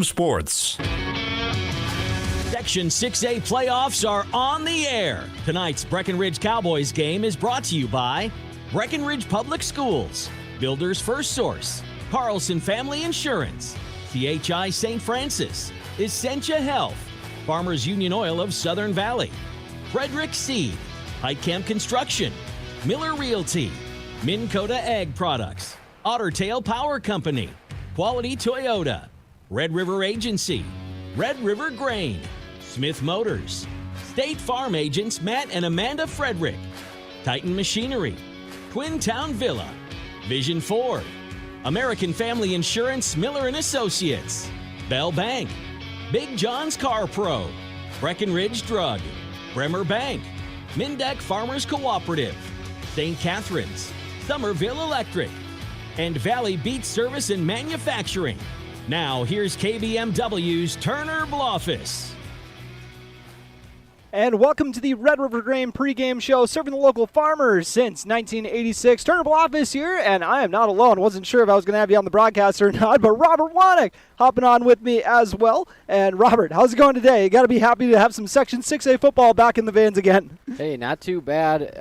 Sports. Section 6A playoffs are on the air. Tonight's Breckenridge Cowboys game is brought to you by Breckenridge Public Schools, Builders First Source, Carlson Family Insurance, CHI St. Francis, Essentia Health, Farmers Union Oil of Southern Valley, Frederick Seed, Heitkamp Construction, Miller Realty, Minn Kota Ag Products, Ottertail Power Company, Quality Toyota, Red River Agency, Red River Grain, Smith Motors, State Farm Agents Matt and Amanda Frederick, Titan Machinery, Twin Town Villa, Vision Ford, American Family Insurance Miller & Associates, Bell Bank, Big John's Car Pro, Breckenridge Drug, Bremer Bank, Mindeck Farmers Cooperative, St. Catharines, Somerville Electric, and Valley Beach Service and Manufacturing. Now here's KBMW's Turner Blaufuss. And welcome to the Red River Grain pregame show serving the local farmers since 1986. Turner Blaufuss here, and I am not alone. Wasn't sure if I was going to have you on the broadcast or not, but Robert Wanek hopping on with me as well. And Robert, how's it going today? You got to be happy to have some Section 6A football back in the veins again. Hey, not too bad.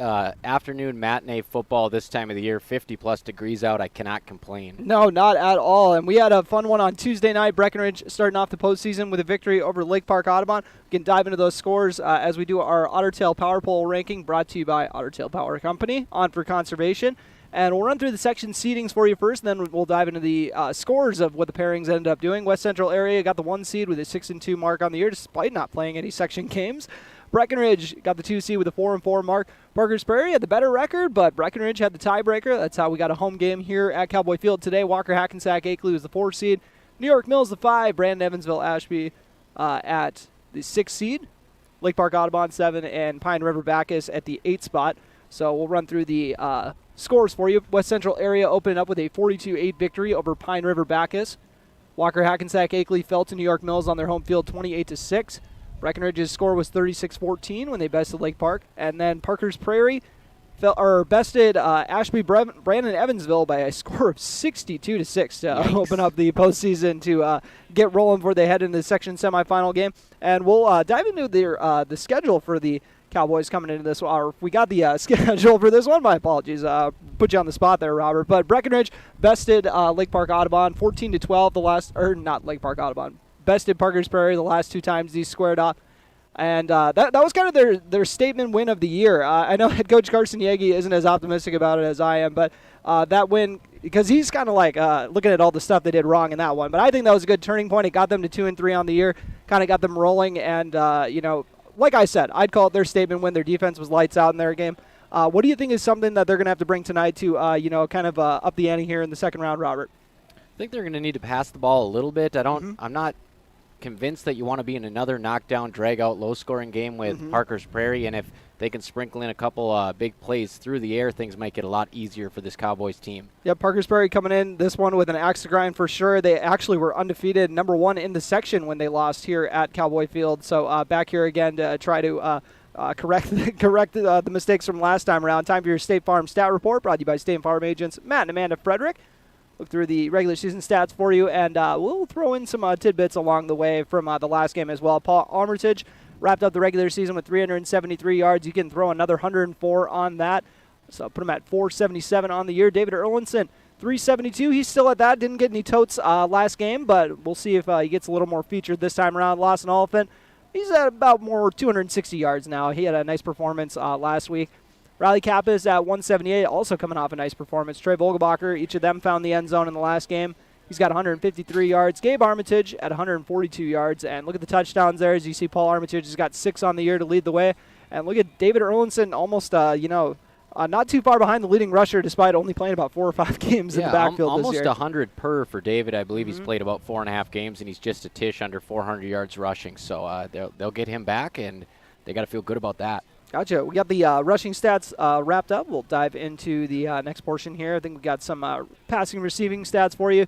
Afternoon matinee football this time of the year, 50-plus degrees out. I cannot complain. No, not at all. And we had a fun one on Tuesday night. Breckenridge starting off the postseason with a victory over Lake Park Audubon. We can dive into those scores as we do our Ottertail Power Poll ranking, brought to you by Ottertail Power Company, on for conservation. And we'll run through the section seedings for you first, and then we'll dive into the scores of what the pairings ended up doing. West Central area got the 1 seed with a 6-2 mark on the year, despite not playing any section games. Breckenridge got the 2 seed with a 4-4 mark. Parkers Prairie had the better record, but Breckenridge had the tiebreaker. That's how we got a home game here at Cowboy Field today. Walker-Hackensack-Akeley was the 4 seed. New York Mills the 5. Brandon Evansville Ashby at the 6 seed. Lake Park Audubon 7, and Pine River Bacchus at the 8 spot. So we'll run through the scores for you. West Central area opened up with a 42-8 victory over Pine River Bacchus. Walker-Hackensack-Akeley fell to New York Mills on their home field 28-6. Breckenridge's score was 36-14 when they bested Lake Park. And then Parkers Prairie bested Ashby Brandon Evansville by a score of 62-6 to open up the postseason to get rolling before they head into the section semifinal game. And we'll dive into the schedule for the Cowboys coming into this one. Or we got the schedule for this one. My apologies. Put you on the spot there, Robert. But Breckenridge bested Lake Park Audubon 14-12 not Lake Park Audubon. Bested Parkers Prairie the last 2 times these squared off. And that was kind of their statement win of the year. I know head coach Carson Yegi isn't as optimistic about it as I am, but that win, because he's kind of like looking at all the stuff they did wrong in that one. But I think that was a good turning point. It got them to 2-3 on the year, kind of got them rolling. And, like I said, I'd call it their statement win. Their defense was lights out in their game. What do you think is something that they're going to have to bring tonight to, kind of up the ante here in the second round, Robert? I think they're going to need to pass the ball a little bit. I'm not convinced that you want to be in another knockdown, drag-out, low-scoring game with Parkers Prairie, and if they can sprinkle in a couple big plays through the air, things might get a lot easier for this Cowboys team. Yeah, Parkers Prairie coming in this one with an axe to grind for sure. They actually were undefeated, number 1 in the section when they lost here at Cowboy Field. So back here again to try to correct the mistakes from last time around. Time for your State Farm Stat Report, brought to you by State Farm Agents Matt and Amanda Frederick. Look through the regular season stats for you, and we'll throw in some tidbits along the way from the last game as well. Paul Armitage wrapped up the regular season with 373 yards. You can throw another 104 on that, so put him at 477 on the year. David Erlinson, 372. He's still at that. Didn't get any totes last game, but we'll see if he gets a little more featured this time around. Lawson Oliphant, he's at about more 260 yards now. He had a nice performance last week. Riley Kappas at 178, also coming off a nice performance. Trey Vogelbacher, each of them found the end zone in the last game. He's got 153 yards. Gabe Armitage at 142 yards. And look at the touchdowns there. As you see, Paul Armitage has got 6 on the year to lead the way. And look at David Erlinson, almost, not too far behind the leading rusher, despite only playing about 4 or 5 games in the backfield this year. Almost 100 per for David. I believe he's played about 4.5 games, and he's just a tish under 400 yards rushing. So they'll get him back, and they got to feel good about that. Gotcha. We got the rushing stats wrapped up. We'll dive into the next portion here. I think we got some passing and receiving stats for you.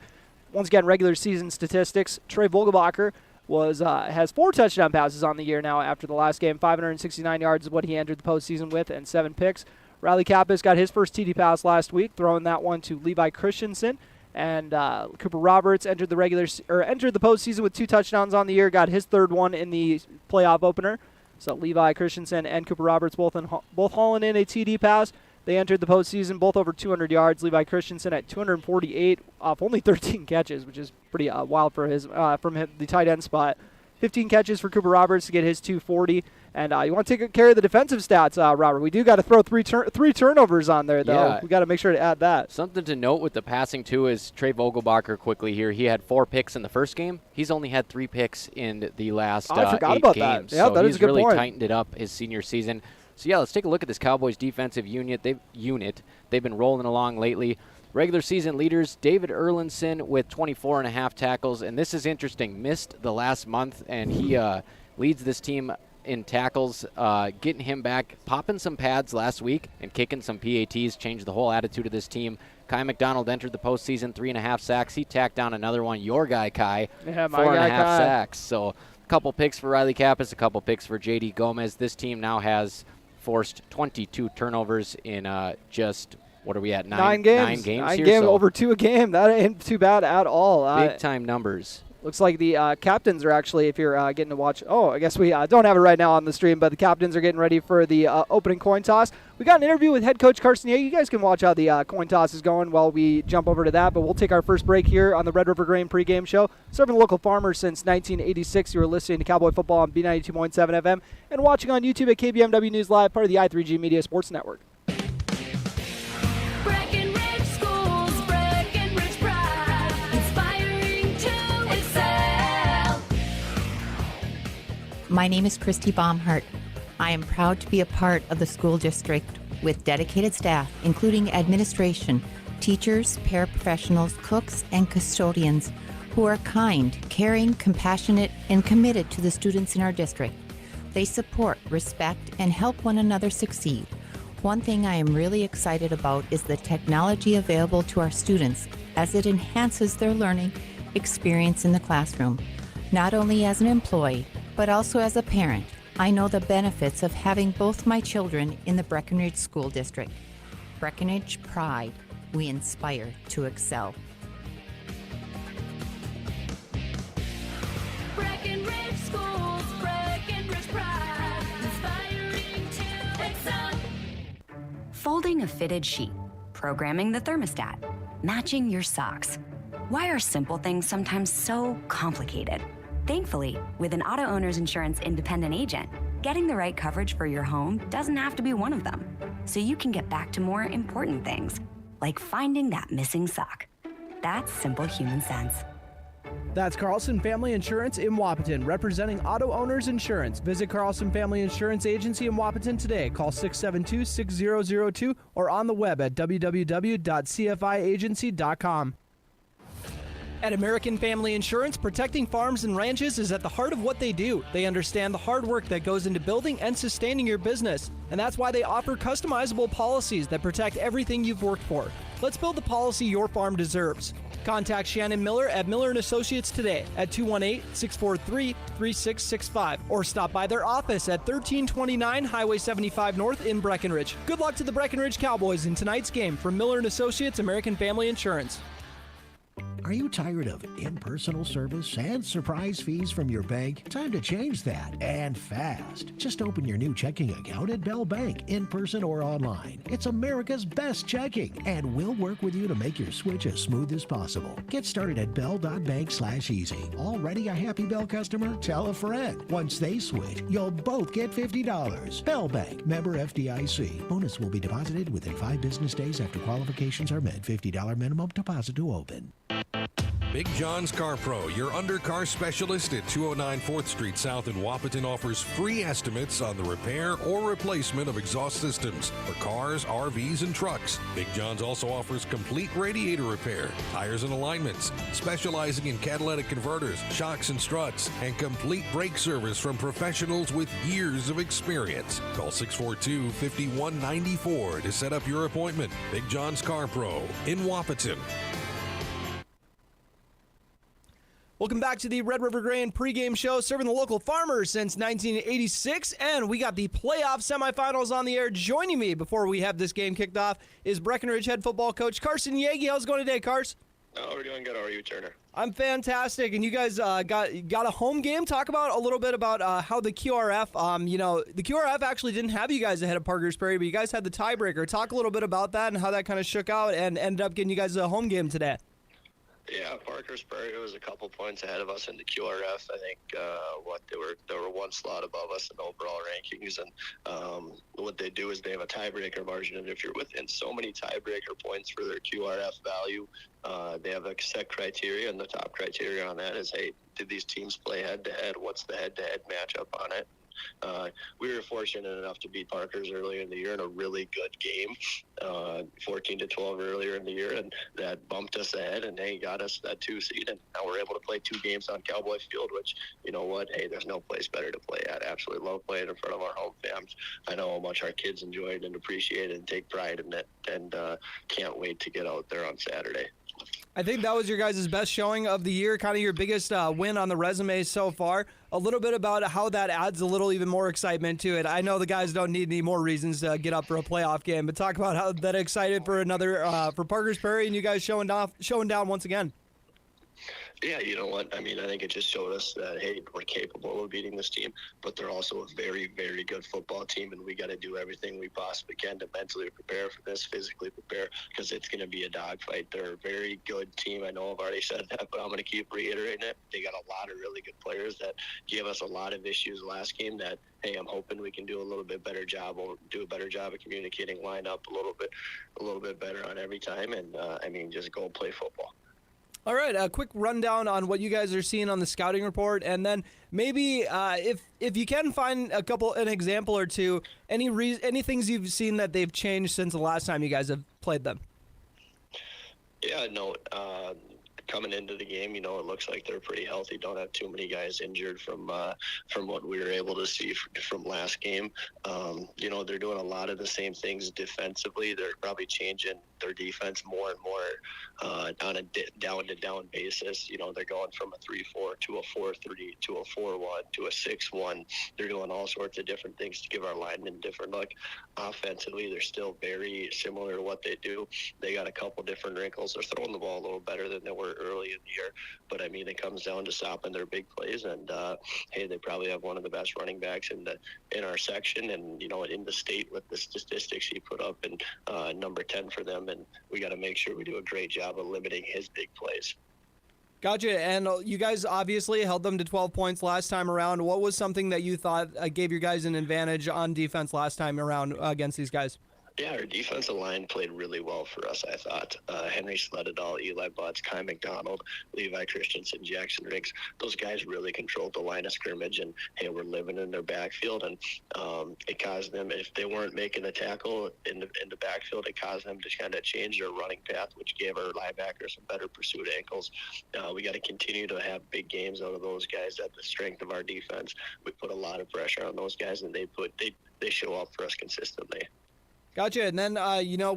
Once again, regular season statistics. Trey Vogelbacher has 4 touchdown passes on the year now after the last game. 569 yards is what he entered the postseason with, and 7 picks. Riley Kappas got his first TD pass last week, throwing that one to Levi Christensen. And Cooper Roberts entered the postseason with 2 touchdowns on the year, got his 3rd one in the playoff opener. So Levi Christensen and Cooper Roberts both hauling in a TD pass. They entered the postseason both over 200 yards. Levi Christensen at 248 off only 13 catches, which is pretty wild for the tight end spot. 15 catches for Cooper Roberts to get his 240. And you want to take care of the defensive stats, Robert. We do got to throw three turnovers on there, though. Yeah. We got to make sure to add that. Something to note with the passing, too, is Trey Vogelbacher quickly here. He had 4 picks in the first game. He's only had 3 picks in the last 8 games. I forgot about that. Yeah, so that is a good point. He's really tightened it up his senior season. So, yeah, let's take a look at this Cowboys defensive unit. They've been rolling along lately. Regular season leaders, David Erlinson with 24.5 tackles. And this is interesting. Missed the last month, and he leads this team in tackles, getting him back, popping some pads last week and kicking some PATs, changed the whole attitude of this team. Kai McDonald entered the postseason, 3.5 sacks. He tacked down another one. Your guy, Kai, 4.5 sacks. So a couple picks for Riley Kappas, a couple picks for J.D. Gomez. This team now has forced 22 turnovers in just, what are we at, 9 games? 9 games 9 here. games, So over 2 a game. That ain't too bad at all. big-time numbers. Looks like the captains are actually, if you're getting to watch, I guess we don't have it right now on the stream, but the captains are getting ready for the opening coin toss. We got an interview with head coach Carson Yeh. You guys can watch how the coin toss is going while we jump over to that, but we'll take our first break here on the Red River Grain pregame show. Serving local farmers since 1986. You are listening to Cowboy Football on B92.7 FM and watching on YouTube at KBMW News Live, part of the I3G Media Sports Network. Breckenridge Schools, Breckenridge Pride, inspiring to excel. My name is Christy Baumhart. I am proud to be a part of the school district with dedicated staff, including administration, teachers, paraprofessionals, cooks, and custodians who are kind, caring, compassionate, and committed to the students in our district. They support, respect, and help one another succeed. One thing I am really excited about is the technology available to our students as it enhances their learning experience in the classroom. Not only as an employee, but also as a parent, I know the benefits of having both my children in the Breckenridge School District. Breckenridge Pride, we inspire to excel. Breckenridge Schools, Breckenridge Pride, inspiring to excel. Folding a fitted sheet, programming the thermostat, matching your socks. Why are simple things sometimes so complicated? Thankfully, with an auto owner's insurance independent agent, getting the right coverage for your home doesn't have to be one of them. So you can get back to more important things, like finding that missing sock. That's simple human sense. That's Carlson Family Insurance in Wapaton, representing auto owners insurance. Visit Carlson Family Insurance Agency in Wapaton today. Call 672-6002 or on the web at www.cfiagency.com. At American Family Insurance, protecting farms and ranches is at the heart of what they do. They understand the hard work that goes into building and sustaining your business, and that's why they offer customizable policies that protect everything you've worked for. Let's build the policy your farm deserves. Contact Shannon Miller at Miller & Associates today at 218-643-3665 or stop by their office at 1329 Highway 75 North in Breckenridge. Good luck to the Breckenridge Cowboys in tonight's game from Miller & Associates American Family Insurance. Are you tired of impersonal service and surprise fees from your bank? Time to change that, and fast. Just open your new checking account at Bell Bank, in person or online. It's America's best checking, and we'll work with you to make your switch as smooth as possible. Get started at bell.bank/easy. Already a happy Bell customer? Tell a friend. Once they switch, you'll both get $50. Bell Bank, member FDIC. Bonus will be deposited within 5 business days after qualifications are met. $50 minimum deposit to open. Big John's Car Pro, your undercar specialist at 209 4th Street South in Wapaton, offers free estimates on the repair or replacement of exhaust systems for cars, RVs, and trucks. Big John's also offers complete radiator repair, tires and alignments, specializing in catalytic converters, shocks and struts, and complete brake service from professionals with years of experience. Call 642-5194 to set up your appointment. Big John's Car Pro in Wapaton. Welcome back to the Red River Grain pregame show, serving the local farmers since 1986, and we got the playoff semifinals on the air. Joining me before we have this game kicked off is Breckenridge head football coach Carson Yeh. How's it going today, Cars? Oh, we're doing good. How are you, Turner? I'm fantastic, and you guys got a home game. Talk about a little bit about how the QRF, the QRF actually didn't have you guys ahead of Parkers Prairie, but you guys had the tiebreaker. Talk a little bit about that and how that kind of shook out and ended up getting you guys a home game today. Yeah, Parkers Prairie was a couple points ahead of us in the QRF. I think they were one slot above us in overall rankings, and what they do is they have a tiebreaker margin, and if you're within so many tiebreaker points for their QRF value, they have a set criteria, and the top criteria on that is, hey, did these teams play head-to-head? What's the head-to-head matchup on it? We were fortunate enough to beat Parkers earlier in the year in a really good game, 14-12 earlier in the year, and that bumped us ahead, and they got us that 2 seed, and now we're able to play 2 games on Cowboy Field, which, you know what, hey, there's no place better to play at. Absolutely love playing in front of our home fans. I know how much our kids enjoy it and appreciate it and take pride in it, and can't wait to get out there on Saturday. I think that was your guys' best showing of the year, kind of your biggest win on the resume so far. A little bit about how that adds a little even more excitement to it. I know the guys don't need any more reasons to get up for a playoff game, but talk about how that excited for another for Parkers Prairie and you guys showing down once again. Yeah, you know what? I mean, I think it just showed us that, hey, we're capable of beating this team, but they're also a very, very good football team, and we got to do everything we possibly can to mentally prepare for this, physically prepare, because it's going to be a dogfight. They're a very good team. I know I've already said that, but I'm going to keep reiterating it. They got a lot of really good players that gave us a lot of issues last game that, hey, I'm hoping we can do a little bit better job, or do a better job of communicating, line up a little bit better on every time, and, just go play football. All right, a quick rundown on what you guys are seeing on the scouting report, and then maybe if you can find an example or two, any things you've seen that they've changed since the last time you guys have played them. Yeah, no, coming into the game, it looks like they're pretty healthy. Don't have too many guys injured from what we were able to see from last game. They're doing a lot of the same things defensively. They're probably changing their defense more and more on a down-to-down basis. They're going from a 3-4 to a 4-3 to a 4-1 to a 6-1. They're doing all sorts of different things to give our linemen different look. Offensively, they're still very similar to what they do. They got a couple different wrinkles. They're throwing the ball a little better than they were early in the year. But, it comes down to stopping their big plays. And, hey, they probably have one of the best running backs in our section and, in the state with the statistics he put up, and number 10 for them. And we got to make sure we do a great job of limiting his big plays. Gotcha. And you guys obviously held them to 12 points last time around. What was something that you thought gave you guys an advantage on defense last time around against these guys? Yeah, our defensive line played really well for us, I thought. Henry Sledadal, Eli Butts, Kai McDonald, Levi Christensen, Jackson Riggs, those guys really controlled the line of scrimmage, and, hey, we're living in their backfield, and it caused them, if they weren't making a tackle in the backfield, it caused them to kind of change their running path, which gave our linebackers some better pursuit ankles. We got to continue to have big games out of those guys at the strength of our defense. We put a lot of pressure on those guys, and they show up for us consistently. Gotcha. And then,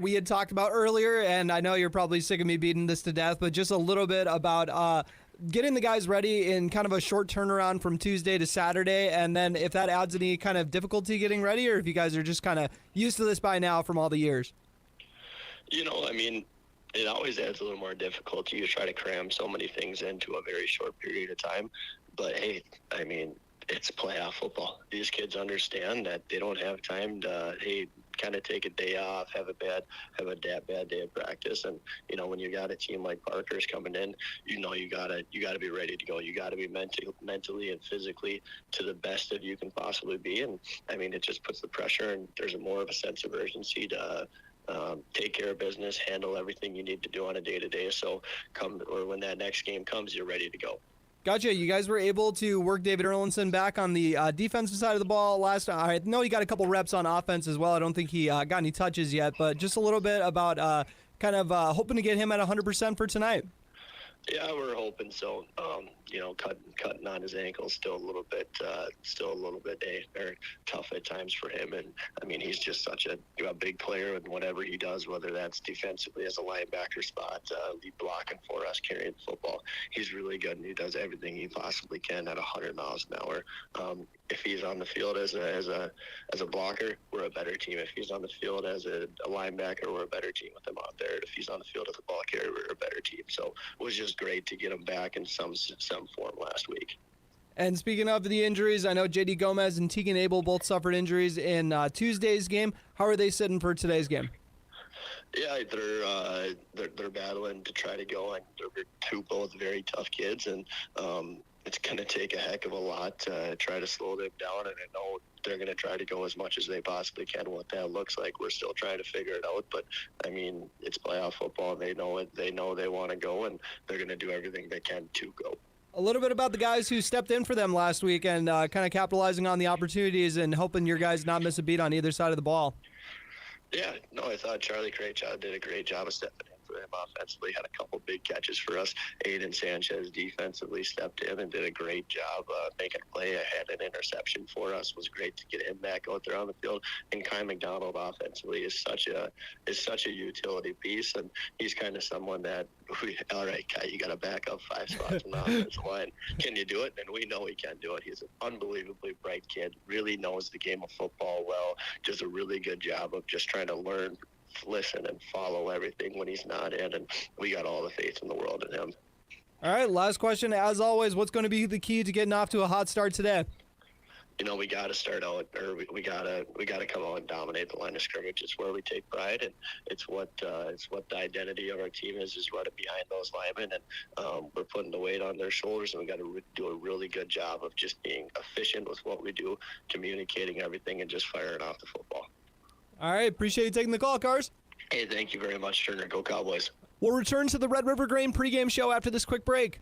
we had talked about earlier, and I know you're probably sick of me beating this to death, but just a little bit about getting the guys ready in kind of a short turnaround from Tuesday to Saturday, and then if that adds any kind of difficulty getting ready, or if you guys are just kind of used to this by now from all the years. It always adds a little more difficulty. You try to cram so many things into a very short period of time. But, hey, it's playoff football. These kids understand that they don't have time to, kind of take a day off, have a bad day of practice. And, when you got a team like Parker's coming in, you gotta be ready to go. You gotta be mentally and physically to the best that you can possibly be. And, it just puts the pressure, and there's more of a sense of urgency to take care of business, handle everything you need to do on a day-to-day. So when that next game comes, you're ready to go. Gotcha. You guys were able to work David Erlinson back on the defensive side of the ball last time. I know he got a couple reps on offense as well. I don't think he got any touches yet, but just a little bit about hoping to get him at 100% for tonight. Yeah, we're hoping so. Cutting on his ankle still a little bit tough at times for him. And he's just such a big player, and whatever he does, whether that's defensively as a linebacker spot, lead blocking for us, carrying the football, he's really good, and he does everything he possibly can at 100 miles an hour. if he's on the field as a blocker, we're a better team. If he's on the field as a linebacker, we're a better team with him out there. If he's on the field as a ball carrier, we're a better team. So it was just great to get him back in some form last week. And speaking of the injuries, I know J.D. Gomez and Tegan Abel both suffered injuries in Tuesday's game. How are they sitting for today's game? Yeah, they're battling to try to go, and they're both very tough kids, and it's going to take a heck of a lot to try to slow them down, and I know they're going to try to go as much as they possibly can. What that looks like, we're still trying to figure it out, but I mean, it's playoff football, and they know it. They know they want to go, and they're going to do everything they can to go. A little bit about the guys who stepped in for them last week and kind of capitalizing on the opportunities and hoping your guys not miss a beat on either side of the ball. Yeah, no, I thought Charlie Krejci did a great job of stepping in for them offensively. Had a couple big catches for us. Aiden Sanchez defensively stepped in and did a great job making a play. Had an interception for us. It was great to get him back out there on the field. And Kai McDonald offensively is such a utility piece, and he's kind of someone that all right, Kai, you got to back up 5 spots in the offensive line. Can you do it? And we know he can do it. He's an unbelievably bright kid, really knows the game of football well, does a really good job of just trying to learn, listen, and follow everything when he's not in, and we got all the faith in the world in him. All right, last question. As always, what's going to be the key to getting off to a hot start today? You know, we got to start out, or we got to come out and dominate the line of scrimmage. It's where we take pride, and it's what the identity of our team is running behind those linemen, and we're putting the weight on their shoulders, and we got to do a really good job of just being efficient with what we do, communicating everything, and just firing off the football. All right, appreciate you taking the call, Cars. Hey, thank you very much, Turner. Go Cowboys. We'll return to the Red River Grain pregame show after this quick break.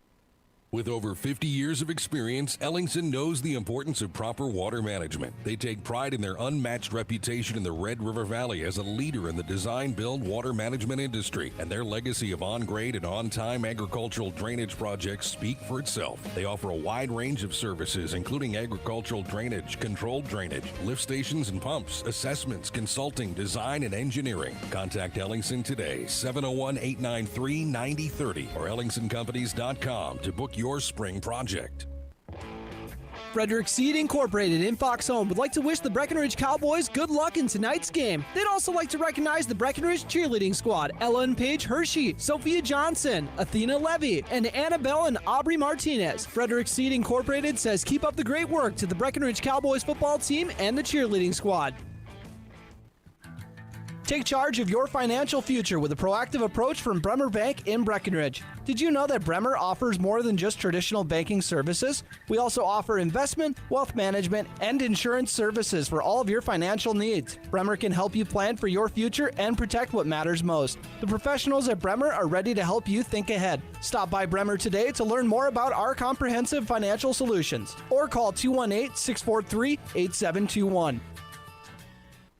With over 50 years of experience, Ellingson knows the importance of proper water management. They take pride in their unmatched reputation in the Red River Valley as a leader in the design-build water management industry, and their legacy of on-grade and on-time agricultural drainage projects speak for itself. They offer a wide range of services, including agricultural drainage, controlled drainage, lift stations and pumps, assessments, consulting, design, and engineering. Contact Ellingson today, 701-893-9030 or ellingsoncompanies.com to book your spring project. Frederick Seed Incorporated in Fox Home would like to wish the Breckenridge Cowboys good luck in tonight's game. They'd also like to recognize the Breckenridge cheerleading squad, Ellen Paige Hershey, Sophia Johnson, Athena Levy, and Annabelle and Aubrey Martinez. Frederick Seed Incorporated says keep up the great work to the Breckenridge Cowboys football team and the cheerleading squad. Take charge of your financial future with a proactive approach from Bremer Bank in Breckenridge. Did you know that Bremer offers more than just traditional banking services? We also offer investment, wealth management, and insurance services for all of your financial needs. Bremer can help you plan for your future and protect what matters most. The professionals at Bremer are ready to help you think ahead. Stop by Bremer today to learn more about our comprehensive financial solutions or call 218-643-8721.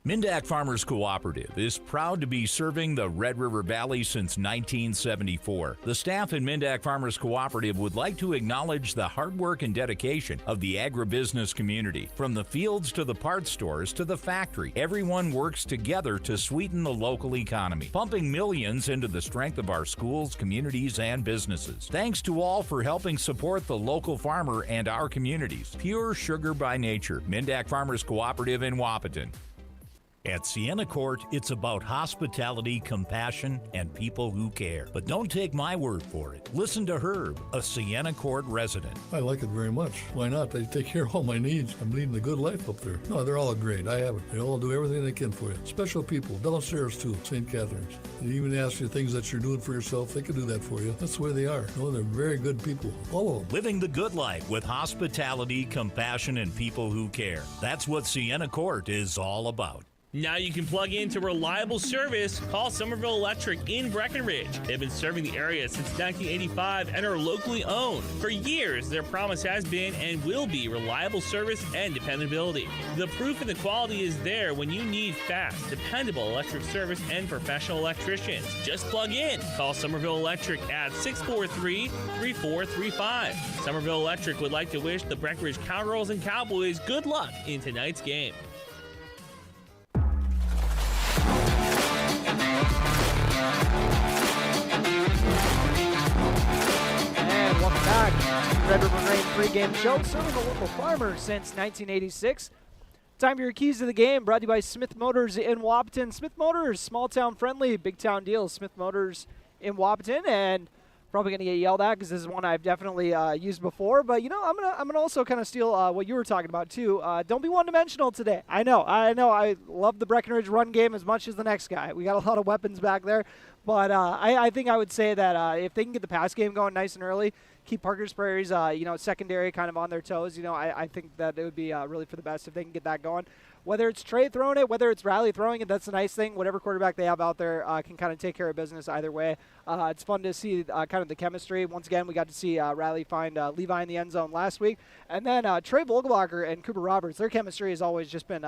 Mindak Farmers Cooperative is proud to be serving the Red River Valley since 1974. The staff in Mindak Farmers Cooperative would like to acknowledge the hard work and dedication of the agribusiness community. From the fields to the parts stores to the factory, everyone works together to sweeten the local economy, pumping millions into the strength of our schools, communities, and businesses. Thanks to all for helping support the local farmer and our communities. Pure sugar by nature. Mindak Farmers Cooperative in Wahpeton. At Sienna Court, it's about hospitality, compassion, and people who care. But don't take my word for it. Listen to Herb, a Sienna Court resident. I like it very much. Why not? They take care of all my needs. I'm leading a good life up there. No, they're all great. I have it. They all do everything they can for you. Special people. Downstairs, too. St. Catherine's. They even ask you things that you're doing for yourself. They can do that for you. That's the way they are. No, they're very good people. All of them. Living the good life with hospitality, compassion, and people who care. That's what Sienna Court is all about. Now you can plug into reliable service. Call Somerville Electric in Breckenridge. They've been serving the area since 1985 and are locally owned. For years, their promise has been and will be reliable service and dependability. The proof and the quality is there when you need fast, dependable electric service and professional electricians. Just plug in. Call Somerville Electric at 643-3435. Somerville Electric would like to wish the Breckenridge Cowgirls and Cowboys good luck in tonight's game. And welcome back Red River Grain pregame show, serving the local farmers since 1986. Time for your keys to the game, brought to you by Smith Motors in Wapaton. Smith Motors, small town friendly, big town deals. Smith Motors in Wapaton, and probably going to get yelled at because this is one I've definitely used before. But you know, I'm gonna also kind of steal what you were talking about too. Don't be one-dimensional today. I know. I love the Breckenridge run game as much as the next guy. We got a lot of weapons back there, but I think I would say that if they can get the pass game going nice and early, keep Parkers Prairie's secondary kind of on their toes. I think that it would be really for the best if they can get that going. Whether it's Trey throwing it, whether it's Riley throwing it, that's the nice thing. Whatever quarterback they have out there can kind of take care of business either way. It's fun to see kind of the chemistry. Once again, we got to see Riley find Levi in the end zone last week. And then Trey Vogelbacher and Cooper Roberts, their chemistry has always just been,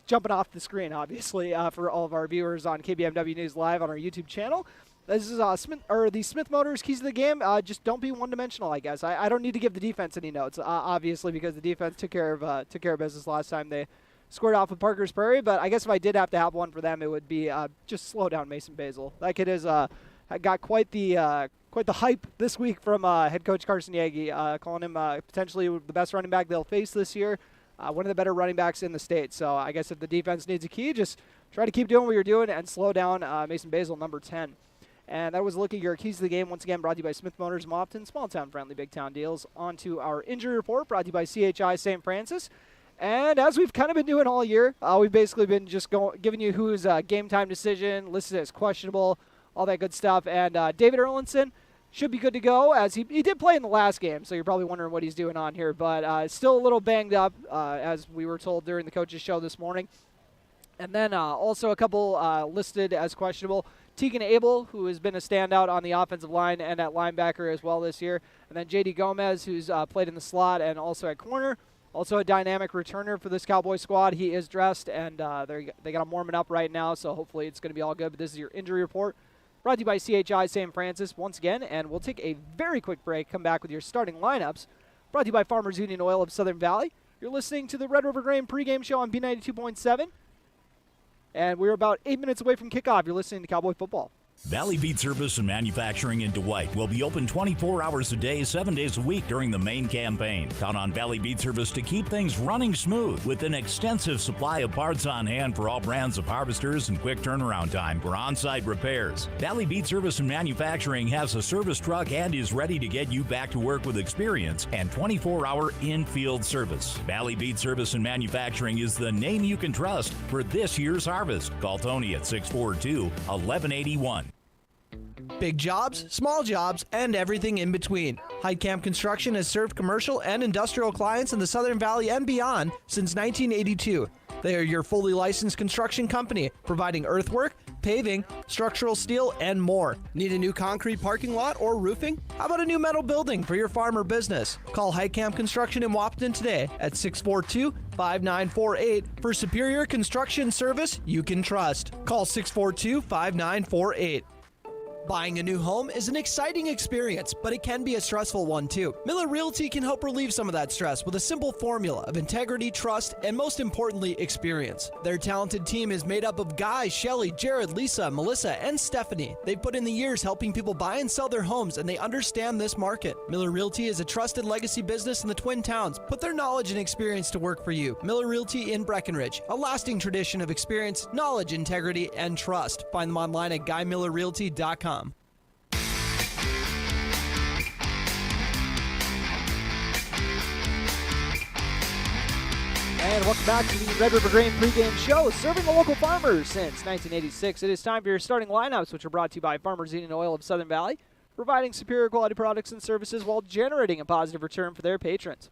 jumping off the screen, obviously, for all of our viewers on KBMW News Live on our YouTube channel. This is the Smith Motors keys to the game. Just don't be one-dimensional, I guess. I don't need to give the defense any notes, obviously, because the defense took care of business last time they scored off with Parkers Prairie. But I guess if I did have to have one for them, it would be just slow down Mason Basil. That kid has got quite the hype this week from head coach Carson Yagi, calling him potentially the best running back they'll face this year, one of the better running backs in the state. So I guess if the defense needs a key, just try to keep doing what you're doing and slow down Mason Basil, number 10. And that was a look at your keys to the game, once again brought to you by Smith Motors Mopton, small town friendly, big town deals. On to our injury report, brought to you by CHI St. Francis. And as we've kind of been doing all year, we've basically been just giving you who's game time decision, listed as questionable, all that good stuff. And David Erlinson should be good to go, as he did play in the last game, so you're probably wondering what he's doing on here. But still a little banged up, as we were told during the coaches' show this morning. And then also a couple listed as questionable. Tegan Abel, who has been a standout on the offensive line and at linebacker as well this year. And then J.D. Gomez, who's played in the slot and also at corner. Also a dynamic returner for this Cowboy squad. He is dressed, and they got him warming up right now, so hopefully it's going to be all good. But this is your injury report, brought to you by CHI St. Francis once again. And we'll take a very quick break, come back with your starting lineups, brought to you by Farmers Union Oil of Southern Valley. You're listening to the Red River Grain pregame show on B92.7. And we're about 8 minutes away from kickoff. You're listening to Cowboy Football. Valley Bead Service and Manufacturing in Dwight will be open 24 hours a day, 7 days a week during the main campaign. Count on Valley Bead Service to keep things running smooth with an extensive supply of parts on hand for all brands of harvesters and quick turnaround time for on-site repairs. Valley Bead Service and Manufacturing has a service truck and is ready to get you back to work with experience and 24-hour in-field service. Valley Bead Service and Manufacturing is the name you can trust for this year's harvest. Call Tony at 642-1181. Big jobs, small jobs, and everything in between. Heidkamp Construction has served commercial and industrial clients in the Southern Valley and beyond since 1982. They are your fully licensed construction company, providing earthwork, paving, structural steel, and more. Need a new concrete parking lot or roofing? How about a new metal building for your farm or business? Call Heidkamp Construction in Wapaton today at 642-5948 for superior construction service you can trust. Call 642-5948. Buying a new home is an exciting experience, but it can be a stressful one too. Miller Realty can help relieve some of that stress with a simple formula of integrity, trust, and most importantly, experience. Their talented team is made up of Guy, Shelly, Jared, Lisa, Melissa, and Stephanie. They've put in the years helping people buy and sell their homes, and they understand this market. Miller Realty is a trusted legacy business in the Twin Towns. Put their knowledge and experience to work for you. Miller Realty in Breckenridge, a lasting tradition of experience, knowledge, integrity, and trust. Find them online at GuyMillerRealty.com. And welcome back to the Red River Grain pregame show, serving the local farmers since 1986. It is time for your starting lineups, which are brought to you by Farmers Union Oil of Southern Valley, providing superior quality products and services while generating a positive return for their patrons.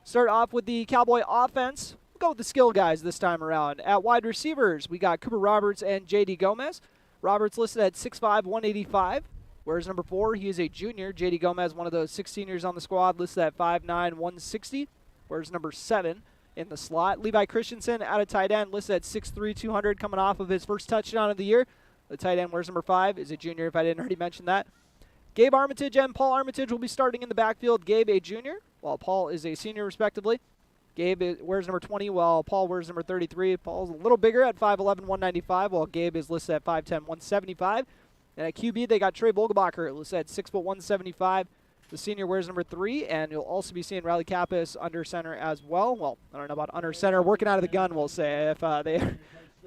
Start off with the Cowboy offense. We'll go with the skill guys this time around. At wide receivers, we got Cooper Roberts and J.D. Gomez. Roberts listed at 6'5", 185. Whereas number 4, he is a junior. J.D. Gomez, one of those 6 seniors on the squad, listed at 5'9", 160. Whereas number 7 in the slot. Levi Christensen out of tight end, listed at 6'3", 200, coming off of his first touchdown of the year. The tight end, where's number 5, is a junior, if I didn't already mention that. Gabe Armitage and Paul Armitage will be starting in the backfield. Gabe, a junior, while Paul is a senior, respectively. Gabe wears number 20, while Paul wears number 33. Paul's a little bigger at 5'11", 195, while Gabe is listed at 5'10", 175. And at QB, they got Trey Vogelbacher, listed at 6'1", 175. The senior wears number 3, and you'll also be seeing Riley Kappas under center as well. Well, I don't know about under center, working out of the gun, we'll say, if they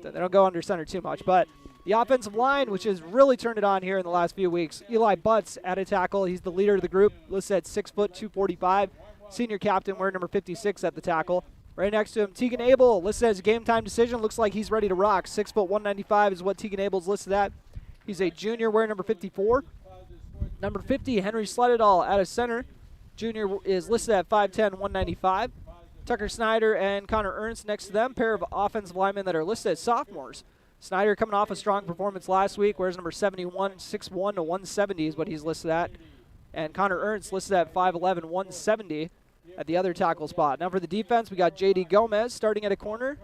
don't go under center too much. But the offensive line, which has really turned it on here in the last few weeks, Eli Butts at a tackle. He's the leader of the group, listed at 6 foot 245. Senior captain wearing number 56 at the tackle. Right next to him, Tegan Abel, listed as a game-time decision. Looks like he's ready to rock. 6 foot 195 is what Tegan Abel's listed at. He's a junior wearing number 54. Number 50, Henry Slededall at a center. Junior is listed at 5'10", 195. Tucker Snyder and Connor Ernst next to them, pair of offensive linemen that are listed as sophomores. Snyder coming off a strong performance last week, wears number 71, 6'1" to 170 is what he's listed at. And Connor Ernst listed at 5'11", 170 at the other tackle spot. Now for the defense, we got J.D. Gomez starting at a corner,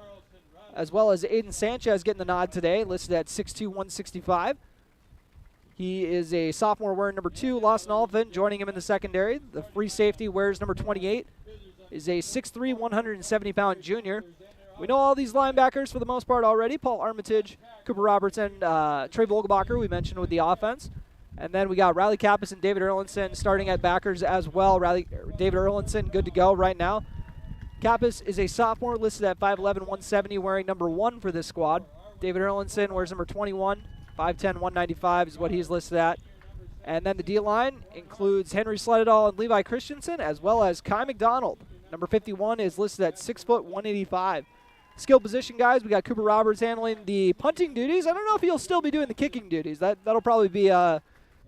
as well as Aiden Sanchez getting the nod today, listed at 6'2", 165. He is a sophomore wearing number 2. Lawson Oliphant joining him in the secondary. The free safety wears number 28. Is a 6'3", 170-pound junior. We know all these linebackers for the most part already. Paul Armitage, Cooper Roberts, and Trey Vogelbacher we mentioned with the offense. And then we got Riley Kappas and David Erlinson starting at backers as well. David Erlinson good to go right now. Kappas is a sophomore listed at 5'11", 170, wearing number 1 for this squad. David Erlinson wears number 21. 5'10", 195 is what he's listed at. And then the D-line includes Henry Slededall and Levi Christensen, as well as Kai McDonald. Number 51 is listed at 6 foot 185. Skill position guys, we got Cooper Roberts handling the punting duties. I don't know if he'll still be doing the kicking duties. That'll probably be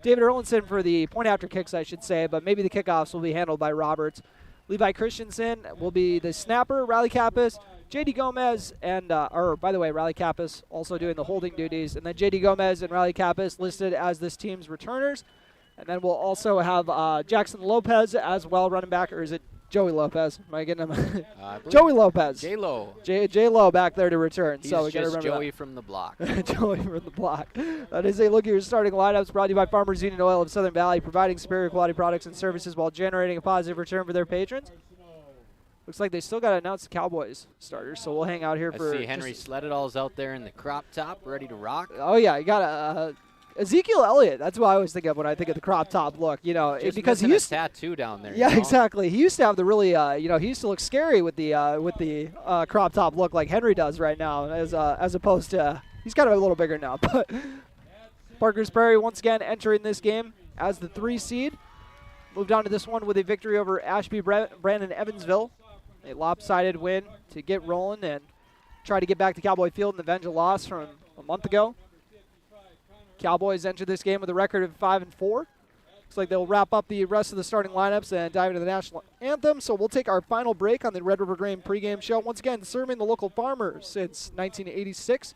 David Erlinson for the point after kicks, I should say, but maybe the kickoffs will be handled by Roberts. Levi Christensen will be the snapper. Riley Kappas, J.D. Gomez, and, by the way, Riley Kappas also doing the holding duties. And then J.D. Gomez and Riley Kappas listed as this team's returners. And then we'll also have Jackson Lopez as well, running back, or is it Joey Lopez? Am I getting him? Joey Lopez. J-Lo. J-Lo back there to return. He's so we got to just remember Joey that. from the block. Joey from the block. That is a look at your starting lineups brought to you by Farmers Union Oil of Southern Valley, providing superior quality products and services while generating a positive return for their patrons. Looks like they still got to announce the Cowboys starters, so we'll hang out here for. I see Henry Slededall's out there in the crop top, ready to rock. Oh yeah, you got Ezekiel Elliott. That's what I always think of when I think of the crop top look. You know, Just because he missing used a tattoo down there. Yeah, you know? exactly. He used to have the really, he used to look scary with the crop top look like Henry does right now, as opposed to he's kind of a little bigger now. But Parkers Prairie once again entering this game as the 3 seed. Moved on to this one with a victory over Ashby Brandon Evansville. A lopsided win to get rolling and try to get back to Cowboy Field and avenge a loss from a month ago. Cowboys enter this game with a record of 5-4. Looks like they'll wrap up the rest of the starting lineups and dive into the national anthem. So we'll take our final break on the Red River Grain pregame show. Once again, serving the local farmers since 1986.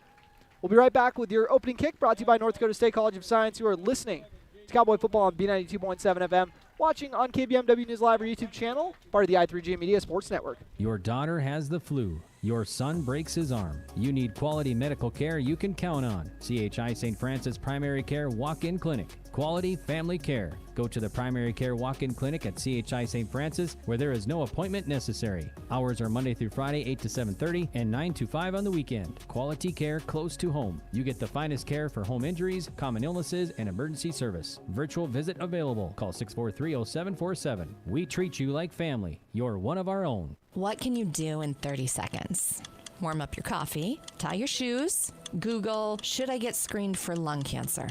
We'll be right back with your opening kick, brought to you by North Dakota State College of Science, who are listening to Cowboy Football on B92.7 FM. Watching on KBMW News Live or YouTube channel, part of the I3G Media Sports Network. Your daughter has the flu. Your son breaks his arm. You need quality medical care you can count on. CHI St. Francis Primary Care Walk-In Clinic. Quality family care. Go to the Primary Care Walk-In Clinic at CHI St. Francis, where there is no appointment necessary. Hours are Monday through Friday, 8 to 7:30 and 9 to 5 on the weekend. Quality care close to home. You get the finest care for home injuries, common illnesses, and emergency service. Virtual visit available. Call 643-0747. We treat you like family. You're one of our own. What can you do in 30 seconds? Warm up your coffee, tie your shoes, Google, should I get screened for lung cancer?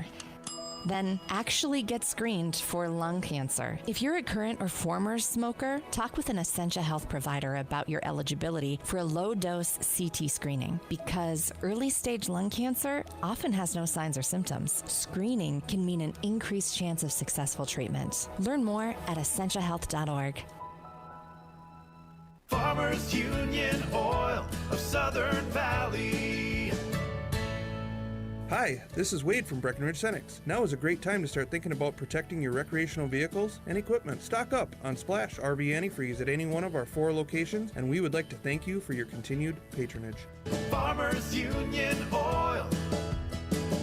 Then actually get screened for lung cancer. If you're a current or former smoker, talk with an Essentia Health provider about your eligibility for a low-dose CT screening, because early-stage lung cancer often has no signs or symptoms. Screening can mean an increased chance of successful treatment. Learn more at essentiahealth.org. Farmers Union Oil of Southern Valley. Hi, this is Wade from Breckenridge Cenex. Now is a great time to start thinking about protecting your recreational vehicles and equipment. Stock up on Splash RV Antifreeze at any one of our 4 locations, and we would like to thank you for your continued patronage. Farmers Union Oil.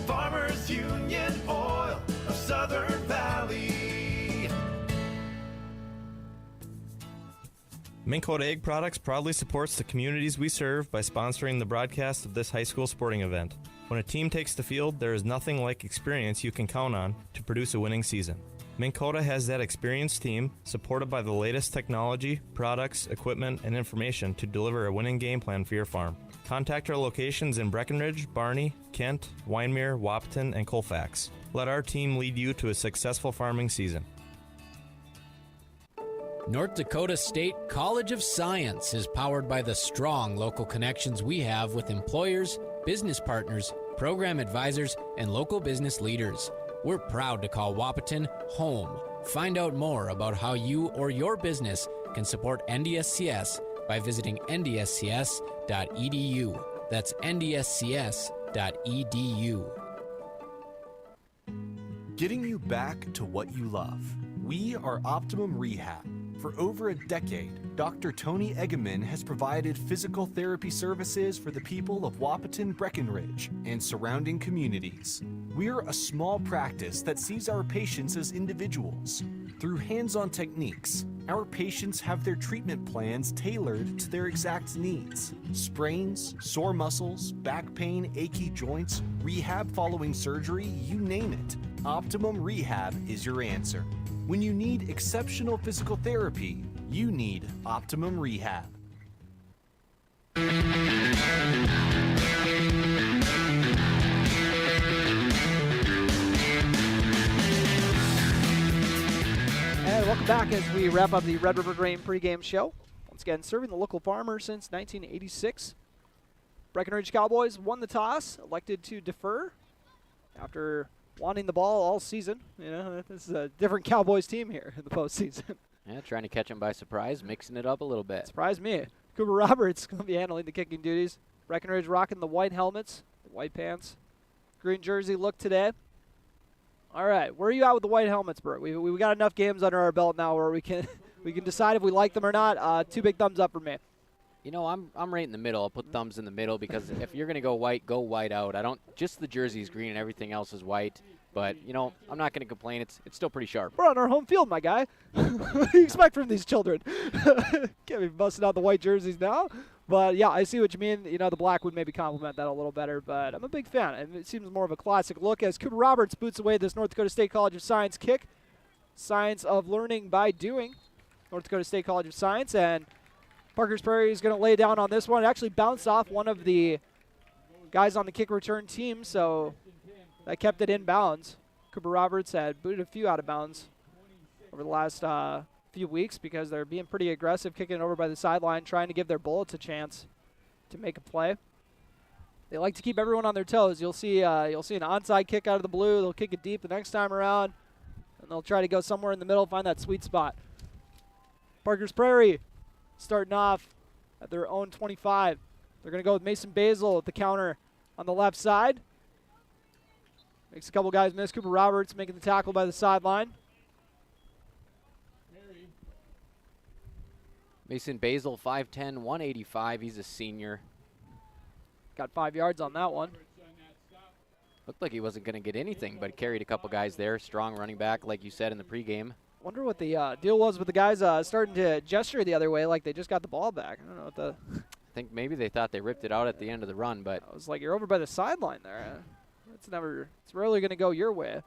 Farmers Union Oil of Southern Valley. Minn Kota Egg Products proudly supports the communities we serve by sponsoring the broadcast of this high school sporting event. When a team takes the field, there is nothing like experience you can count on to produce a winning season. Minn Kota has that experienced team, supported by the latest technology, products, equipment, and information to deliver a winning game plan for your farm. Contact our locations in Breckenridge, Barney, Kent, Wyndmere, Wahpeton, and Colfax. Let our team lead you to a successful farming season. North Dakota State College of Science is powered by the strong local connections we have with employers, business partners, program advisors, and local business leaders. We're proud to call Wahpeton home. Find out more about how you or your business can support NDSCS by visiting ndscs.edu. That's ndscs.edu. Getting you back to what you love. We are Optimum Rehab. For over a decade, Dr. Tony Eggeman has provided physical therapy services for the people of Wahpeton, Breckenridge, and surrounding communities. We're a small practice that sees our patients as individuals. Through hands-on techniques, our patients have their treatment plans tailored to their exact needs. Sprains, sore muscles, back pain, achy joints, rehab following surgery, you name it. Optimum Rehab is your answer. When you need exceptional physical therapy, you need Optimum Rehab. And welcome back as we wrap up the Red River Grain pregame show. Once again, serving the local farmer since 1986. Breckenridge Cowboys won the toss, elected to defer after wanting the ball all season. You know, this is a different Cowboys team here in the postseason. Yeah, trying to catch them by surprise, mixing it up a little bit. Surprised me. Cooper Roberts going to be handling the kicking duties. Breckenridge rocking the white helmets, the white pants, green jersey look today. All right, where are you at with the white helmets, Bert? We got enough games under our belt now where we can decide if we like them or not. 2 big thumbs up for me. You know, I'm right in the middle. I'll put thumbs in the middle because if you're going to go white out. I don't, just the jersey's green and everything else is white. But, you know, I'm not going to complain. It's still pretty sharp. We're on our home field, my guy. What do you expect from these children? Can't be busting out the white jerseys now. But, yeah, I see what you mean. You know, the black would maybe complement that a little better. But I'm a big fan. And it seems more of a classic look as Cooper Roberts boots away this North Dakota State College of Science kick. Science of learning by doing. North Dakota State College of Science. And Parkers Prairie is going to lay down on this one. It actually bounced off one of the guys on the kick return team. So that kept it in bounds. Cooper Roberts had booted a few out of bounds over the last few weeks because they're being pretty aggressive, kicking it over by the sideline, trying to give their bullets a chance to make a play. They like to keep everyone on their toes. You'll see an onside kick out of the blue. They'll kick it deep the next time around, and they'll try to go somewhere in the middle, find that sweet spot. Parkers Prairie starting off at their own 25. They're going to go with Mason Basil at the counter on the left side. Makes a couple guys miss. Cooper Roberts making the tackle by the sideline. Mason Basil, 5'10", 185. He's a senior. Got 5 yards on that one. Looked like he wasn't going to get anything, but carried a couple guys there. Strong running back, like you said in the pregame. Wonder what the deal was with the guys starting to gesture the other way like they just got the ball back. I don't know what the... I think maybe they thought they ripped it out at the end of the run, but... I was like, you're over by the sideline there. It's rarely going to go your way.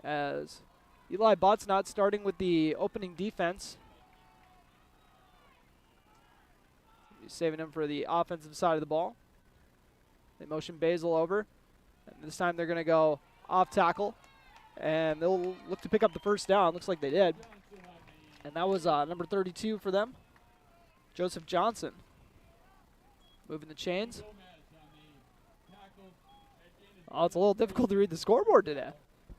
As Eli Butt's not starting with the opening defense. He's saving him for the offensive side of the ball. They motion Basil over. And this time they're going to go off tackle. And they'll look to pick up the first down. Looks like they did. And that was number 32 for them, Joseph Johnson. Moving the chains. Oh, it's a little difficult to read the scoreboard today.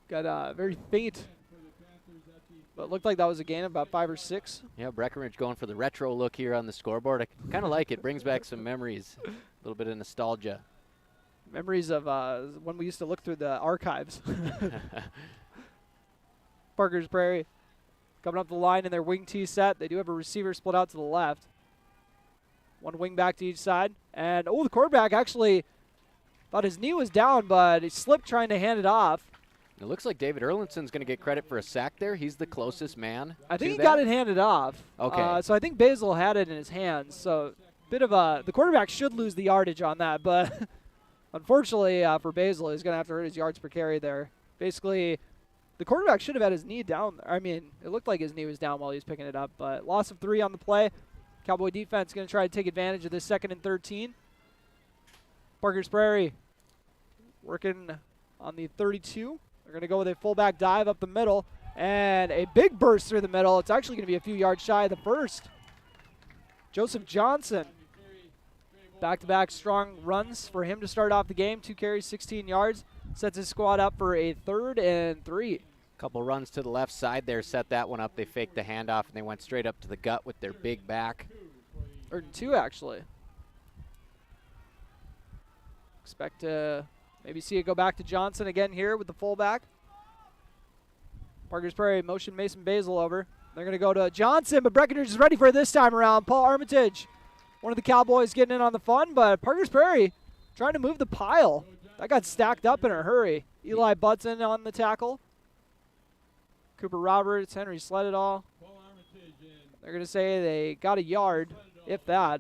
Got very faint. But it looked like that was a gain of about 5 or 6. Yeah, Breckenridge going for the retro look here on the scoreboard. I kind of like it. Brings back some memories. A little bit of nostalgia. Memories of when we used to look through the archives. Parkers Prairie coming up the line in their wing T set. They do have a receiver split out to the left. One wing back to each side. And, oh, the quarterback actually thought his knee was down, but he slipped trying to hand it off. It looks like David Erlindson's going to get credit for a sack there. He's the closest man. I think he got it handed off. Okay. So I think Basil had it in his hands. So bit of the quarterback should lose the yardage on that, but unfortunately for Basil, he's going to have to hurt his yards per carry there. Basically, The quarterback should have had his knee down. I mean, it looked like his knee was down while he was picking it up, but loss of 3 on the play. Cowboy defense going to try to take advantage of this 2nd and 13. Parkers Prairie working on the 32. They're going to go with a fullback dive up the middle and a big burst through the middle. It's actually going to be a few yards shy of the first. Joseph Johnson. Back-to-back strong runs for him to start off the game. 2 carries, 16 yards. Sets his squad up for a 3rd and 3. Couple runs to the left side there, set that one up. They faked the handoff, and they went straight up to the gut with their big back. 3rd and 2, actually. Expect to maybe see it go back to Johnson again here with the fullback. Parkers Prairie motion Mason Basil over. They're going to go to Johnson, but Breckenridge is ready for it this time around. Paul Armitage, one of the Cowboys, getting in on the fun, but Parkers Prairie trying to move the pile. That got stacked up in a hurry. Eli Butson on the tackle. Cooper Roberts, Henry Sledadall. They're going to say they got a yard, if that.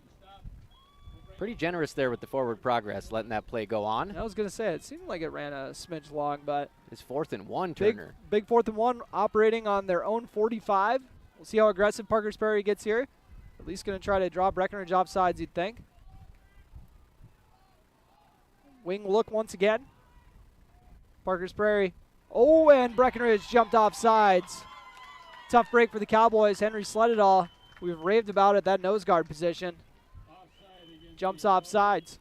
Pretty generous there with the forward progress, letting that play go on. I was going to say, it seemed like it ran a smidge long, but it's 4th and 1, Turner. Big 4th and 1, operating on their own 45. We'll see how aggressive Parkers Prairie gets here. At least going to try to draw Breckenridge off sides, you'd think. Wing look once again. Parkers Prairie. Oh, and Breckenridge jumped off sides. Tough break for the Cowboys. Henry Sledadall, we've raved about it, that nose guard position. Jumps off sides.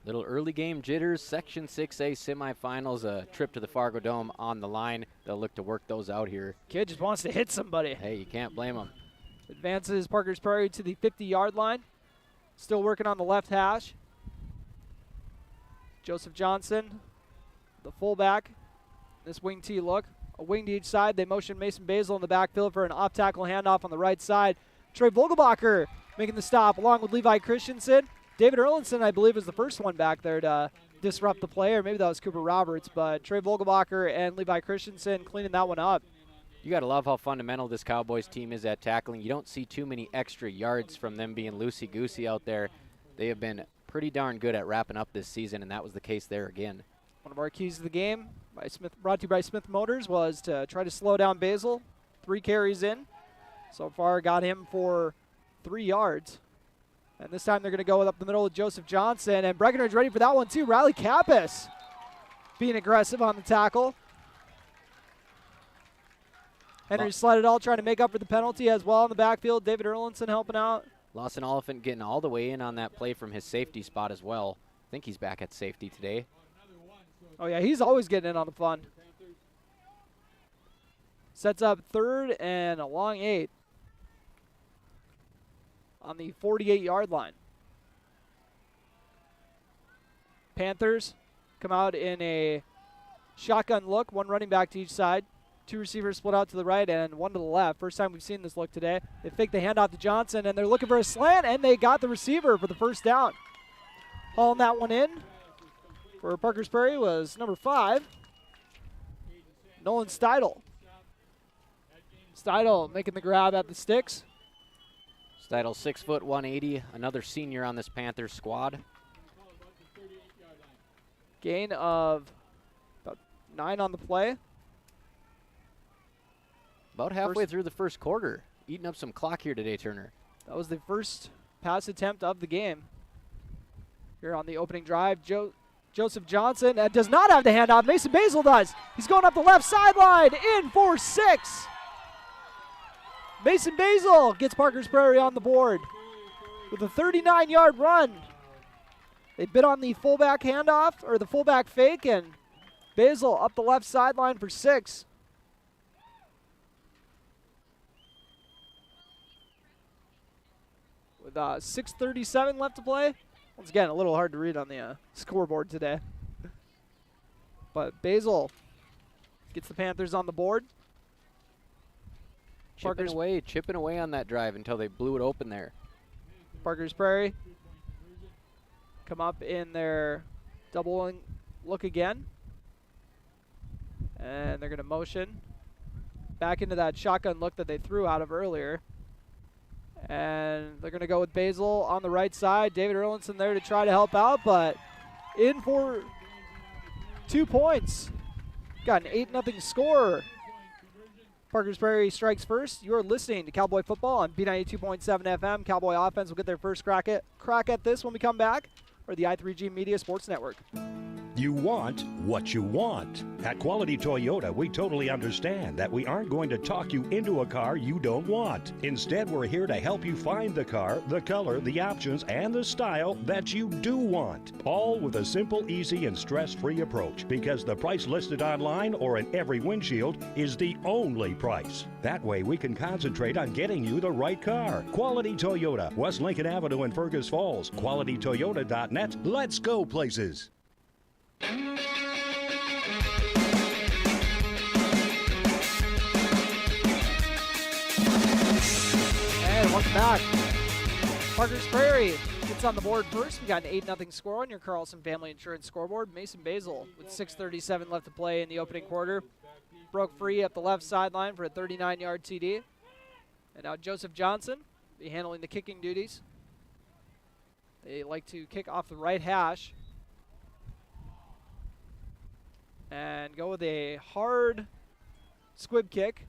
Little early game jitters. Section 6A semifinals, a trip to the FargoDome on the line. They'll look to work those out here. Kid just wants to hit somebody. Hey, you can't blame him. Advances Parkers Prairie to the 50-yard line. Still working on the left hash. Joseph Johnson, the fullback. This wing T look. A wing to each side. They motion Mason Basil in the backfield for an off-tackle handoff on the right side. Trey Vogelbacher making the stop along with Levi Christensen. David Erlinson, I believe, was the first one back there to disrupt the play, or maybe that was Cooper Roberts, but Trey Vogelbacher and Levi Christensen cleaning that one up. You got to love how fundamental this Cowboys team is at tackling. You don't see too many extra yards from them being loosey-goosey out there. They have been pretty darn good at wrapping up this season, and that was the case there again. One of our keys to the game, brought to you by Smith Motors, was to try to slow down Basil. 3 carries in. So far, got him for 3 yards. And this time they're going to go up the middle with Joseph Johnson. And Breckenridge ready for that one, too. Riley Kappas being aggressive on the tackle. Henry Sledadall trying to make up for the penalty as well in the backfield. David Erlinson helping out. Lawson Oliphant getting all the way in on that play from his safety spot as well. I think he's back at safety today. Oh, yeah, he's always getting in on the fun. Sets up 3rd and a long 8 on the 48-yard line. Panthers come out in a shotgun look, 1 running back to each side. 2 receivers split out to the right and 1 to the left. First time we've seen this look today. They fake the handoff to Johnson, and they're looking for a slant, and they got the receiver for the first down. Hauling that one in for Parkers Prairie was number 5, Nolan Steidel. Steidel making the grab at the sticks. Steidel 6 foot 180, another senior on this Panthers squad. Gain of about 9 on the play. About halfway through the first quarter. Eating up some clock here today, Turner. That was the first pass attempt of the game. Here on the opening drive, Joseph Johnson does not have the handoff. Mason Basil does. He's going up the left sideline, in for 6. Mason Basil gets Parkers Prairie on the board with a 39-yard run. They bid on the fullback handoff, or the fullback fake, and Basil up the left sideline for 6. With 6:37 left to play. Once again, a little hard to read on the scoreboard today. But Basil gets the Panthers on the board. Chipping away on that drive until they blew it open there. Parkers Prairie come up in their double look again. And they're going to motion back into that shotgun look that they threw out of earlier. And they're going to go with Basil on the right side. David Erlinson there to try to help out, but in for 2 points. Got an 8-0 score Parkers Prairie strikes first. You're listening to Cowboy Football on B92.7 FM. Cowboy offense will get their first crack at this when we come back, or the I3G Media Sports Network. You want what you want. At Quality Toyota, we totally understand that we aren't going to talk you into a car you don't want. Instead, we're here to help you find the car, the color, the options, and the style that you do want. All with a simple, easy, and stress-free approach, because the price listed online or in every windshield is the only price. That way, we can concentrate on getting you the right car. Quality Toyota, West Lincoln Avenue in Fergus Falls. QualityToyota.net. Let's go places. And welcome back. Parkers Prairie gets on the board first. We got an 8-0 score on your Carlson Family Insurance scoreboard. Mason Basil with 6:37 left to play in the opening quarter broke free up the left sideline for a 39-yard TD. And now Joseph Johnson will be handling the kicking duties. They like to kick off the right hash and go with a hard squib kick,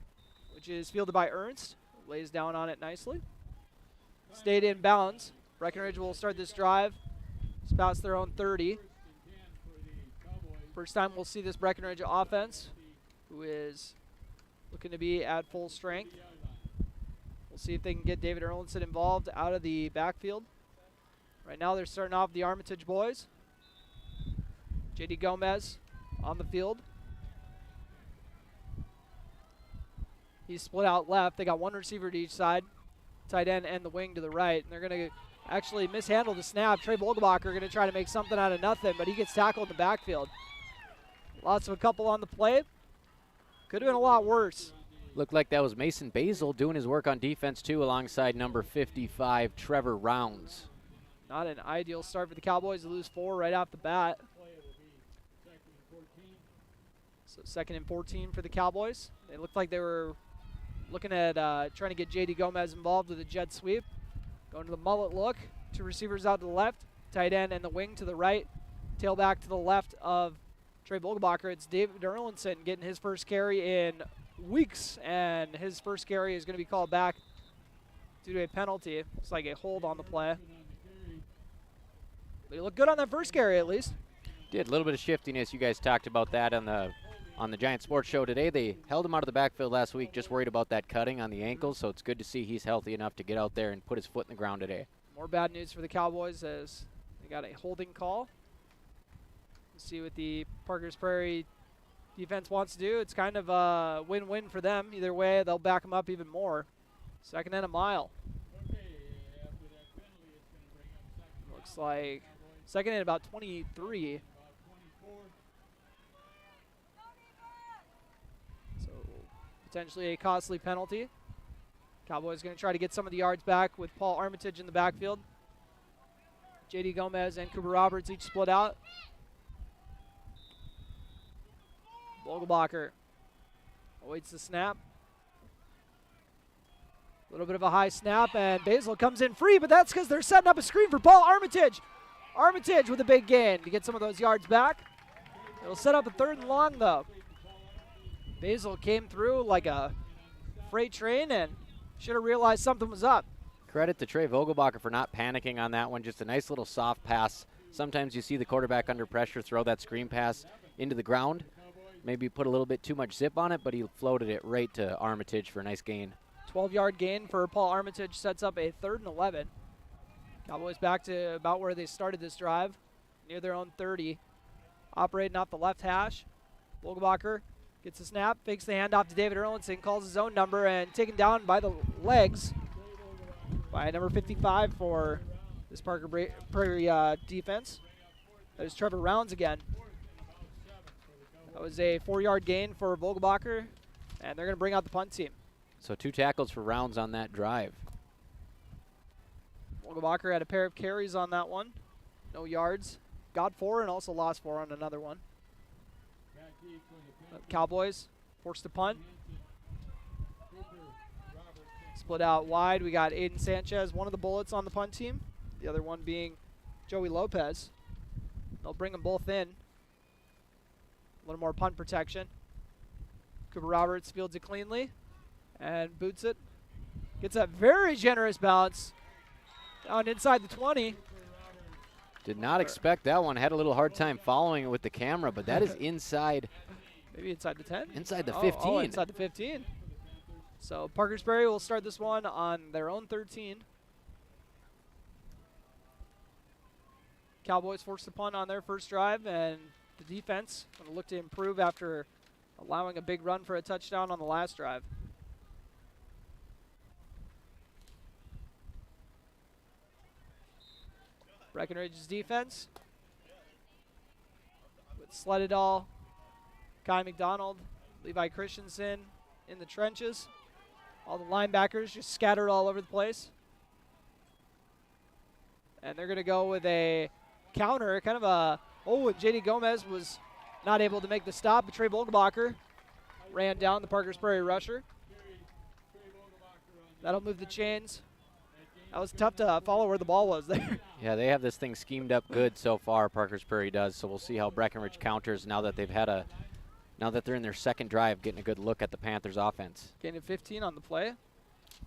which is fielded by Ernst. Lays down on it nicely. Stayed in bounds. Breckenridge will start this drive. It's past their own 30. First time we'll see this Breckenridge offense, who is looking to be at full strength. We'll see if they can get David Erlinson involved out of the backfield. Right now they're starting off the Armitage boys. J.D. Gomez on the field. He's split out left. They got one receiver to each side, tight end and the wing to the right. And they're going to actually mishandle the snap. Trey Vogelbacher going to try to make something out of nothing, but he gets tackled in the backfield. Lots of a couple on the play. Could have been a lot worse. Looked like that was Mason Basil doing his work on defense, too, alongside number 55, Trevor Rounds. Not an ideal start for the Cowboys. They lose 4 right off the bat. So 2nd and 14 for the Cowboys. They looked like they were looking at trying to get J.D. Gomez involved with a jet sweep. Going to the mullet look. 2 receivers out to the left. Tight end and the wing to the right. Tailback to the left of Trey Vogelbacher. It's David Erlinson getting his first carry in weeks. And his first carry is going to be called back due to a penalty. It's like a hold on the play. They look good on that first carry at least. Did a little bit of shiftiness. You guys talked about that on the Giant Sports Show today. They held him out of the backfield last week, just worried about that cutting on the ankle, so it's good to see he's healthy enough to get out there and put his foot in the ground today. More bad news for the Cowboys as they got a holding call. Let's see what the Parkers Prairie defense wants to do. It's kind of a win-win for them. Either way, they'll back them up even more. 2nd and a mile. Looks like 2nd and about 23. So potentially a costly penalty. Cowboys going to try to get some of the yards back with Paul Armitage in the backfield. J.D. Gomez and Cooper Roberts each split out. Vogelbacher awaits the snap. A little bit of a high snap, and Basil comes in free, but that's because they're setting up a screen for Paul Armitage. Armitage with a big gain to get some of those yards back. It'll set up a 3rd and long, though. Basil came through like a freight train and should have realized something was up. Credit to Trey Vogelbacher for not panicking on that one. Just a nice little soft pass. Sometimes you see the quarterback under pressure throw that screen pass into the ground. Maybe put a little bit too much zip on it, but he floated it right to Armitage for a nice gain. 12-yard gain for Paul Armitage sets up a 3rd and 11. Cowboys back to about where they started this drive, near their own 30. Operating off the left hash. Vogelbacher gets the snap, fakes the handoff to David Erlinson, calls his own number, and taken down by the legs by number 55 for this Parker Prairie defense. That is Trevor Rounds again. That was a 4-yard gain for Vogelbacher, and they're going to bring out the punt team. So 2 tackles for Rounds on that drive. Vogelbacher had a pair of carries on that one. No yards. Got 4 and also lost 4 on another one. Cowboys forced to punt. Split out wide. We got Aiden Sanchez, one of the bullets on the punt team. The other one being Joey Lopez. They'll bring them both in. A little more punt protection. Cooper Roberts fields it cleanly. And boots it. Gets a very generous bounce down inside the 20. Did not expect that one. Had a little hard time following it with the camera, but that is inside. Maybe inside the 10? Inside the 15. 15. Oh, inside the 15. So Parkers Prairie will start this one on their own 13. Cowboys forced the punt on their first drive, and the defense going to look to improve after allowing a big run for a touchdown on the last drive. Breckenridge's defense with Sledadall, Kai McDonald, Levi Christensen in the trenches. All the linebackers just scattered all over the place. And they're going to go with a counter, kind of a, and J.D. Gomez was not able to make the stop, but Trey Vogelbacher ran down the Parkers Prairie rusher. That'll move the chains. That was tough to follow where the ball was there. Yeah, they have this thing schemed up good so far, Parkers Prairie does, so we'll see how Breckenridge counters now that they're in their second drive, getting a good look at the Panthers offense. Gained 15 on the play.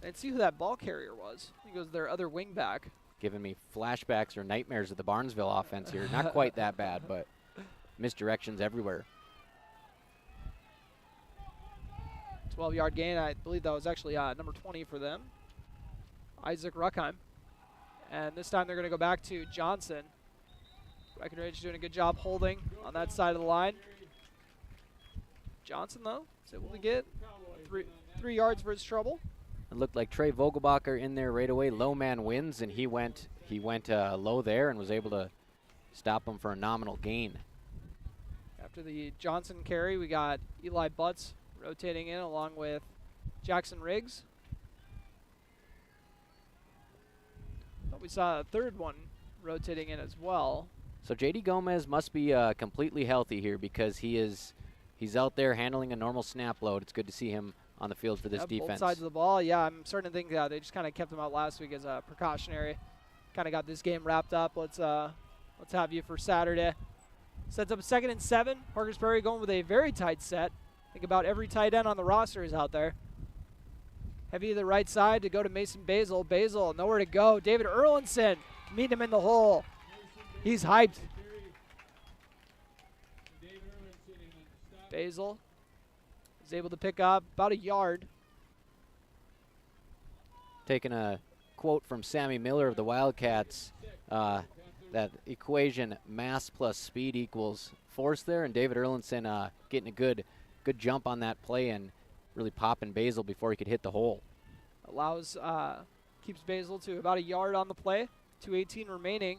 And see who that ball carrier was. He goes their other wing back. Giving me flashbacks or nightmares of the Barnesville offense here. Not quite that bad, but misdirections everywhere. 12-yard gain. I believe that was actually number 20 for them, Isaac Ruckheim. And this time they're going to go back to Johnson. Breckenridge doing a good job holding on that side of the line. Johnson, though, is able to get three yards for his trouble. It looked like Trey Vogelbacher in there right away. Low man wins, and he went low there and was able to stop him for a nominal gain. After the Johnson carry, we got Eli Butts rotating in along with Jackson Riggs. Thought we saw a third one rotating in as well. So J.D. Gomez must be completely healthy here because he's out there handling a normal snap load. It's good to see him on the field for this defense. Both sides of the ball. Yeah, I'm starting to think they just kind of kept him out last week as a precautionary. Kind of got this game wrapped up. Let's have you for Saturday. Sets up a 2nd and 7. Parkers Prairie going with a very tight set. I think about every tight end on the roster is out there. Heavy to the right side to go to Mason Basil. Basil, nowhere to go. David Erlinson, meet him in the hole. He's hyped. Basil is able to pick up about a yard. Taking a quote from Sammy Miller of the Wildcats, that equation mass plus speed equals force there, and David Erlinson getting a good jump on that play and really popping Basil before he could hit the hole. Keeps Basil to about a yard on the play. 2:18 remaining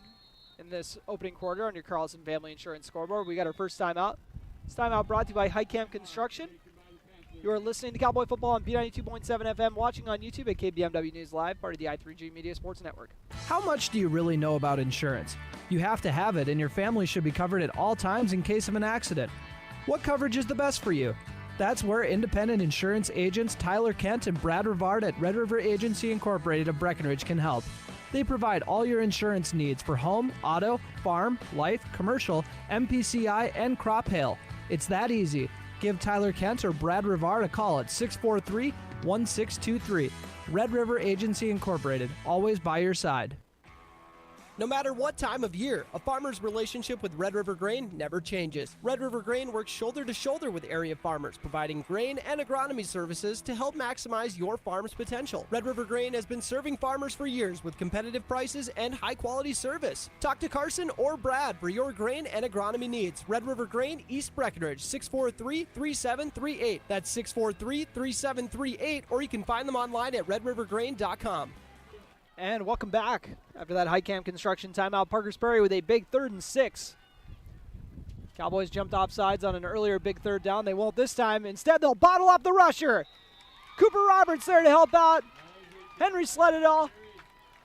in this opening quarter on your Carlson Family Insurance scoreboard. We got our first timeout. This timeout brought to you by High Camp Construction. You are listening to Cowboy Football on B92.7 FM, watching on YouTube at KBMW News Live, part of the i3G Media Sports Network. How much do you really know about insurance? You have to have it, and your family should be covered at all times in case of an accident. What coverage is the best for you? That's where independent insurance agents Tyler Kent and Brad Rivard at Red River Agency Incorporated of Breckenridge can help. They provide all your insurance needs for home, auto, farm, life, commercial, MPCI, and crop hail. It's that easy. Give Tyler Kent or Brad Rivard a call at 643-1623. Red River Agency Incorporated, always by your side. No matter what time of year, a farmer's relationship with Red River Grain never changes. Red River Grain works shoulder to shoulder with area farmers, providing grain and agronomy services to help maximize your farm's potential. Red River Grain has been serving farmers for years with competitive prices and high-quality service. Talk to Carson or Brad for your grain and agronomy needs. Red River Grain, East Breckenridge, 643-3738. That's 643-3738, or you can find them online at redrivergrain.com. And welcome back after that High Camp Construction timeout. Parkers Prairie with a big 3rd and 6. Cowboys jumped off sides on an earlier big 3rd down. They won't this time. Instead, they'll bottle up the rusher. Cooper Roberts there to help out. Henry Sledadall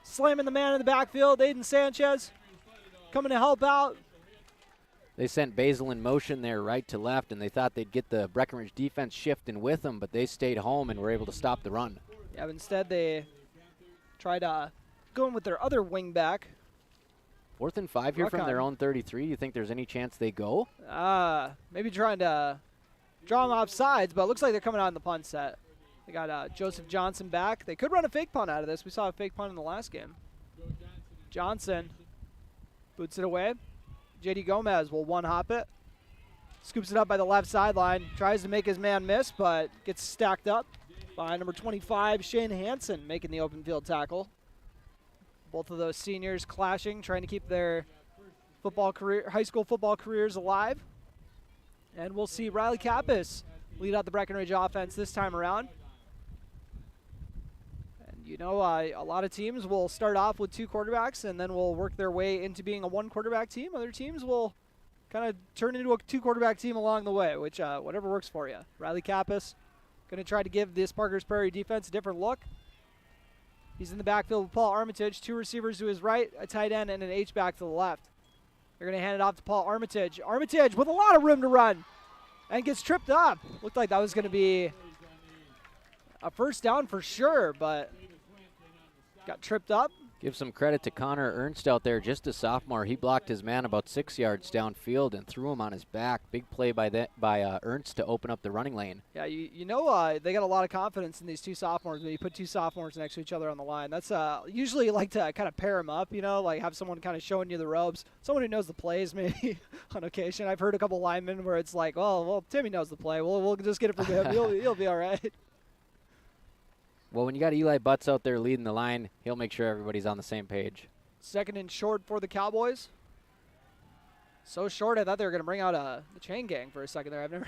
slamming the man in the backfield. Aiden Sanchez coming to help out. They sent Basil in motion there right to left, and they thought they'd get the Breckenridge defense shifting with them, but they stayed home and were able to stop the run. Yeah, but instead they tried going with their other wing back. 4th and 5 here from their own 33. Do you think there's any chance they go? Maybe trying to draw them off sides, but it looks like they're coming out in the punt set. They got Joseph Johnson back. They could run a fake punt out of this. We saw a fake punt in the last game. Johnson boots it away. J.D. Gomez will one-hop it. Scoops it up by the left sideline. Tries to make his man miss, but gets stacked up by number 25, Shane Hansen, making the open field tackle. Both of those seniors clashing, trying to keep their high school football careers alive. And we'll see Riley Kappas lead out the Breckenridge offense this time around. And you know, a lot of teams will start off with 2 quarterbacks and then will work their way into being a 1 quarterback team. Other teams will kind of turn into a 2 quarterback team along the way, which whatever works for you. Riley Kappas going to try to give this Parkers Prairie defense a different look. He's in the backfield with Paul Armitage, 2 receivers to his right, a tight end, and an H-back to the left. They're going to hand it off to Paul Armitage. Armitage with a lot of room to run and gets tripped up. Looked like that was going to be a first down for sure, but got tripped up. Give some credit to Connor Ernst out there, just a sophomore. He blocked his man about 6 yards downfield and threw him on his back. Big play by Ernst to open up the running lane. Yeah, you know they got a lot of confidence in these 2 sophomores when you put 2 sophomores next to each other on the line. That's usually you like to kind of pair them up, you know, like have someone kind of showing you the ropes. Someone who knows the plays maybe on occasion. I've heard a couple linemen where it's like, oh, well, Timmy knows the play. We'll just get it from him. He'll be all right. Well, when you got Eli Butts out there leading the line, he'll make sure everybody's on the same page. 2nd and short for the Cowboys. So short, I thought they were going to bring out the chain gang for a second there. I've never.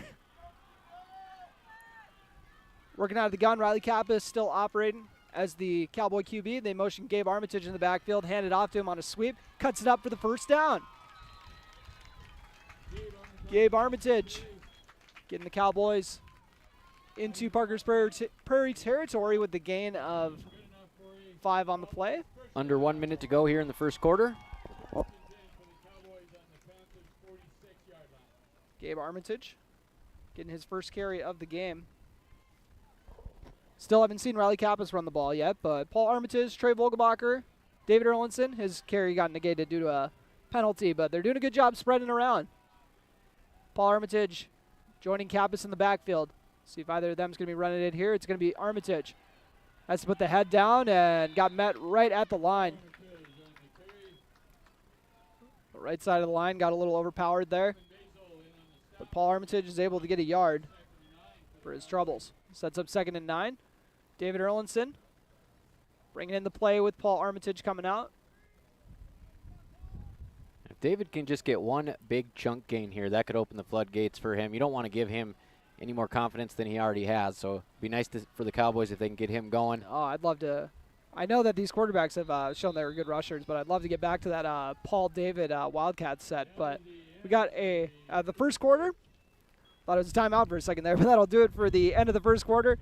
Working out of the gun, Riley Kappas still operating as the Cowboy QB. They motion Gabe Armitage in the backfield, hand it off to him on a sweep, cuts it up for the first down. Gabe Armitage getting the Cowboys into Parkers Prairie territory with the gain of 5 on the play. Under 1 minute to go here in the first quarter. Gabe Armitage getting his first carry of the game. Still haven't seen Riley Kappas run the ball yet, but Paul Armitage, Trey Vogelbacher, David Erlinson, his carry got negated due to a penalty, but they're doing a good job spreading around. Paul Armitage joining Kappas in the backfield. See if either of them is going to be running it here. It's going to be Armitage. Has to put the head down and got met right at the line. The right side of the line got a little overpowered there. But Paul Armitage is able to get a yard for his troubles. Sets up 2nd and 9. David Erlinson bringing in the play with Paul Armitage coming out. If David can just get one big chunk gain here, that could open the floodgates for him. You don't want to give him any more confidence than he already has. So it'd be nice for the Cowboys if they can get him going. Oh, I'd love to. I know that these quarterbacks have shown they were good rushers, but I'd love to get back to that Paul David Wildcat set. But we got the first quarter. Thought it was a timeout for a second there, but that'll do it for the end of the first quarter.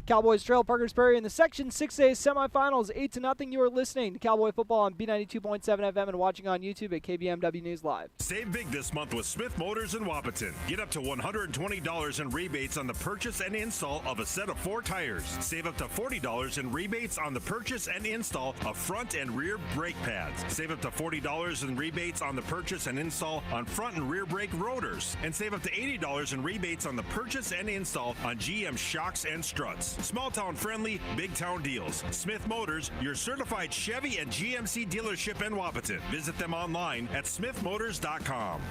Cowboys trail Parkers Prairie in the Section 6A semifinals, 8-0. You are listening to Cowboy Football on B92.7 FM and watching on YouTube at KBMW News Live. Save big this month with Smith Motors in Wapaton. Get up to $120 in rebates on the purchase and install of a set of 4 tires. Save up to $40 in rebates on the purchase and install of front and rear brake pads. Save up to $40 in rebates on the purchase and install on front and rear brake rotors. And save up to $80 in rebates on the purchase and install on GM shocks and struts. Small town friendly, big town deals. Smith Motors, your certified Chevy and GMC dealership in Wapaton. Visit them online at smithmotors.com.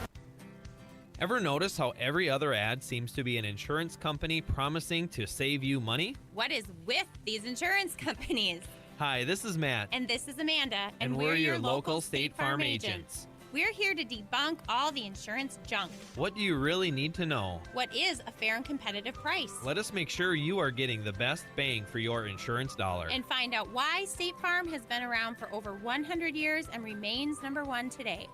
Ever notice how every other ad seems to be an insurance company promising to save you money? What is with these insurance companies? Hi, this is Matt. And this is Amanda. And we're your local State Farm agents. We're here to debunk all the insurance junk. What do you really need to know? What is a fair and competitive price? Let us make sure you are getting the best bang for your insurance dollar. And find out why State Farm has been around for over 100 years and remains #1 today.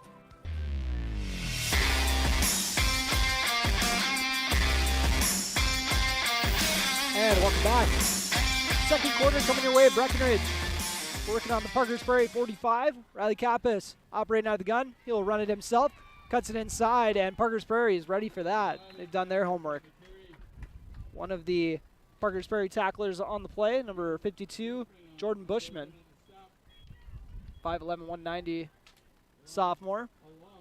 And welcome back. Second quarter coming your way at Breckenridge. Working on the Parkers Prairie 45. Riley Kappas operating out of the gun. He'll run it himself. Cuts it inside, and Parkers Prairie is ready for that. They've done their homework. One of the Parkers Prairie tacklers on the play, number 52, Jordan Bushman. 5'11", 190 sophomore.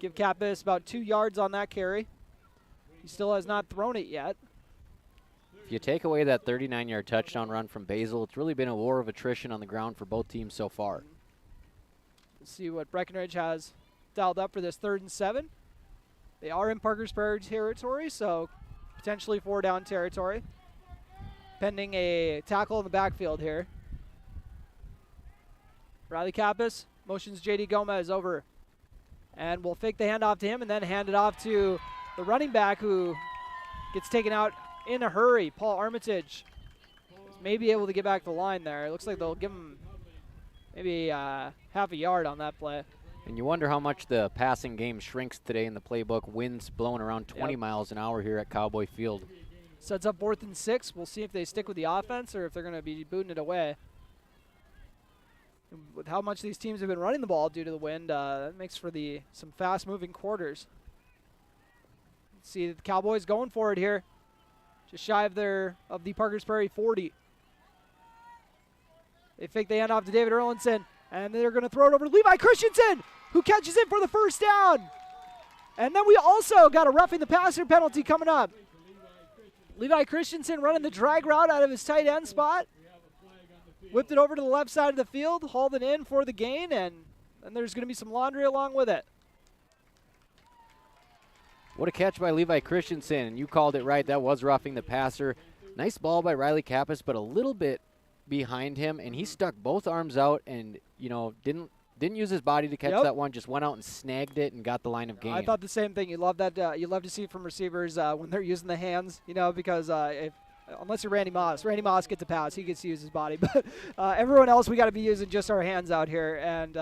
Give Kappas about 2 yards on that carry. He still has not thrown it yet. If you take away that 39-yard touchdown run from Basil, it's really been a war of attrition on the ground for both teams so far. Let's see what Breckenridge has dialed up for this 3rd and 7. They are in Parkers Prairie territory, so potentially 4-down territory. Pending a tackle in the backfield here. Riley Kappas motions J.D. Gomez over. And we'll fake the handoff to him and then hand it off to the running back who gets taken out in a hurry. Paul Armitage may be able to get back to the line there. It looks like they'll give him maybe half a yard on that play. And you wonder how much the passing game shrinks today in the playbook. Winds blowing around 20 miles an hour here at Cowboy Field. Sets up 4th and 6. We'll see if they stick with the offense or if they're going to be booting it away. With how much these teams have been running the ball due to the wind, that makes for some fast-moving quarters. Let's see the Cowboys going for it here, just shy of the Parkers Prairie 40. They fake the handoff to David Erlinson, and they're going to throw it over to Levi Christensen, who catches it for the 1st down. And then we also got a roughing the passer penalty coming up. Levi Christensen running the drag route out of his tight end spot. Whipped it over to the left side of the field, hauled it in for the gain, and then there's going to be some laundry along with it. What a catch by Levi Christensen, and you called it right. That was roughing the passer. Nice ball by Riley Kappas, but a little bit behind him, and he stuck both arms out and, didn't use his body to catch that one, just went out and snagged it and got the line of gain. I thought the same thing. You love that. You love to see from receivers when they're using the hands, because unless you're Randy Moss. Randy Moss gets a pass. He gets to use his body. But everyone else, we got to be using just our hands out here. And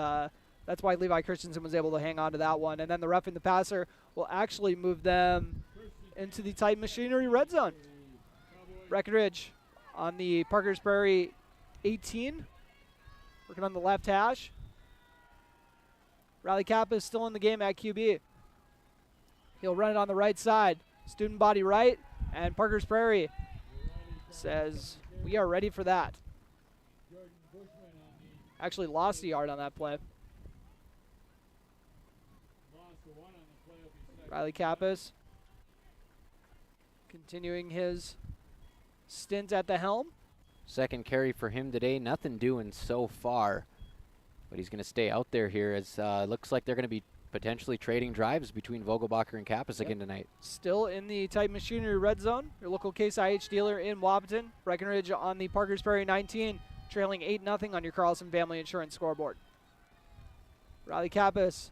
that's why Levi Christensen was able to hang on to that one. And then the roughing the passer will actually move them into the tight machinery red zone. Breckenridge on the Parkers Prairie 18. Working on the left hash. Riley Kappa is still in the game at QB. He'll run it on the right side. Student body right. And Parkers Prairie says, we are ready for that. Actually lost a yard on that play. Riley Kappas continuing his stint at the helm. Second carry for him today. Nothing doing so far. But he's going to stay out there here as looks like they're going to be potentially trading drives between Vogelbacher and Kappas again tonight. Still in the tight machinery red zone. Your local Case IH dealer in Wahpeton. Breckenridge on the Parkers Prairie 19, trailing 8-0 on your Carlson Family Insurance scoreboard. Riley Kappas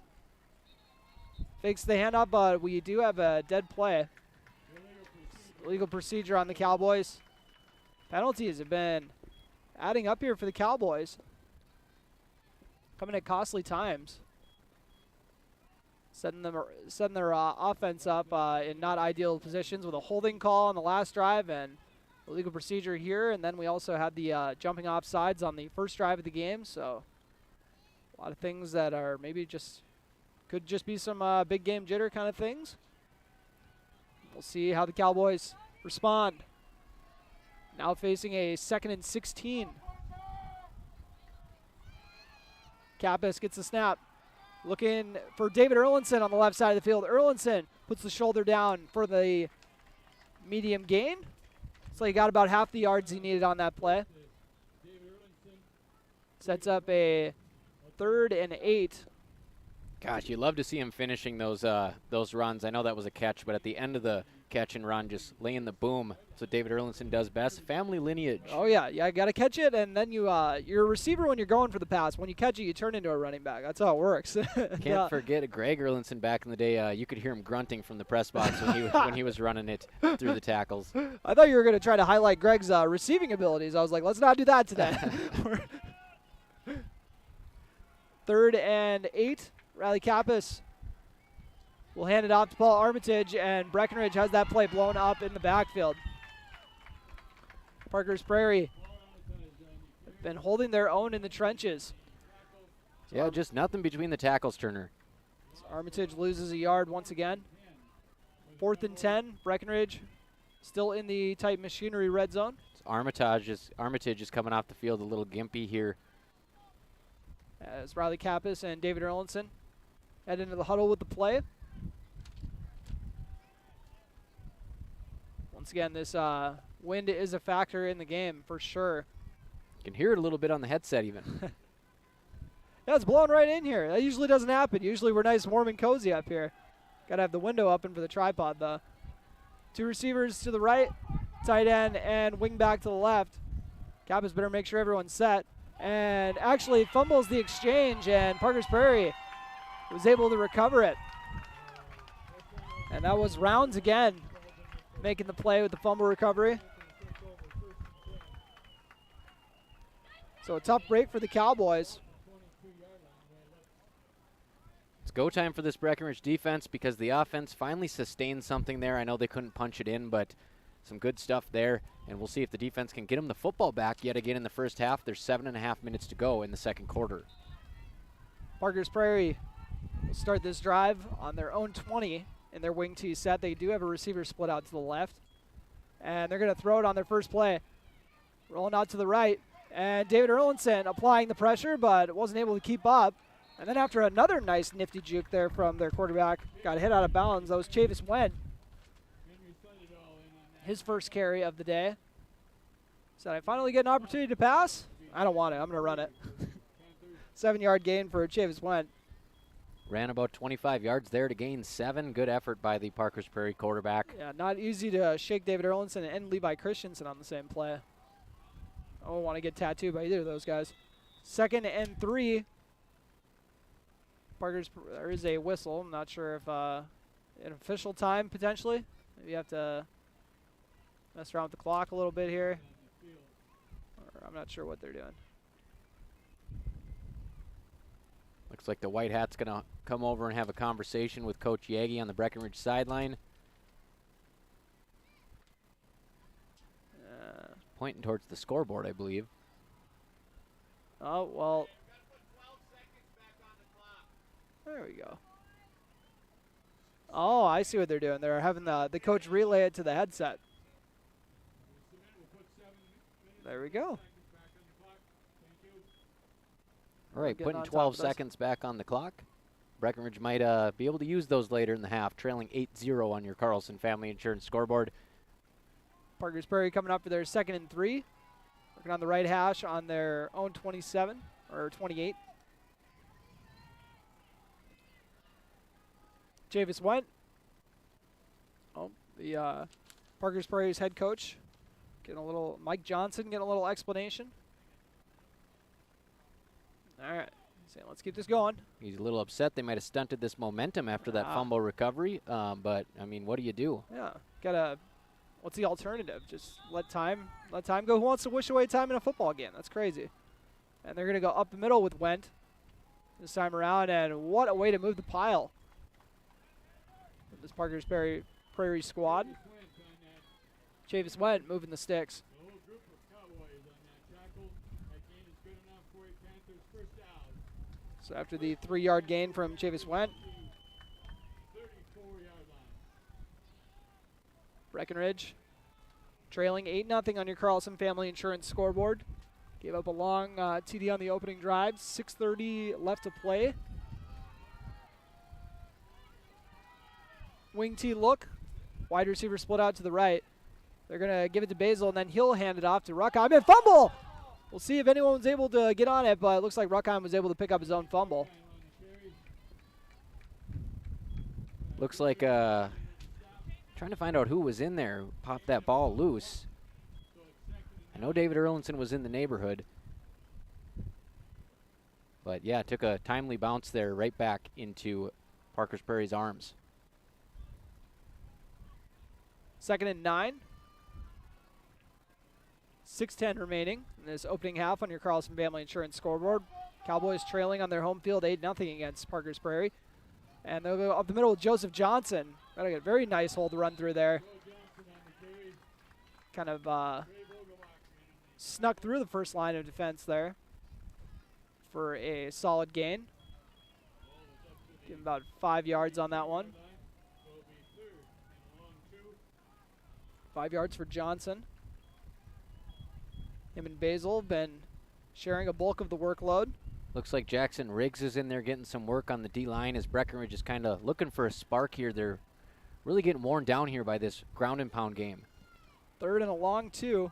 fakes the handoff, but we do have a dead play. Legal procedure on the Cowboys. Penalties have been adding up here for the Cowboys. Coming at costly times. Setting their offense up in not ideal positions with a holding call on the last drive and a legal procedure here. And then we also had the jumping off sides on the first drive of the game. So a lot of things that are maybe could just be some big game jitter kind of things. We'll see how the Cowboys respond. Now facing a 2nd and 16. Kappas gets the snap. Looking for David Erlinson on the left side of the field. Erlinson puts the shoulder down for the medium gain. So he got about half the yards he needed on that play. Sets up a 3rd and 8. Gosh, you love to see him finishing those runs. I know that was a catch, but at the end of the catch and run, just laying the boom. That's what David Erlinson does best. Family lineage. Oh, yeah. You got to catch it, and then you're a receiver when you're going for the pass. When you catch it, you turn into a running back. That's how it works. Can't forget Greg Erlinson back in the day. You could hear him grunting from the press box when he was running it through the tackles. I thought you were going to try to highlight Greg's receiving abilities. I was like, let's not do that today. 3rd and 8. Riley Kappas will hand it off to Paul Armitage, and Breckenridge has that play blown up in the backfield. Parkers Prairie have been holding their own in the trenches. Yeah, just nothing between the tackles, Turner. So Armitage loses a yard once again. 4th and 10, Breckenridge still in the tight machinery red zone. Armitage is coming off the field a little gimpy here. As Riley Kappas and David Erlinson head into the huddle with the play. Once again, this Wind is a factor in the game for sure. You can hear it a little bit on the headset even. Yeah, it's blowing right in here. That usually doesn't happen. Usually we're nice, warm, and cozy up here. Got to have the window open for the tripod, though. 2 receivers to the right, tight end, and wing back to the left. Kappas better make sure everyone's set. And actually fumbles the exchange, and Parkers Prairie was able to recover it. And that was Rounds again, making the play with the fumble recovery. So a tough break for the Cowboys. It's go time for this Breckenridge defense because the offense finally sustained something there. I know they couldn't punch it in, but some good stuff there. And we'll see if the defense can get them the football back yet again in the first half. There's 7.5 minutes to go in the second quarter. Parkers Prairie will start this drive on their own 20 in their wing T set. They do have a receiver split out to the left. And they're going to throw it on their first play. Rolling out to the right. And David Erlinson applying the pressure, but wasn't able to keep up. And then after another nice nifty juke there from their quarterback, got hit out of bounds. That was Chavis Wendt. His first carry of the day. So I finally get an opportunity to pass? I don't want it. I'm going to run it. 7-yard gain for Chavis Wendt. Ran about 25 yards there to gain 7. Good effort by the Parkers Prairie quarterback. Yeah, not easy to shake David Erlinson and Levi Christensen on the same play. I don't want to get tattooed by either of those guys. 2nd and 3. Parkers, there is a whistle. I'm not sure if an official time potentially. Maybe you have to mess around with the clock a little bit here. Or I'm not sure what they're doing. Looks like the White Hat's going to come over and have a conversation with Coach Yagi on the Breckenridge sideline. Pointing towards the scoreboard, I believe. Oh, well. There we go. Oh, I see what they're doing. They're having the coach relay it to the headset. There we go. All right, putting 12 seconds back on the clock. Breckenridge might be able to use those later in the half, trailing 8-0 on your Carlson Family Insurance scoreboard. Parkers Prairie coming up for their 2nd and 3. Working on the right hash on their own 27, or 28. Chavis Wendt. Oh, the Parkers Prairie's head coach. Getting a little, Mike Johnson getting a little explanation. All right, so let's keep this going. He's a little upset. They might have stunted this momentum after that fumble recovery, but, I mean, what do you do? Yeah, gotta, what's the alternative? Just let time go. Who wants to wish away time in a football game? That's crazy. And they're going to go up the middle with Wendt this time around, and what a way to move the pile. This Parkers Prairie squad. Chavis Wendt moving the sticks. So after the 3-yard gain from Chavis Wendt, Breckenridge trailing 8-0 on your Carlson Family Insurance scoreboard. Gave up a long TD on the opening drive. 6:30 left to play. Wing T look. Wide receiver split out to the right. They're going to give it to Basil, and then he'll hand it off to Ruckheim. And fumble! We'll see if anyone was able to get on it, but it looks like Ruckheim was able to pick up his own fumble. Looks like trying to find out who was in there, popped that ball loose. I know David Erlinson was in the neighborhood. But, yeah, took a timely bounce there right back into Parkers Prairie's arms. 2nd and 9. 6:10 remaining in this opening half on your Carlson Family Insurance scoreboard. Cowboys trailing on their home field 8-0 against Parkers Prairie. And they'll go up the middle with Joseph Johnson. Got a very nice hold to run through there. Kind of snuck through the first line of defense there for a solid gain. Give him about 5 yards on that one. 5 yards for Johnson. Him and Basil have been sharing a bulk of the workload. Looks like Jackson Riggs is in there getting some work on the D-line as Breckenridge is kind of looking for a spark here. They're really getting worn down here by this ground and pound game. 3rd and a long 2.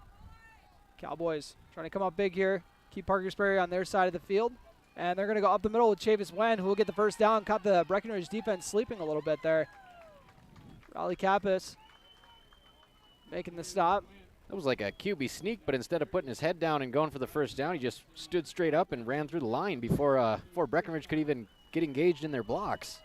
Cowboys trying to come up big here. Keep Parkers Prairie on their side of the field. And they're going to go up the middle with Chavis Wen, who will get the first down. Caught the Breckenridge defense sleeping a little bit there. Raleigh Kappas making the stop. That was like a QB sneak, but instead of putting his head down and going for the first down, he just stood straight up and ran through the line before Breckenridge could even get engaged in their blocks.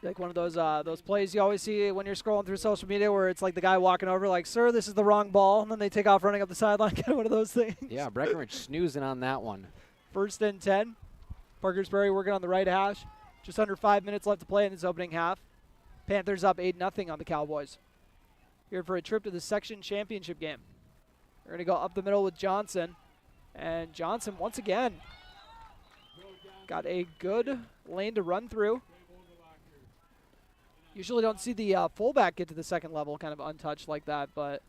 Like one of those plays you always see when you're scrolling through social media where it's like the guy walking over like, sir, this is the wrong ball, and then they take off running up the sideline, kind of one of those things. Yeah, Breckenridge snoozing on that one. 1st and 10. Parkers Prairie working on the right hash. Just under 5 minutes left to play in this opening half. Panthers up 8-0 on the Cowboys. Here for a trip to the section championship game. We're going to go up the middle with Johnson. And Johnson, once again, got a good lane to run through. Usually don't see the fullback get to the second level kind of untouched like that, but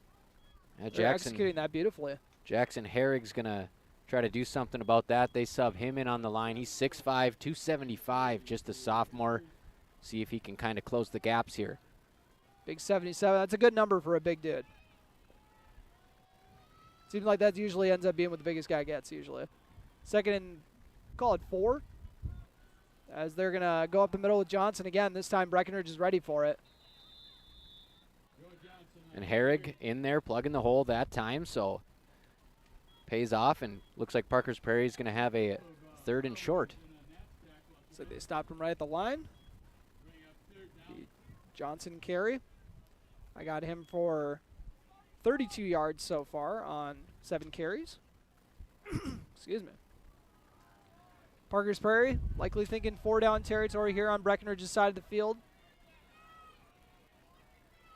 they're executing that beautifully. Jackson Herrig's going to try to do something about that. They sub him in on the line. He's 6'5", 275, just a sophomore. See if he can kind of close the gaps here. Big 77. That's a good number for a big dude. Seems like that usually ends up being what the biggest guy gets usually. 2nd and, call it 4. As they're going to go up the middle with Johnson again. This time Breckenridge is ready for it. And Herrig in there plugging the hole that time, so pays off, and looks like Parkers Prairie is going to have a 3rd and short. So they stopped him right at the line. The Johnson carry. I got him for 32 yards so far on 7 carries. Excuse me. Parkers Prairie likely thinking 4-down territory here on Breckenridge's side of the field.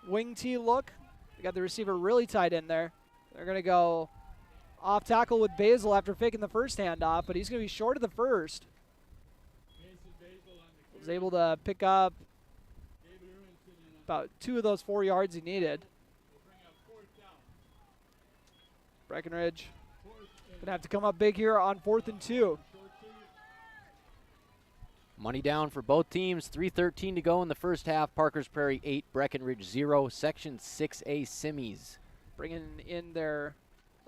Wing T look. They got the receiver really tight in there. They're going to go off tackle with Basil after faking the first handoff, but he's going to be short of the first. Was able to pick up about 2 of those 4 yards he needed. Breckenridge going to have to come up big here on 4th and 2. Money down for both teams. 3:13 to go in the first half. Parkers Prairie 8, Breckenridge 0. Section 6A Simmies. Bringing in their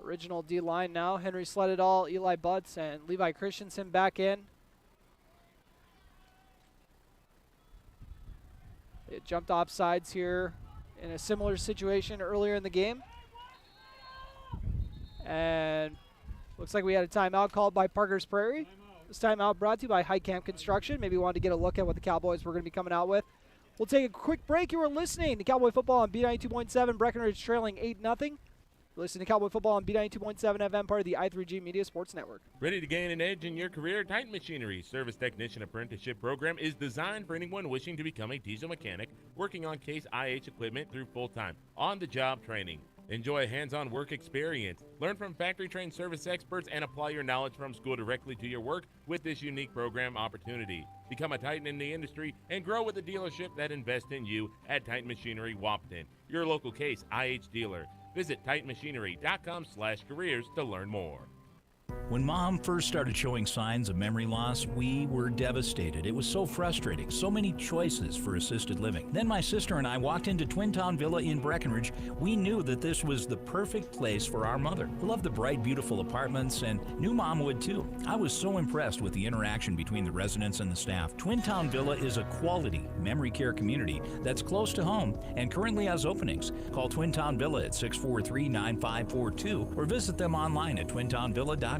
original D-line now. Henry Slededall, Eli Butts, and Levi Christensen back in. They jumped off sides here in a similar situation earlier in the game. And looks like we had a timeout called by Parkers Prairie. This timeout brought to you by High Camp Construction. Maybe you wanted to get a look at what the Cowboys were going to be coming out with. We'll take a quick break. You are listening to Cowboy Football on B92.7. Breckenridge trailing 8-0. Listen to Cowboy Football on B92.7 FM, part of the I3G Media Sports Network. Ready to gain an edge in your career? Titan Machinery's Service Technician Apprenticeship Program is designed for anyone wishing to become a diesel mechanic, working on Case IH equipment through full-time, on-the-job training. Enjoy a hands-on work experience. Learn from factory-trained service experts and apply your knowledge from school directly to your work with this unique program opportunity. Become a Titan in the industry and grow with a dealership that invests in you at Titan Machinery Wahpeton, your local Case IH dealer. Visit TitanMachinery.com/careers to learn more. When Mom first started showing signs of memory loss, we were devastated. It was so frustrating, so many choices for assisted living. Then my sister and I walked into Twin Town Villa in Breckenridge. We knew that this was the perfect place for our mother. We loved the bright, beautiful apartments, and knew Mom would too. I was so impressed with the interaction between the residents and the staff. Twin Town Villa is a quality memory care community that's close to home and currently has openings. Call Twin Town Villa at 643-9542 or visit them online at twintownvilla.com.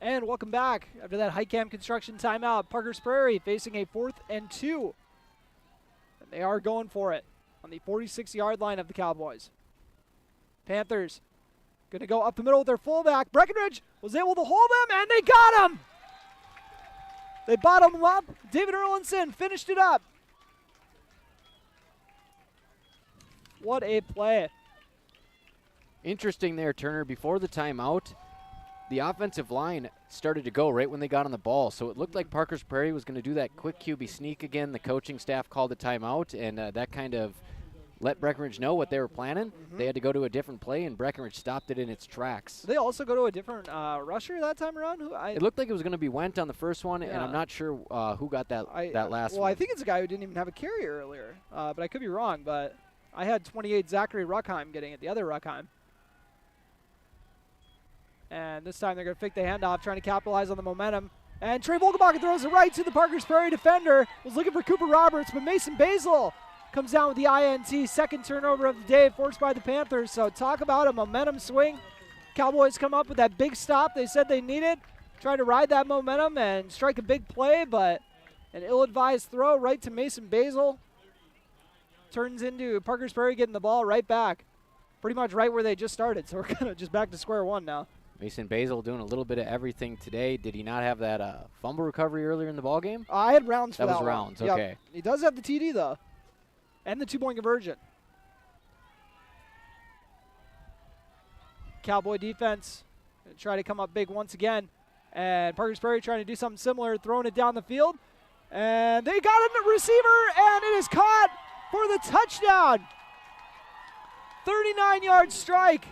And welcome back. After that High Camp Construction timeout, Parkers Prairie facing a 4th and 2. And they are going for it on the 46-yard line of the Cowboys. Panthers going to go up the middle with their fullback. Breckenridge was able to hold him, and they got him. They bottomed him up. David Erlinson finished it up. What a play. Interesting there, Turner. Before the timeout, the offensive line started to go right when they got on the ball. So it looked like Parkers Prairie was going to do that quick QB sneak again. The coaching staff called a timeout, and that kind of let Breckenridge know what they were planning. They had to go to a different play, and Breckenridge stopped it in its tracks. Did they also go to a different rusher that time around? It looked like it was going to be Wendt on the first one, and I'm not sure who got that last one. Well, I think it's a guy who didn't even have a carry earlier, but I could be wrong. But I had 28 Zachary Ruckheim getting it, the other Ruckheim. And this time they're going to fake the handoff, trying to capitalize on the momentum. And Trey Vogelbacher throws it right to the Parkers Prairie defender. Was looking for Cooper Roberts, but Mason Basil comes down with the INT. Second turnover of the day forced by the Panthers. So talk about a momentum swing. Cowboys come up with that big stop they said they needed. Try to ride that momentum and strike a big play, but an ill-advised throw right to Mason Basil turns into Parkers Prairie getting the ball right back. Pretty much right where they just started. So we're kind of just back to square one now. Mason Basil doing a little bit of everything today. Did he not have that fumble recovery earlier in the ballgame? I had rounds for that. That was rounds, Yep. okay. He does have the TD, though, and the two-point conversion. Cowboy defense try to come up big once again. And Parkers Prairie trying to do something similar, throwing it down the field. And they got a receiver, and it is caught for the touchdown. 39-yard strike.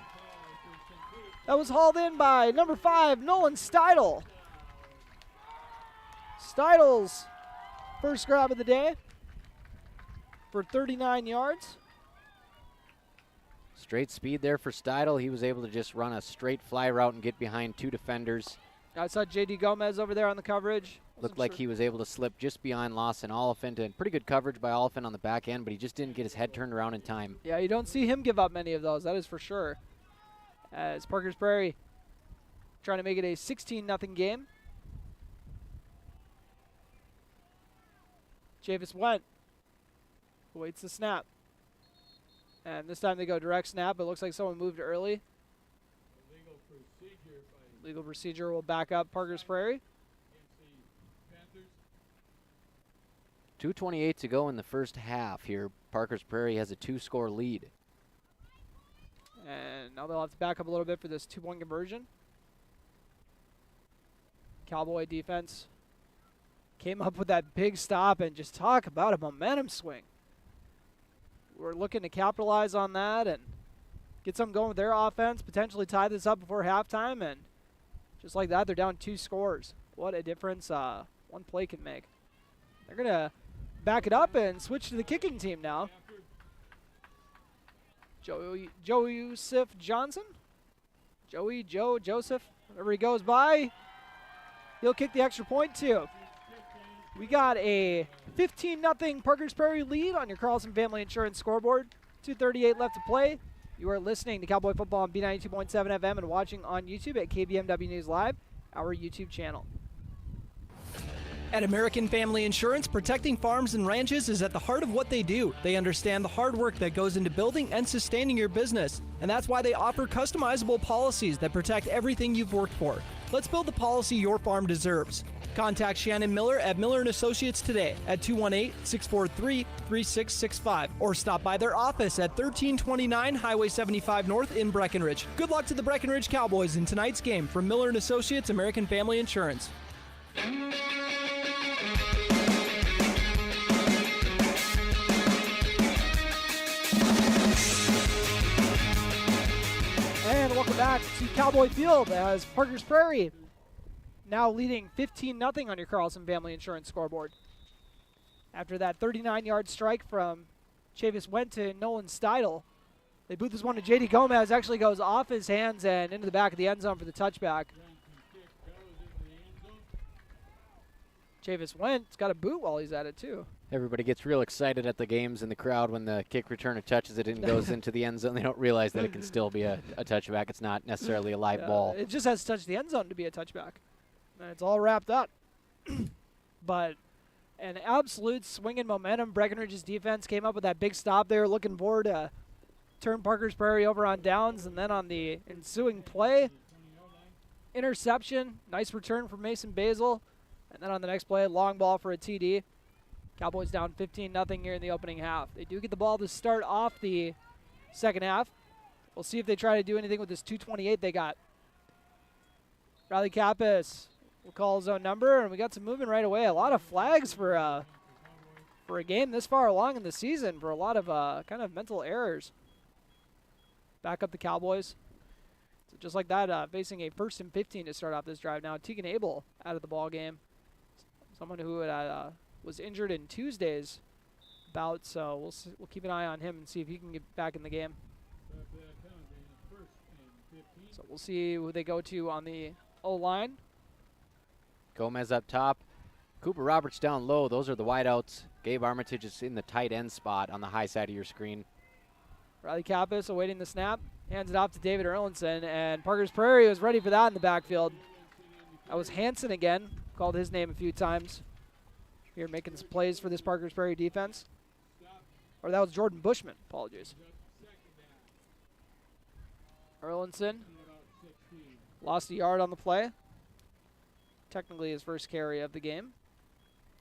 That was hauled in by number 5, Nolan Steidel. Steidel's first grab of the day for 39 yards. Straight speed there for Steidel. He was able to just run a straight fly route and get behind 2 defenders. I saw J.D. Gomez over there on the coverage. Looked like he was able to slip just beyond Lawson Oliphant, and pretty good coverage by Oliphant on the back end, but he just didn't get his head turned around in time. Yeah, you don't see him give up many of those, that is for sure. As Parkers Prairie trying to make it a 16-0 game. Javis Went waits the snap. And this time they go direct snap, but it looks like someone moved early. Legal procedure will back up Parkers Prairie. 2:28 to go in the first half here. Parkers Prairie has a 2-score lead. And now they'll have to back up a little bit for this 2-point conversion. Cowboy defense came up with that big stop, and just talk about a momentum swing. We're looking to capitalize on that and get something going with their offense, potentially tie this up before halftime, and just like that, they're down 2 scores. What a difference one play can make. They're going to back it up and switch to the kicking team now. Joseph Johnson? Joseph, wherever he goes by, he'll kick the extra point too. We got a 15-0 Parkers Prairie lead on your Carlson Family Insurance scoreboard. 2:38 left to play. You are listening to Cowboy Football on B92.7 FM and watching on YouTube at KVMW News Live, our YouTube channel. At American Family Insurance, protecting farms and ranches is at the heart of what they do. They understand the hard work that goes into building and sustaining your business, and that's why they offer customizable policies that protect everything you've worked for. Let's build the policy your farm deserves. Contact Shannon Miller at Miller & Associates today at 218-643-3665 or stop by their office at 1329 Highway 75 North in Breckenridge. Good luck to the Breckenridge Cowboys in tonight's game from Miller & Associates American Family Insurance. And welcome back to Cowboy Field as Parkers Prairie now leading 15-0 on your Carlson Family Insurance scoreboard. After that 39-yard strike from Chavis Went to Nolan Steidel, they boot this one to J.D. Gomez. Actually goes off his hands and into the back of the end zone for the touchback. Chavis Went's got a boot while he's at it, too. Everybody gets real excited at the games in the crowd when the kick returner touches it and goes into the end zone. They don't realize that it can still be a touchback. It's not necessarily a live ball. It just has to touch the end zone to be a touchback. And it's all wrapped up. But an absolute swing in momentum. Breckenridge's defense came up with that big stop there, looking forward to turn Parkers Prairie over on downs. And then on the ensuing play, interception, nice return from Mason Basil. And then on the next play, long ball for a TD. Cowboys down 15-0 here in the opening half. They do get the ball to start off the second half. We'll see if they try to do anything with this 2:28 they got. Riley Kappas will call his own number, and we got some movement right away. A lot of flags for a game this far along in the season for a lot of kind of mental errors. Back up the Cowboys. So just like that, facing a 1st and 15 to start off this drive now. Tegan Abel out of the ball game. Someone who had, was injured in Tuesday's bout, so we'll keep an eye on him and see if he can get back in the game. So we'll see who they go to on the O-line. Gomez up top. Cooper Roberts down low. Those are the wideouts. Gabe Armitage is in the tight end spot on the high side of your screen. Riley Kappas awaiting the snap. Hands it off to David Erlinson, and Parkers Prairie was ready for that in the backfield. That was Hansen again. Called his name a few times. Here making some plays for this Parkers Prairie defense. Or that was Jordan Bushman. Apologies. Erlinson lost a yard on the play. Technically his first carry of the game.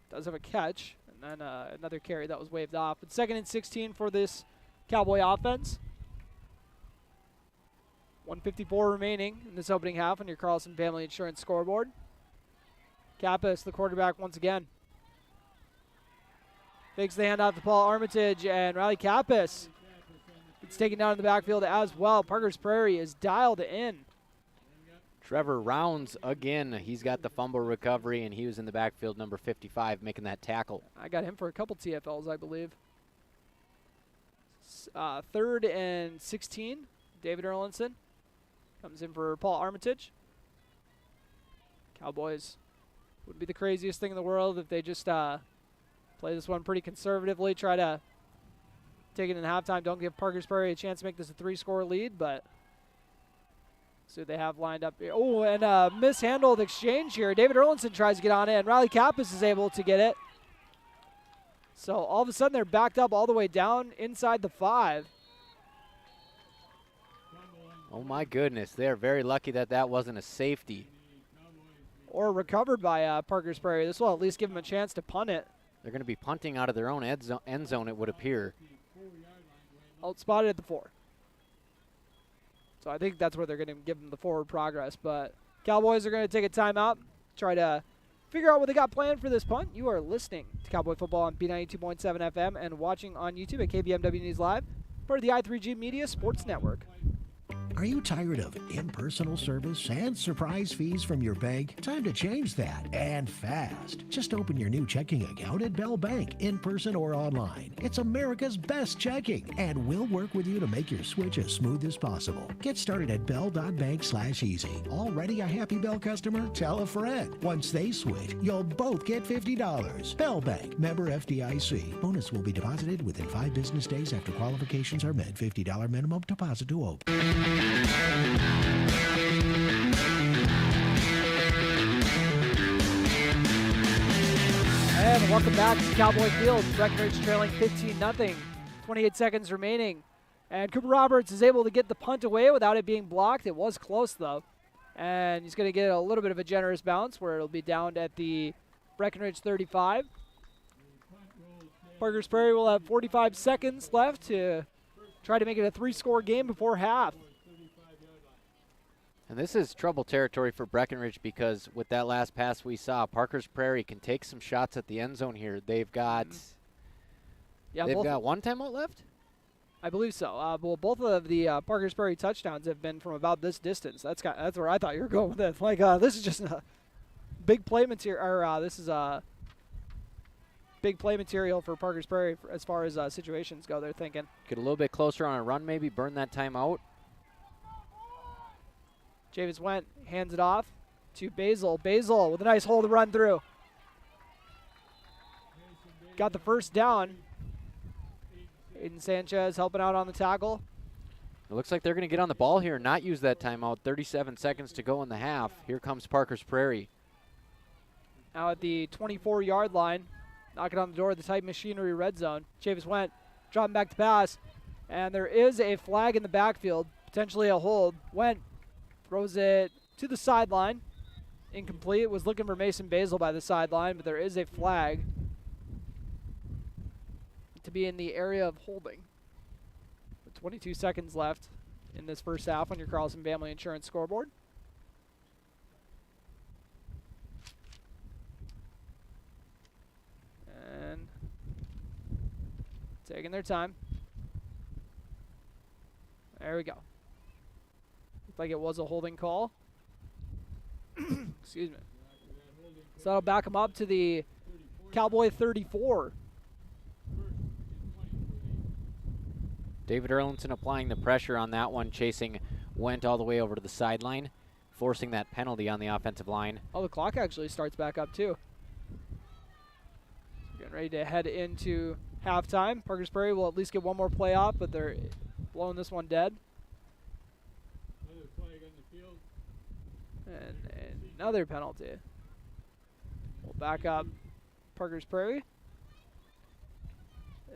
Does have a catch, and then another carry that was waved off. But 2nd and 16 for this Cowboy offense. 1:54 remaining in this opening half on your Carlson Family Insurance scoreboard. Kappas, the quarterback, once again. Fakes the handoff to Paul Armitage, and Riley Kappas gets taken down in the backfield as well. Parkers Prairie is dialed in. Trevor Rounds again. He's got the fumble recovery, and he was in the backfield, number 55, making that tackle. I got him for a couple TFLs, I believe. 3rd and 16. David Erlinson comes in for Paul Armitage. Cowboys would be the craziest thing in the world if they just play this one pretty conservatively, try to take it in halftime. Don't give Parkers Prairie a chance to make this a 3-score lead, but so they have lined up here. Oh, and mishandled exchange here. David Erlinson tries to get on it, and Riley Kappas is able to get it. So all of a sudden they're backed up all the way down inside the 5. Oh my goodness, they're very lucky that that wasn't a safety. Or recovered by Parkers Prairie. This will at least give them a chance to punt it. They're going to be punting out of their own end zone, it would appear. Outspotted at the 4. So I think that's where they're going to give them the forward progress. But Cowboys are going to take a timeout, try to figure out what they got planned for this punt. You are listening to Cowboy Football on B92.7 FM and watching on YouTube at KBMW News Live, part of the I3G Media Sports Network. Are you tired of impersonal service and surprise fees from your bank? Time to change that, and fast. Just open your new checking account at Bell Bank, in person or online. It's America's best checking, and we'll work with you to make your switch as smooth as possible. Get started at bell.bank/easy. Already a happy Bell customer? Tell a friend. Once they switch, you'll both get $50. Bell Bank, member FDIC. Bonus will be deposited within 5 business days after qualifications are met. $50 minimum deposit to open. And welcome back to Cowboy Field. Breckenridge trailing 15-0. 28 seconds remaining. And Cooper Roberts is able to get the punt away without it being blocked. It was close, though. And he's going to get a little bit of a generous bounce where it'll be down at the Breckenridge 35. Parkers Prairie will have 45 seconds left to try to make it a 3-score game before half. And this is trouble territory for Breckenridge because with that last pass we saw, Parkers Prairie can take some shots at the end zone here. They've got got one timeout left? I believe so. Well, both of the Parkers Prairie touchdowns have been from about this distance. That's where I thought you were going with it. Like, this is just a big play material, or this is a big play material for Parkers Prairie as far as situations go. They're thinking. Get a little bit closer on a run, maybe burn that timeout. Javis Went hands it off to Basil. Basil with a nice hole to run through. Got the first down. Aiden Sanchez helping out on the tackle. It looks like they're going to get on the ball here and not use that timeout. 37 seconds to go in the half. Here comes Parkers Prairie. Now at the 24-yard line, knocking on the door of the Type Machinery red zone. Javis Went dropping back to pass. And there is a flag in the backfield, potentially a hold. Went throws it to the sideline. Incomplete. Was looking for Mason Basil by the sideline, but there is a flag to be in the area of holding. With 22 seconds left in this first half on your Carlson Family Insurance scoreboard. And taking their time. There we go. Like it was a holding call. Excuse me. So that'll back him up to the Cowboy 34. David Erlinson applying the pressure on that one, chasing Went all the way over to the sideline, forcing that penalty on the offensive line. Oh, the clock actually starts back up too. So getting ready to head into halftime. Parkers Prairie will at least get one more play off, but they're blowing this one dead. And another penalty. We'll back up Parkers Prairie.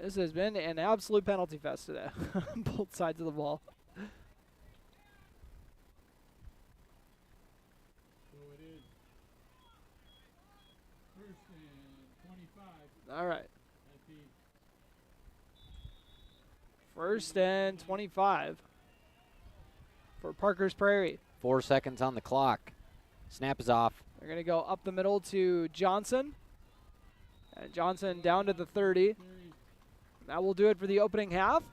This has been an absolute penalty fest today on both sides of the ball. So it is first and 25. All right. First and 25 for Parkers Prairie. 4 seconds on the clock. Snap is off. They're going to go up the middle to Johnson. And Johnson down to the 30. That will do it for the opening half.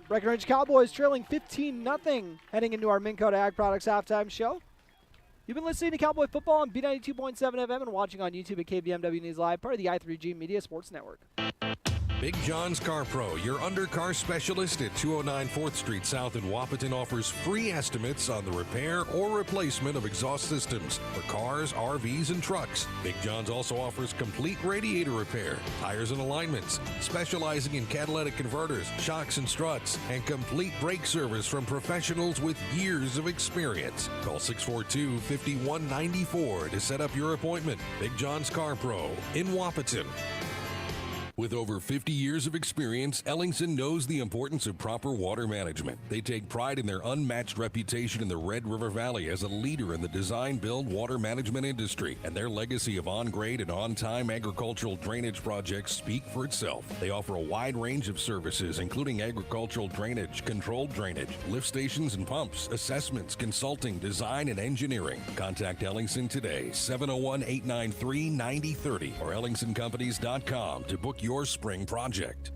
Breckenridge Cowboys trailing 15-0 heading into our Minn Kota Ag Products halftime show. You've been listening to Cowboy Football on B92.7 FM and watching on YouTube at KBMW News Live, part of the I3G Media Sports Network. Big John's Car Pro, your undercar specialist at 209 4th Street South in Wapaton, offers free estimates on the repair or replacement of exhaust systems for cars, RVs, and trucks. Big John's also offers complete radiator repair, tires and alignments, specializing in catalytic converters, shocks and struts, and complete brake service from professionals with years of experience. Call 642-5194 to set up your appointment. Big John's Car Pro in Wapaton. With over 50 years of experience, Ellingson knows the importance of proper water management. They take pride in their unmatched reputation in the Red River Valley as a leader in the design-build water management industry, and their legacy of on-grade and on-time agricultural drainage projects speak for itself. They offer a wide range of services, including agricultural drainage, controlled drainage, lift stations and pumps, assessments, consulting, design, and engineering. Contact Ellingson today, 701-893-9030 or EllingsonCompanies.com to book your spring project.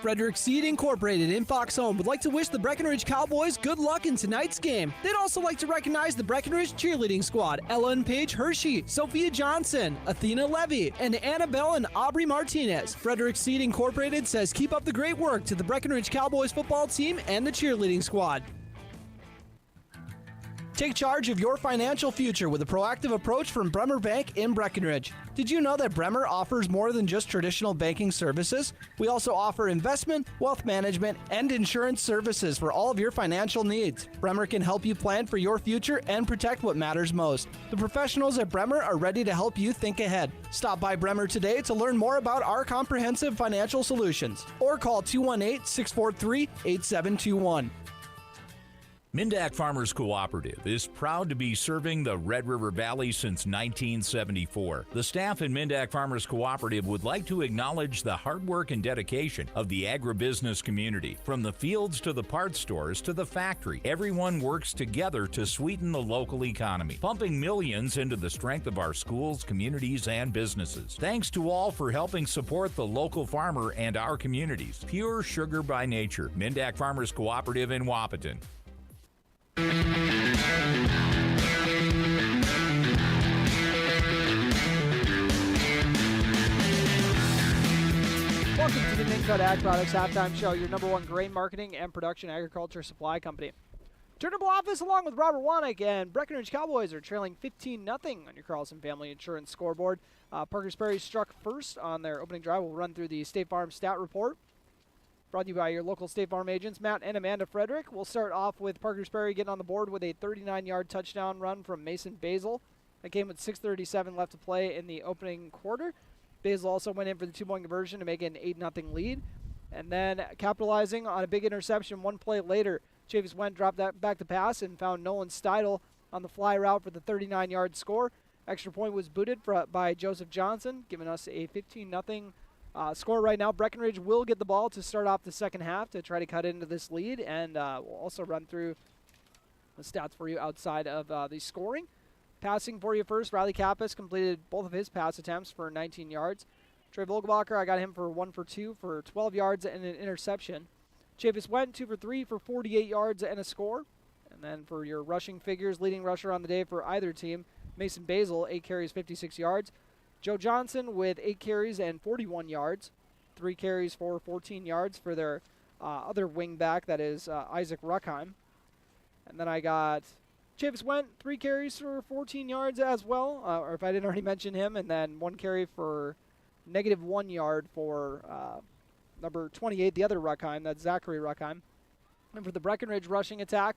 Frederick Seed Incorporated in Fox Home would like to wish the Breckenridge Cowboys good luck in tonight's game. They'd also like to recognize the Breckenridge cheerleading squad, Ellen Paige Hershey, Sophia Johnson, Athena Levy, and Annabelle and Aubrey Martinez. Frederick Seed Incorporated says keep up the great work to the Breckenridge Cowboys football team and the cheerleading squad. Take charge of your financial future with a proactive approach from Bremer Bank in Breckenridge. Did you know that Bremer offers more than just traditional banking services? We also offer investment, wealth management, and insurance services for all of your financial needs. Bremer can help you plan for your future and protect what matters most. The professionals at Bremer are ready to help you think ahead. Stop by Bremer today to learn more about our comprehensive financial solutions or call 218-643-8721. Mindak Farmers Cooperative is proud to be serving the Red River Valley since 1974. The staff in Mindak Farmers Cooperative would like to acknowledge the hard work and dedication of the agribusiness community. From the fields to the parts stores to the factory, everyone works together to sweeten the local economy, pumping millions into the strength of our schools, communities, and businesses. Thanks to all for helping support the local farmer and our communities. Pure sugar by nature. Mindak Farmers Cooperative in Wapaton. Welcome to the Minn Kota Ag Products Halftime Show, your number one grain marketing and production agriculture supply company. Turner Blaufuss along with Robert Wanek and Breckenridge Cowboys are trailing 15-0 on your Carlson Family Insurance scoreboard. Parkers Prairie struck first on their opening drive. We'll run through the State Farm stat report. Brought to you by your local State Farm agents, Matt and Amanda Frederick. We'll start off with Parkers Prairie getting on the board with a 39-yard touchdown run from Mason Basil. That came with 6:37 left to play in the opening quarter. Basil also went in for the two-point conversion to make it an 8-0 lead. And then capitalizing on a big interception one play later, Chavis Went dropped that back to pass and found Nolan Steidel on the fly route for the 39-yard score. Extra point was booted by Joseph Johnson, giving us a 15-0 score right now. Breckenridge will get the ball to start off the second half to try to cut into this lead, and we'll also run through the stats for you outside of the scoring. Passing for you first, Riley Kappas completed both of his pass attempts for 19 yards. Trey Vogelbacher, I got him for 1 for 2 for 12 yards and an interception. Chavis Went 2 for 3 for 48 yards and a score. And then for your rushing figures, leading rusher on the day for either team, Mason Basil, 8 carries, 56 yards. Joe Johnson with 8 carries and 41 yards. 3 carries for 14 yards for their other wing back, that is Isaac Ruckheim. And then I got Chavis Went, 3 carries for 14 yards as well, or if I didn't already mention him, and then 1 carry for -1 yard for number 28, the other Ruckheim, that's Zachary Ruckheim. And for the Breckenridge rushing attack,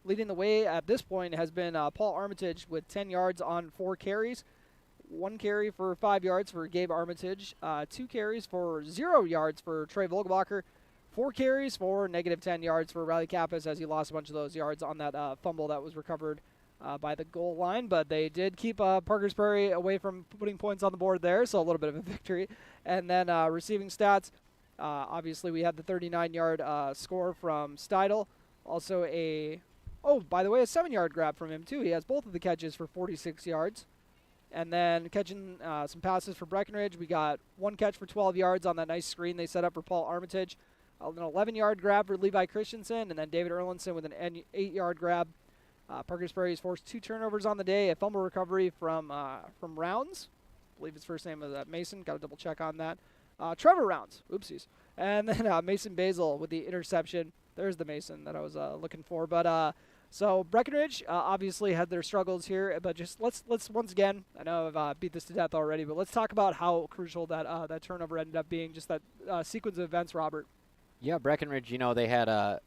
leading the way at this point has been Paul Armitage with 10 yards on 4 carries. 1 carry for 5 yards for Gabe Armitage. 2 carries for 0 yards for Trey Vogelbacher. 4 carries for -10 yards for Riley Kappas as he lost a bunch of those yards on that fumble that was recovered by the goal line. But they did keep Parkers Prairie away from putting points on the board there, so a little bit of a victory. And then receiving stats, obviously we had the 39-yard score from Steidel. Also by the way, a 7-yard grab from him too. He has both of the catches for 46 yards. And then catching some passes for Breckenridge, we got 1 catch for 12 yards on that nice screen they set up for Paul Armitage. An 11-yard grab for Levi Christensen, and then David Erlinson with an 8-yard grab. Parkers Prairie has forced 2 turnovers on the day, a fumble recovery from Rounds. I believe his first name was Mason. Got to double check on that. Trevor Rounds. Oopsies. And then Mason Basil with the interception. There's the Mason that I was looking for. But so Breckenridge obviously had their struggles here, but just let's once again, I know I've beat this to death already, but let's talk about how crucial that turnover ended up being, just that sequence of events, Robert. Yeah, Breckenridge, they had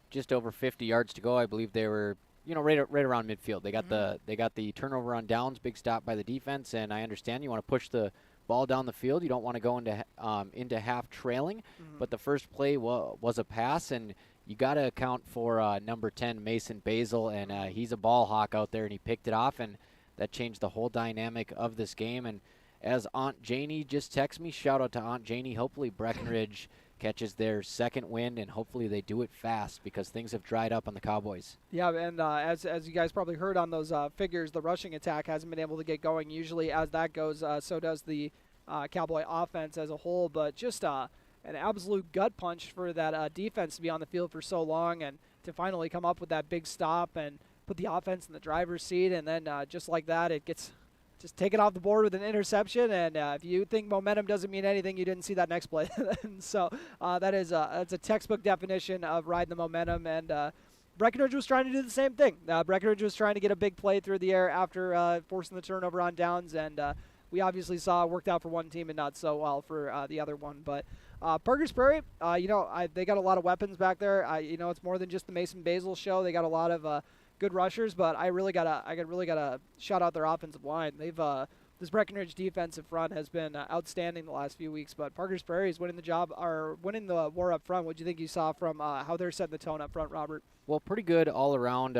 just over 50 yards to go. I believe they were, right around midfield. They got the turnover on downs, big stop by the defense, and I understand you want to push the ball down the field. You don't want to go into half trailing, but the first play was a pass, and you got to account for number 10, Mason Basil, and he's a ball hawk out there, and he picked it off, and that changed the whole dynamic of this game. And as Aunt Janie just texted me, shout out to Aunt Janie, hopefully Breckenridge catches their second win, and hopefully they do it fast because things have dried up on the Cowboys. Yeah, and as you guys probably heard on those figures, the rushing attack hasn't been able to get going. Usually as that goes, so does the Cowboy offense as a whole, but just an absolute gut punch for that defense to be on the field for so long and to finally come up with that big stop and put the offense in the driver's seat, and then just like that, it gets just taken off the board with an interception. And if you think momentum doesn't mean anything, you didn't see that next play. So that's a textbook definition of riding the momentum. And Breckenridge was trying to do the same thing. Breckenridge was trying to get a big play through the air after forcing the turnover on downs, and we obviously saw it worked out for one team and not so well for the other one. But Parkers Prairie, they got a lot of weapons back there. It's more than just the Mason Basil show. They got a lot of good rushers, but I really gotta shout out their offensive line. They've this Breckenridge defensive front has been outstanding the last few weeks. But Parkers Prairie is winning the war up front. What do you think you saw from how they're setting the tone up front, Robert? Well, pretty good all around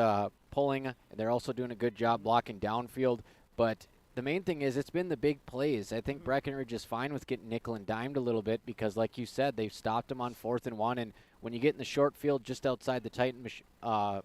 pulling. They're also doing a good job blocking downfield, but the main thing is it's been the big plays. I think Breckenridge is fine with getting nickel and dimed a little bit because, like you said, they've stopped them on 4th and 1. And when you get in the short field just outside the Titan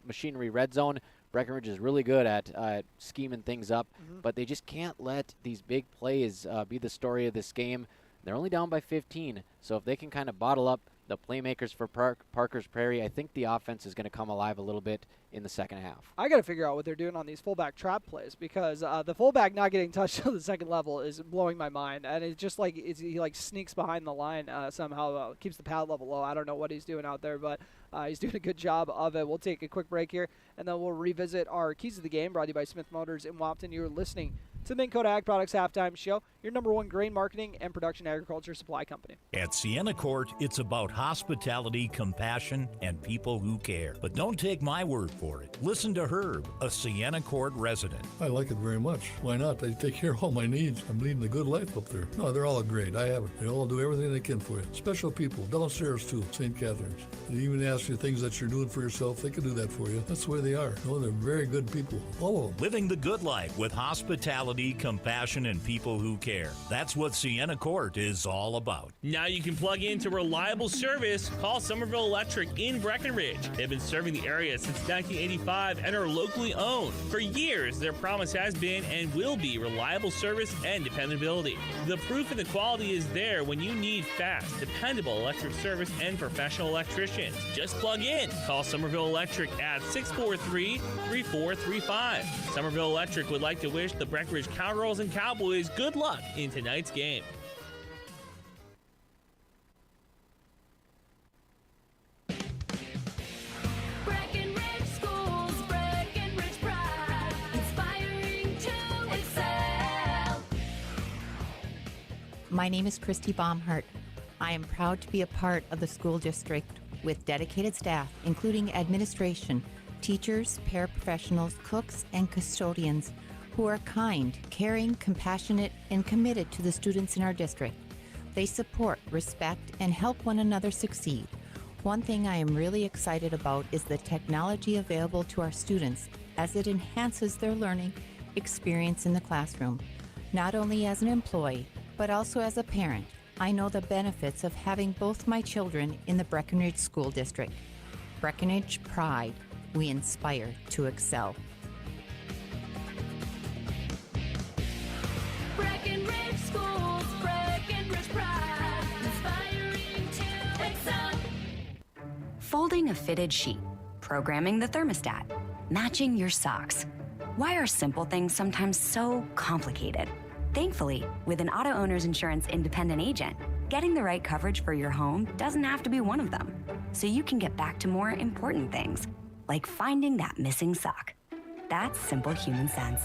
Machinery red zone, Breckenridge is really good at scheming things up. But they just can't let these big plays be the story of this game. They're only down by 15. So if they can kind of bottle up the playmakers for Parkers Prairie, I think the offense is going to come alive a little bit in the second half. I got to figure out what they're doing on these fullback trap plays because the fullback not getting touched to the second level is blowing my mind. And it's just like he sneaks behind the line somehow, keeps the pad level low. I don't know what he's doing out there, but he's doing a good job of it. We'll take a quick break here, and then we'll revisit our Keys of the Game brought to you by Smith Motors in Wapton. You're listening to the Minn Kota Ag Products Halftime Show, your #1 grain marketing and production agriculture supply company. At Sienna Court, it's about hospitality, compassion, and people who care. But don't take my word for it. Listen to Herb, a Sienna Court resident. I like it very much. Why not? They take care of all my needs. I'm leading a good life up there. No, they're all great. I have it. They all do everything they can for you. Special people downstairs too, St. Catherine's. They even ask you things that you're doing for yourself. They can do that for you. That's the way they are. No, they're very good people. All of them. Living the good life with hospitality, compassion, and people who care. That's what Sienna Court is all about. Now you can plug into reliable service. Call Somerville Electric in Breckenridge. They've been serving the area since 1985 and are locally owned. For years, their promise has been and will be reliable service and dependability. The proof of the quality is there when you need fast, dependable electric service and professional electricians. Just plug in. Call Somerville Electric at 643-3435. Somerville Electric would like to wish the Breckenridge Cowgirls and Cowboys good luck in tonight's game. My name is Christy Baumhart. I am proud to be a part of the school district with dedicated staff, including administration, teachers, paraprofessionals, cooks, and custodians who are kind, caring, compassionate, and committed to the students in our district. They support, respect, and help one another succeed. One thing I am really excited about is the technology available to our students as it enhances their learning experience in the classroom. Not only as an employee, but also as a parent, I know the benefits of having both my children in the Breckenridge School District. Breckenridge Pride. We inspire to excel. Breckenridge Schools, Breckenridge Pride, inspiring to excel. Folding a fitted sheet, programming the thermostat, matching your socks. Why are simple things sometimes so complicated? Thankfully, with an auto owner's insurance independent agent, getting the right coverage for your home doesn't have to be one of them. So you can get back to more important things, like finding that missing sock. That's simple human sense.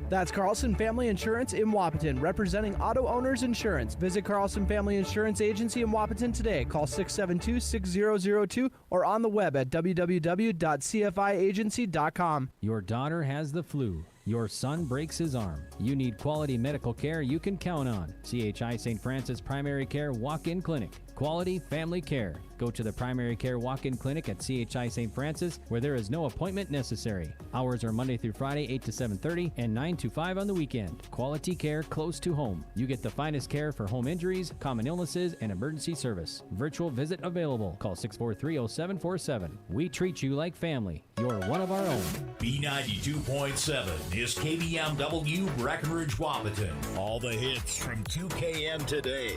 That's Carlson Family Insurance in Wapaton, representing auto owners insurance. Visit Carlson Family Insurance Agency in Wapaton today. Call 672-6002 or on the web at www.cfiagency.com. Your daughter has the flu. Your son breaks his arm. You need quality medical care you can count on. CHI St. Francis Primary Care Walk-In Clinic. Quality family care. Go to the Primary Care Walk-In Clinic at CHI St. Francis, where there is no appointment necessary. Hours are Monday through Friday, 8 to 7:30 and 9 to 5 on the weekend. Quality care close to home. You get the finest care for home injuries, common illnesses, and emergency service. Virtual visit available. Call 643-0747. We treat you like family. You're one of our own. B92.7 is KBMW Breckenridge Wapaton. All the hits from 2KN today.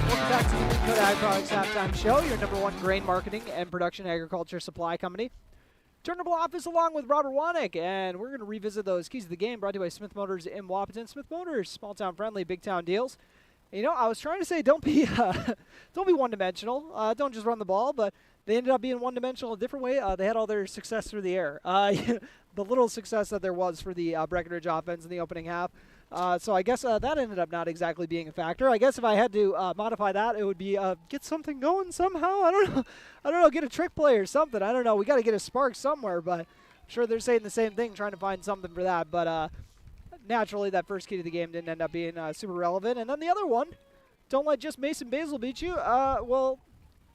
Welcome back to the Dakota Ag Products Halftime Show, your number one grain marketing and production agriculture supply company. Turner Blaufuss along with Robert Wanek, and we're going to revisit those keys of the game brought to you by Smith Motors in Wapaton. Smith Motors, small town friendly, big town deals. You know, I was trying to say don't be one-dimensional. Don't just run the ball, but they ended up being one-dimensional a different way. They had all their success through the air. The little success that there was for the Breckenridge offense in the opening half. So I guess that ended up not exactly being a factor. I guess if I had to modify that, it would be get something going somehow. I don't know. Get a trick play or something. I don't know. We got to get a spark somewhere, but I'm sure they're saying the same thing, trying to find something for that. But naturally, that first key to the game didn't end up being super relevant. And then the other one, don't let just Mason Basil beat you. Well,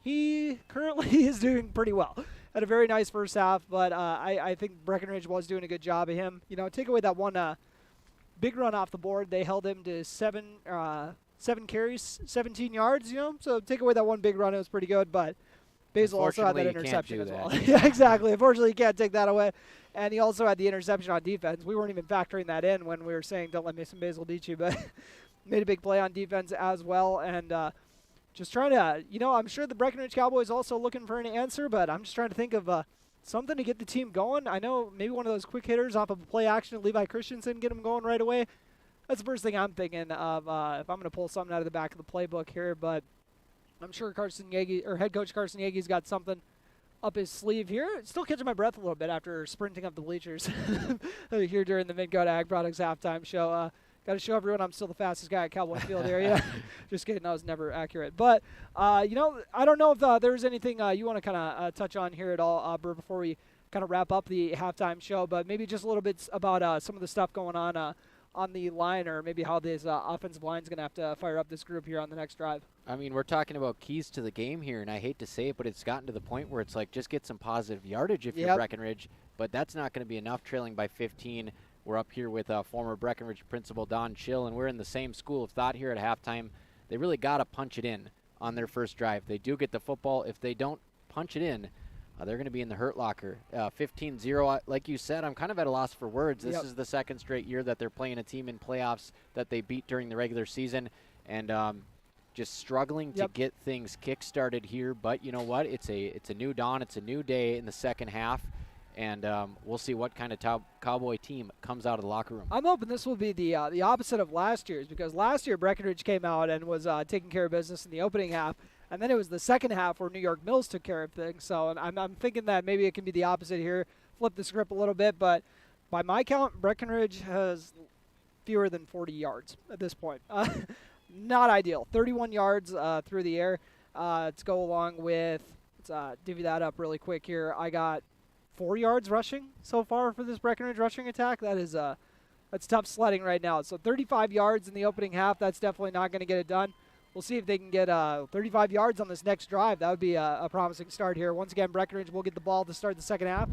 he currently is doing pretty well. Had a very nice first half, but I think Breckenridge was doing a good job of him. You know, take away that one big run off the board. They held him to seven carries, 17 yards, you know. So take away that one big run, it was pretty good. But Basil also had that interception as well. Yeah, exactly. Unfortunately, you can't take that away. And he also had the interception on defense. We weren't even factoring that in when we were saying don't let Mason Basil beat you, but made a big play on defense as well. And just trying to, you know, I'm sure the Breckenridge Cowboys also looking for an answer, but I'm just trying to think of something to get the team going. I know maybe one of those quick hitters off of a play action, Levi Christensen, get them going right away. That's the first thing I'm thinking of if I'm going to pull something out of the back of the playbook here. But I'm sure head coach Carson Yeage's got something up his sleeve here. Still catching my breath a little bit after sprinting up the bleachers here during the Midcoast Ag Products halftime show. Got to show everyone I'm still the fastest guy at Cowboy Field area. Just kidding, that was never accurate. But, you know, I don't know if there's anything you want to kind of touch on here at all, before we kind of wrap up the halftime show. But maybe just a little bit about some of the stuff going on the line, or maybe how this offensive line is going to have to fire up this group here on the next drive. I mean, we're talking about keys to the game here, and I hate to say it, but it's gotten to the point where it's like just get some positive yardage if you're Breckenridge, but that's not going to be enough, trailing by 15. We're up here with former Breckenridge principal Don Chill, and we're in the same school of thought here at halftime. They really got to punch it in on their first drive. They do get the football. If they don't punch it in, they're going to be in the hurt locker. 15-0, like you said, I'm kind of at a loss for words. This is the second straight year that they're playing a team in playoffs that they beat during the regular season, and just struggling to get things kick-started here. But you know what? It's a new dawn. It's a new day in the second half. And we'll see what kind of Cowboy team comes out of the locker room. I'm hoping this will be the opposite of last year's, because last year Breckenridge came out and was taking care of business in the opening half. And then it was the second half where New York Mills took care of things. So I'm thinking that maybe it can be the opposite here. Flip the script a little bit, but by my count, Breckenridge has fewer than 40 yards at this point. Not ideal. 31 yards through the air. Let's go along with, let's divvy that up really quick here. I got 4 yards rushing so far for this Breckenridge rushing attack. That is that's tough sledding right now. So 35 yards in the opening half. That's definitely not going to get it done. We'll see if they can get 35 yards on this next drive. That would be a promising start here. Once again, Breckenridge will get the ball to start the second half.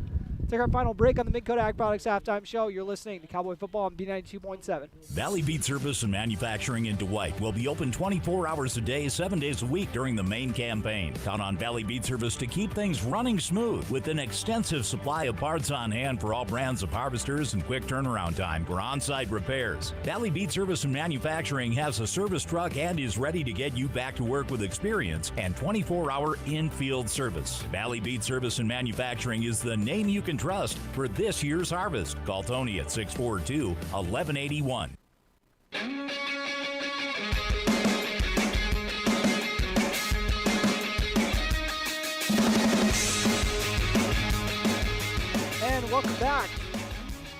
Take our final break on the Mid-Coast Ag Products Halftime Show. You're listening to Cowboy Football on B92.7. Valley Bead Service and Manufacturing in Dwight will be open 24 hours a day, 7 days a week during the main campaign. Count on Valley Bead Service to keep things running smooth with an extensive supply of parts on hand for all brands of harvesters and quick turnaround time for on-site repairs. Valley Bead Service and Manufacturing has a service truck and is ready to get you back to work with experience and 24-hour in-field service. Valley Bead Service and Manufacturing is the name you can trust for this year's harvest. Call Tony at 642-1181. And welcome back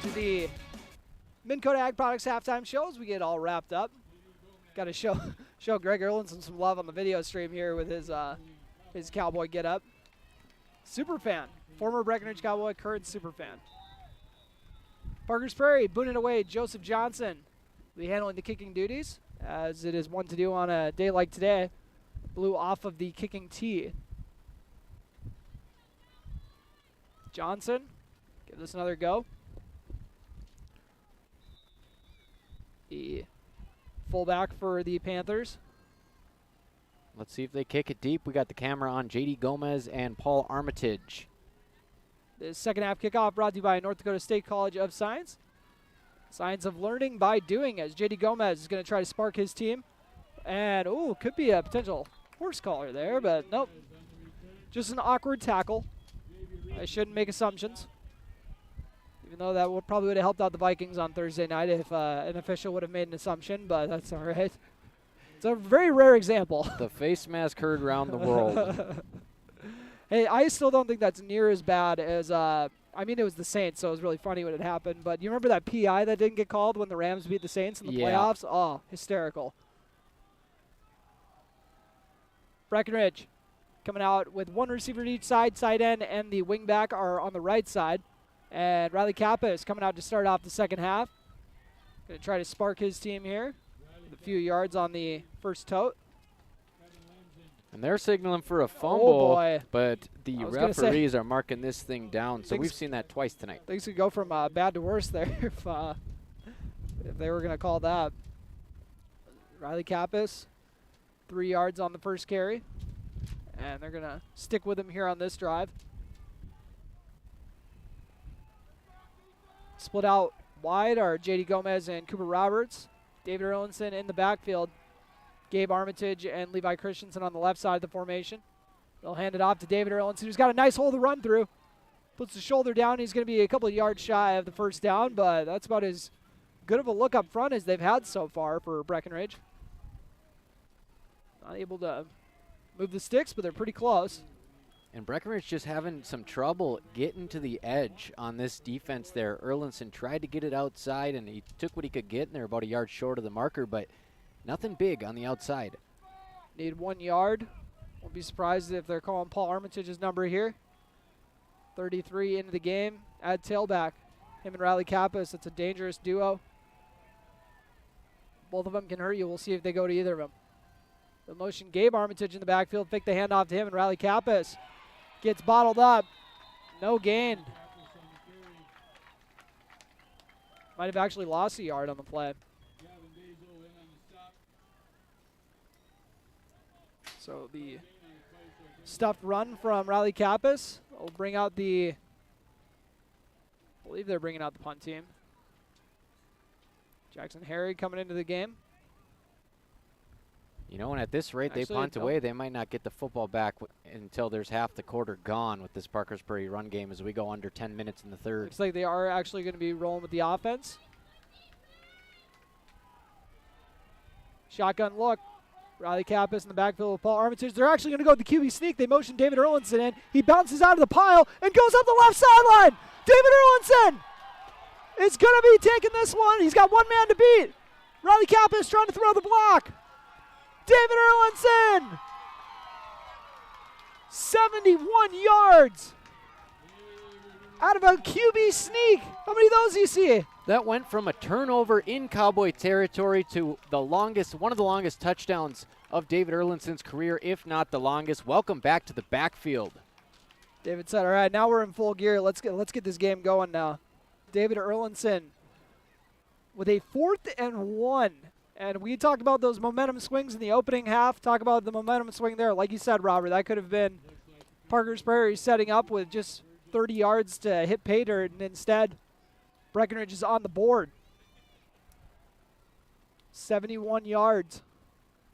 to the Mid-Coast Ag Products Halftime Show as we get all wrapped up. Got to show Greg Erlinson some love on the video stream here with his cowboy get-up. Super fan. Former Breckenridge Cowboy, current super fan. Parkers Prairie, booting away. Joseph Johnson will be handling the kicking duties, as it is one to do on a day like today. Blew off of the kicking tee. Johnson, give this another go. The fullback for the Panthers. Let's see if they kick it deep. We got the camera on J.D. Gomez and Paul Armitage. The second half kickoff brought to you by North Dakota State College of Science. Science of learning by doing, as J.D. Gomez is going to try to spark his team. And, ooh, could be a potential horse collar there, but nope. Just an awkward tackle. I shouldn't make assumptions. Even though that probably would have helped out the Vikings on Thursday night if an official would have made an assumption, but that's all right. It's a very rare example. The face mask heard around the world. Hey, I still don't think that's near as bad as, I mean, it was the Saints, so it was really funny when it happened. But you remember that PI that didn't get called when the Rams beat the Saints in the playoffs? Oh, hysterical. Breckenridge coming out with one receiver to each side. Side end and the wingback are on the right side. And Riley Kappa is coming out to start off the second half. Going to try to spark his team here with a few yards on the first tote. And they're signaling for a fumble, but the referees are marking this thing down. So we've seen that twice tonight. Things could go from bad to worse there if they were going to call that. Riley Kappas, 3 yards on the first carry. And they're going to stick with him here on this drive. Split out wide are J.D. Gomez and Cooper Roberts. David Erlinson in the backfield. Gabe Armitage and Levi Christensen on the left side of the formation. They'll hand it off to David Erlinson, who's got a nice hole to run through. Puts the shoulder down. He's going to be a couple of yards shy of the first down, but that's about as good of a look up front as they've had so far for Breckenridge. Not able to move the sticks, but they're pretty close. And Breckenridge just having some trouble getting to the edge on this defense there. Erlinson tried to get it outside, and he took what he could get, and they're about a yard short of the marker, but nothing big on the outside. Need 1 yard. Won't be surprised if they're calling Paul Armitage's number here. 33 into the game. Add tailback. Him and Riley Kappas. It's a dangerous duo. Both of them can hurt you. We'll see if they go to either of them. The motion, Gabe Armitage in the backfield. Fake the handoff to him, and Riley Kappas gets bottled up. No gain. Might have actually lost a yard on the play. So the stuffed run from Riley Kappas will bring out I believe they're bringing out the punt team. Jackson Harry coming into the game. You know, and at this rate, they punt away, they might not get the football back until there's half the quarter gone with this Parkers Prairie run game as we go under 10 minutes in the third. Looks like they are actually going to be rolling with the offense. Shotgun look. Riley Kappas in the backfield with Paul Armitage. They're actually going to go with the QB sneak. They motion David Erlinson in. He bounces out of the pile and goes up the left sideline. David Erlinson is going to be taking this one. He's got one man to beat. Riley Kappas trying to throw the block. David Erlinson, 71 yards out of a QB sneak. How many of those do you see? That went from a turnover in Cowboy territory to one of the longest touchdowns of David Erlinson's career, if not the longest. Welcome back to the backfield. David said, all right, now we're in full gear. Let's get this game going now. David Erlinson with a 4th and 1. And we talked about those momentum swings in the opening half. Talk about the momentum swing there. Like you said, Robert, that could have been Parkers Prairie setting up with just 30 yards to hit pay dirt, and instead Breckenridge is on the board. 71 yards.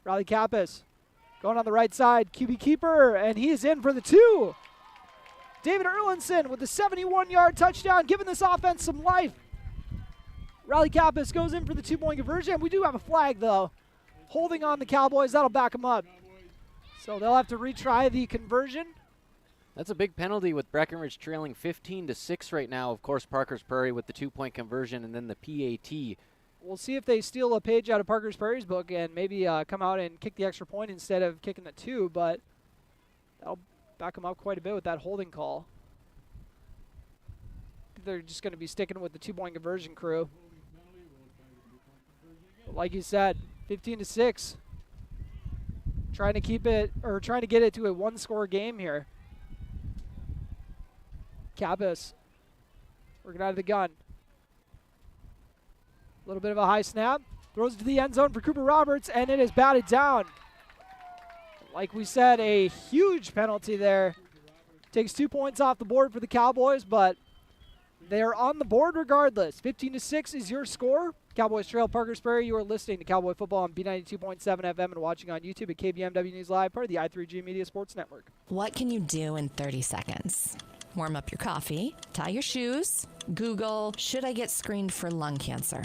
Riley Kappas going on the right side. QB keeper, and he is in for the 2. David Erlinson with the 71-yard touchdown, giving this offense some life. Riley Kappas goes in for the 2-point conversion. We do have a flag, though, holding on the Cowboys. That'll back them up. So they'll have to retry the conversion. That's a big penalty with Breckenridge trailing 15-6 right now. Of course, Parkers Prairie with the 2-point conversion and then the PAT. We'll see if they steal a page out of Parkers Prairie's book and maybe come out and kick the extra point instead of kicking the 2, but that'll back them up quite a bit with that holding call. They're just going to be sticking with the 2-point conversion crew. But like you said, 15-6. Trying to keep it, or trying to get it to a 1-score game here. Kappas working out of the gun. A little bit of a high snap. Throws it to the end zone for Cooper Roberts, and it is batted down. Like we said, a huge penalty there. Takes 2 points off the board for the Cowboys, but they are on the board regardless. 15-6 is your score. Cowboys trail Parkers Prairie. You are listening to Cowboy Football on B92.7 FM and watching on YouTube at KBMW News Live, part of the i3G Media Sports Network. What can you do in 30 seconds? Warm up your coffee, tie your shoes, Google, should I get screened for lung cancer?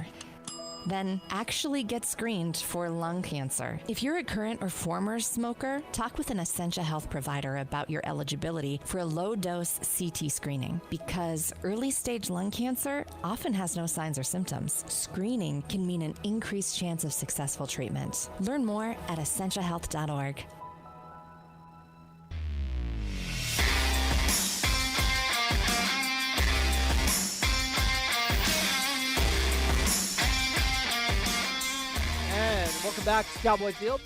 Then actually get screened for lung cancer. If you're a current or former smoker, talk with an Essentia Health provider about your eligibility for a low-dose CT screening, because early-stage lung cancer often has no signs or symptoms. Screening can mean an increased chance of successful treatment. Learn more at essentiahealth.org. Welcome back to Cowboy Field.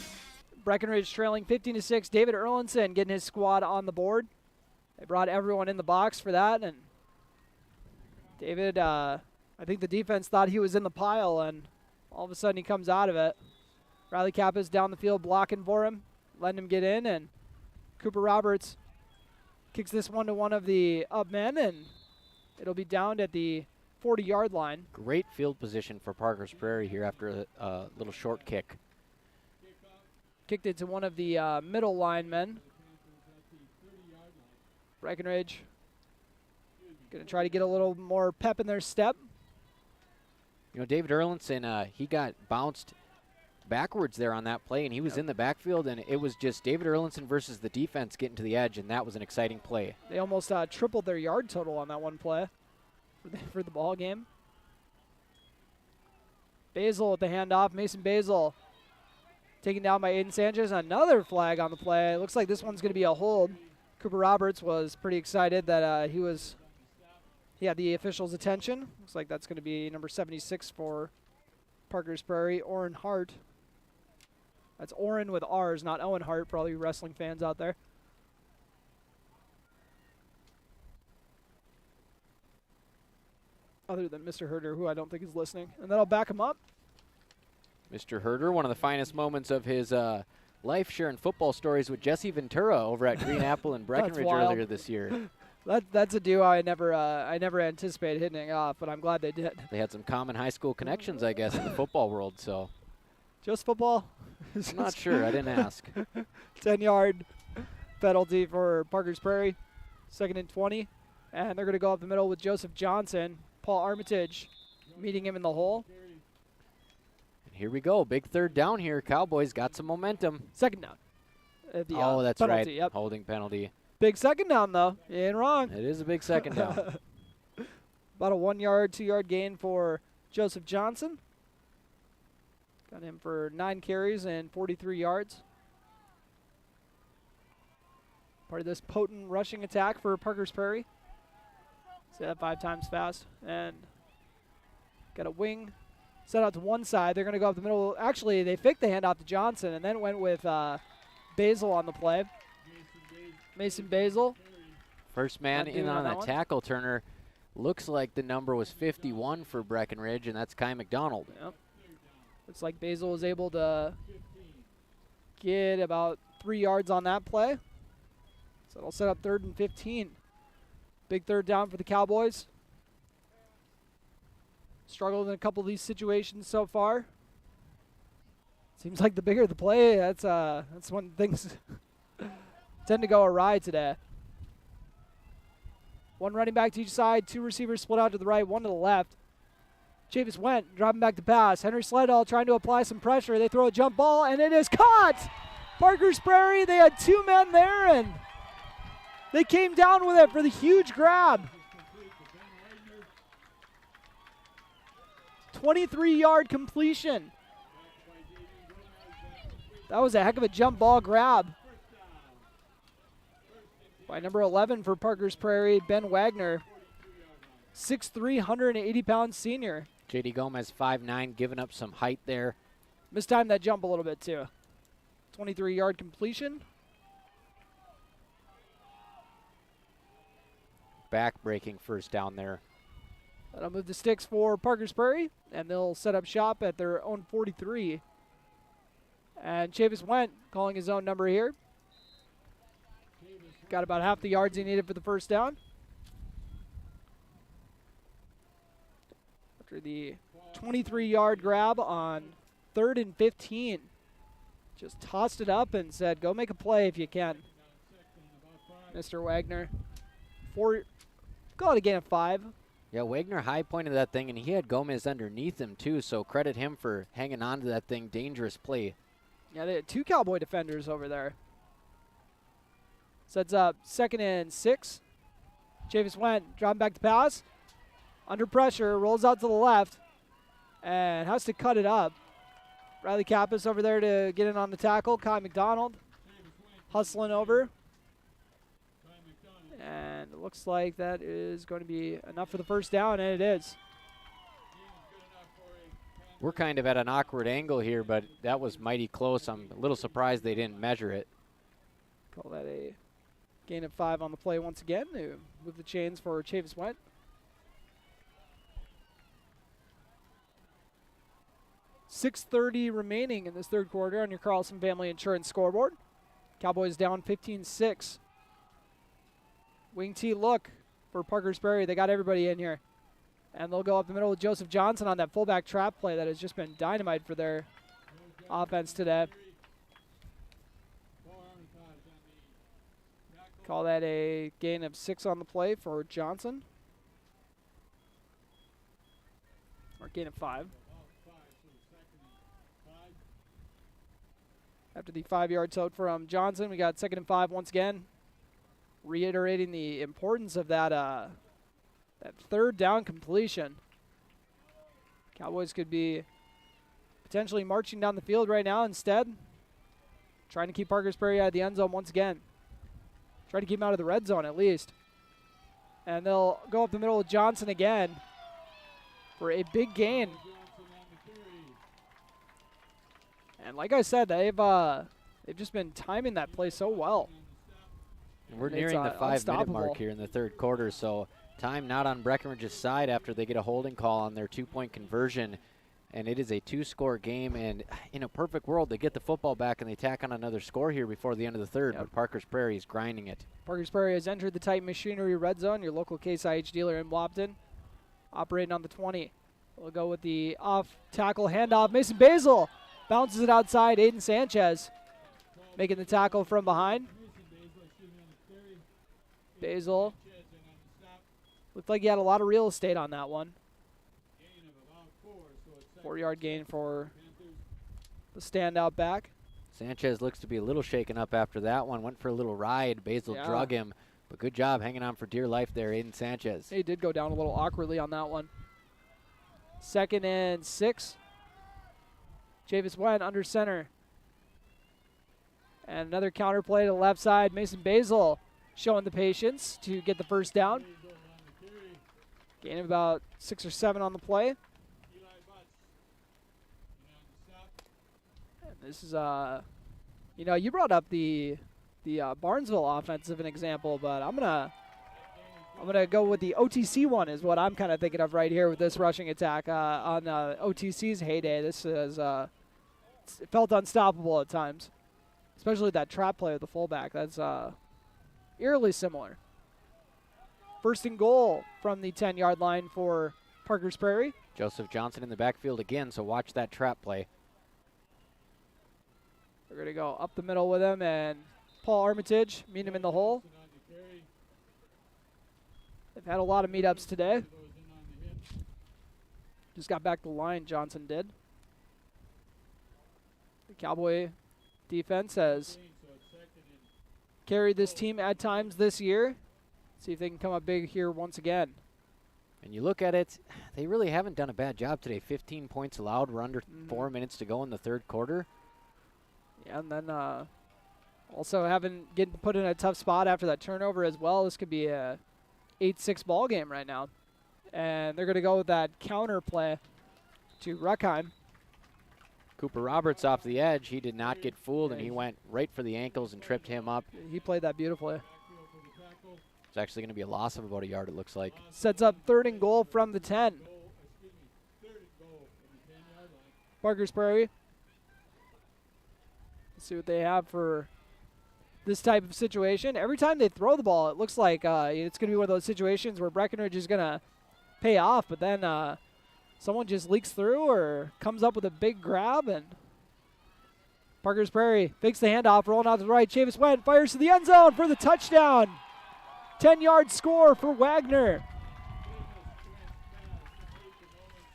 Breckenridge trailing 15-6. David Erlinson getting his squad on the board. They brought everyone in the box for that, and David, I think the defense thought he was in the pile, and all of a sudden he comes out of it. Riley Kappas down the field blocking for him, letting him get in, and Cooper Roberts kicks this one to one of the up men, and it'll be downed at the 40-yard line. Great field position for Parkers Prairie here after a little short kick. Kicked it to one of the middle linemen. Breckenridge going to try to get a little more pep in their step. You know, David Erlinson, he got bounced backwards there on that play, and he was in the backfield, and it was just David Erlinson versus the defense getting to the edge, and that was an exciting play. They almost tripled their yard total on that one play for the ball game. Basil with the handoff. Mason Basil taken down by Aiden Sanchez. Another flag on the play. It looks like this one's going to be a hold. Cooper Roberts was pretty excited that he had the officials' attention. Looks like that's going to be number 76 for Parkers Prairie, Oren Hart. That's Oren with R's, not Owen Hart, for all you wrestling fans out there. Other than Mr. Herder, who I don't think is listening. And that'll back him up. Mr. Herder, one of the finest moments of his life, sharing football stories with Jesse Ventura over at Green Apple and Breckenridge earlier this year. That's a duo I never anticipated hitting off, but I'm glad they did. They had some common high school connections, I guess, in the football world. So, just football? I'm not sure. I didn't ask. 10-yard penalty for Parkers Prairie. 2nd and 20. And they're going to go up the middle with Joseph Johnson. Paul Armitage meeting him in the hole. Here we go. Big third down here. Cowboys got some momentum. Second down. Oh, that's penalty, right. Yep. Holding penalty. Big second down, though. You ain't wrong. It is a big second down. About a 1 yard, 2 yard gain for Joseph Johnson. Got him for 9 carries and 43 yards. Part of this potent rushing attack for Parkers Prairie. Say that 5 times fast. And got a wing set out to one side. They're going to go up the middle. Actually, they faked the handoff to Johnson and then went with Basil on the play. Mason Basil. First man in on that tackle, Turner. Looks like the number was 51 for Breckenridge, and that's Kai McDonald. Yep. Looks like Basil was able to get about 3 yards on that play. So it'll set up 3rd and 15. Big third down for the Cowboys. Struggled in a couple of these situations so far. Seems like the bigger the play, that's when things tend to go awry today. 1 running back to each side, 2 receivers split out to the right, 1 to the left. Chavis went, dropping back to pass. Henry Sledall trying to apply some pressure. They throw a jump ball, and it is caught! Parkers Prairie, they had 2 men there, and they came down with it for the huge grab. 23-yard completion. That was a heck of a jump ball grab by number 11 for Parkers Prairie, Ben Wagner. 6'3", 180-pound senior. J.D. Gomez, 5'9", giving up some height there. Mistimed that jump a little bit, too. 23-yard completion. Back-breaking first down there. That'll move the sticks for Parkers Prairie, and they'll set up shop at their own 43. And Chavis went, calling his own number here. Got about half the yards he needed for the first down. After the 23-yard grab on 3rd and 15. Just tossed it up and said, go make a play if you can. Mr. Wagner. Call it a gain of 5. Yeah, Wagner high-pointed that thing, and he had Gomez underneath him, too, so credit him for hanging on to that thing. Dangerous play. Yeah, they had 2 Cowboy defenders over there. Sets up 2nd and 6. Chavis went, dropping back to pass. Under pressure, rolls out to the left, and has to cut it up. Riley Kappas over there to get in on the tackle. Kai McDonald hustling over. And it looks like that is going to be enough for the first down, and it is. We're kind of at an awkward angle here, but that was mighty close. I'm a little surprised they didn't measure it. Call that a gain of 5 on the play once again. They move the chains for Chavis Went. .6:30 remaining in this third quarter on your Carlson Family Insurance scoreboard. Cowboys down 15-6. Wing T look for Parkers Prairie. They got everybody in here. And they'll go up the middle with Joseph Johnson on that fullback trap play that has just been dynamite for their offense today. Call that a gain of 6 on the play for Johnson. Or gain of 5. After the 5-yard tote from Johnson, we got 2nd and 5 once again. Reiterating the importance of that that third down completion. Cowboys could be potentially marching down the field right now instead. Trying to keep Parkers Prairie out of the end zone once again. Try to keep him out of the red zone at least. And they'll go up the middle with Johnson again for a big gain. And like I said, they've just been timing that play so well. And we're nearing the 5-minute mark here in the third quarter, so time not on Breckenridge's side after they get a holding call on their 2-point conversion. And it is a 2-score game, and in a perfect world, they get the football back and they tack on another score here before the end of the third, but Parkers Prairie is grinding it. Parkers Prairie has entered the Titan Machinery red zone, your local Case IH dealer in Wapton, operating on the 20. We'll go with the off-tackle handoff. Mason Basil bounces it outside. Aiden Sanchez making the tackle from behind. Basil looked like he had a lot of real estate on that one. 4-yard gain for the standout back. Sanchez looks to be a little shaken up after that one. Went for a little ride. Basil drug him. But good job hanging on for dear life there, Aiden Sanchez. He did go down a little awkwardly on that one. 2nd and 6. Javis Wen under center. And another counter play to the left side. Mason Basil showing the patience to get the first down. Gain of about 6 or 7 on the play. And this is, you know, you brought up the Barnesville offense as an example, but I'm gonna go with the OTC one is what I'm kind of thinking of right here with this rushing attack on OTC's heyday. This is it felt unstoppable at times, especially that trap play with the fullback. That's eerily similar. 1st and goal from the 10-yard line for Parkers Prairie. Joseph Johnson in the backfield again, so watch that trap play. We're going to go up the middle with him, and Paul Armitage meet him in the hole. They've had a lot of meetups today. Just got back to the line, Johnson did. The Cowboy defense has carried this team at times this year. See if they can come up big here once again. And you look at it, they really haven't done a bad job today. 15 points allowed. We're under 4 minutes to go in the 3rd quarter. Yeah, and then also getting put in a tough spot after that turnover as well. This could be a 8-6 ball game right now. And they're going to go with that counter play to Ruckheim. Cooper Roberts off the edge. He did not get fooled, and he went right for the ankles and tripped him up. He played that beautifully. It's actually going to be a loss of about a yard, it looks like. Sets up 3rd and goal from the 10. Parkers Prairie. Let's see what they have for this type of situation. Every time they throw the ball, it looks like it's going to be one of those situations where Breckenridge is going to pay off, but then someone just leaks through or comes up with a big grab, and Parkers Prairie fakes the handoff, rolling out to the right. Chavis Went fires to the end zone for the touchdown. 10-yard score for Wagner.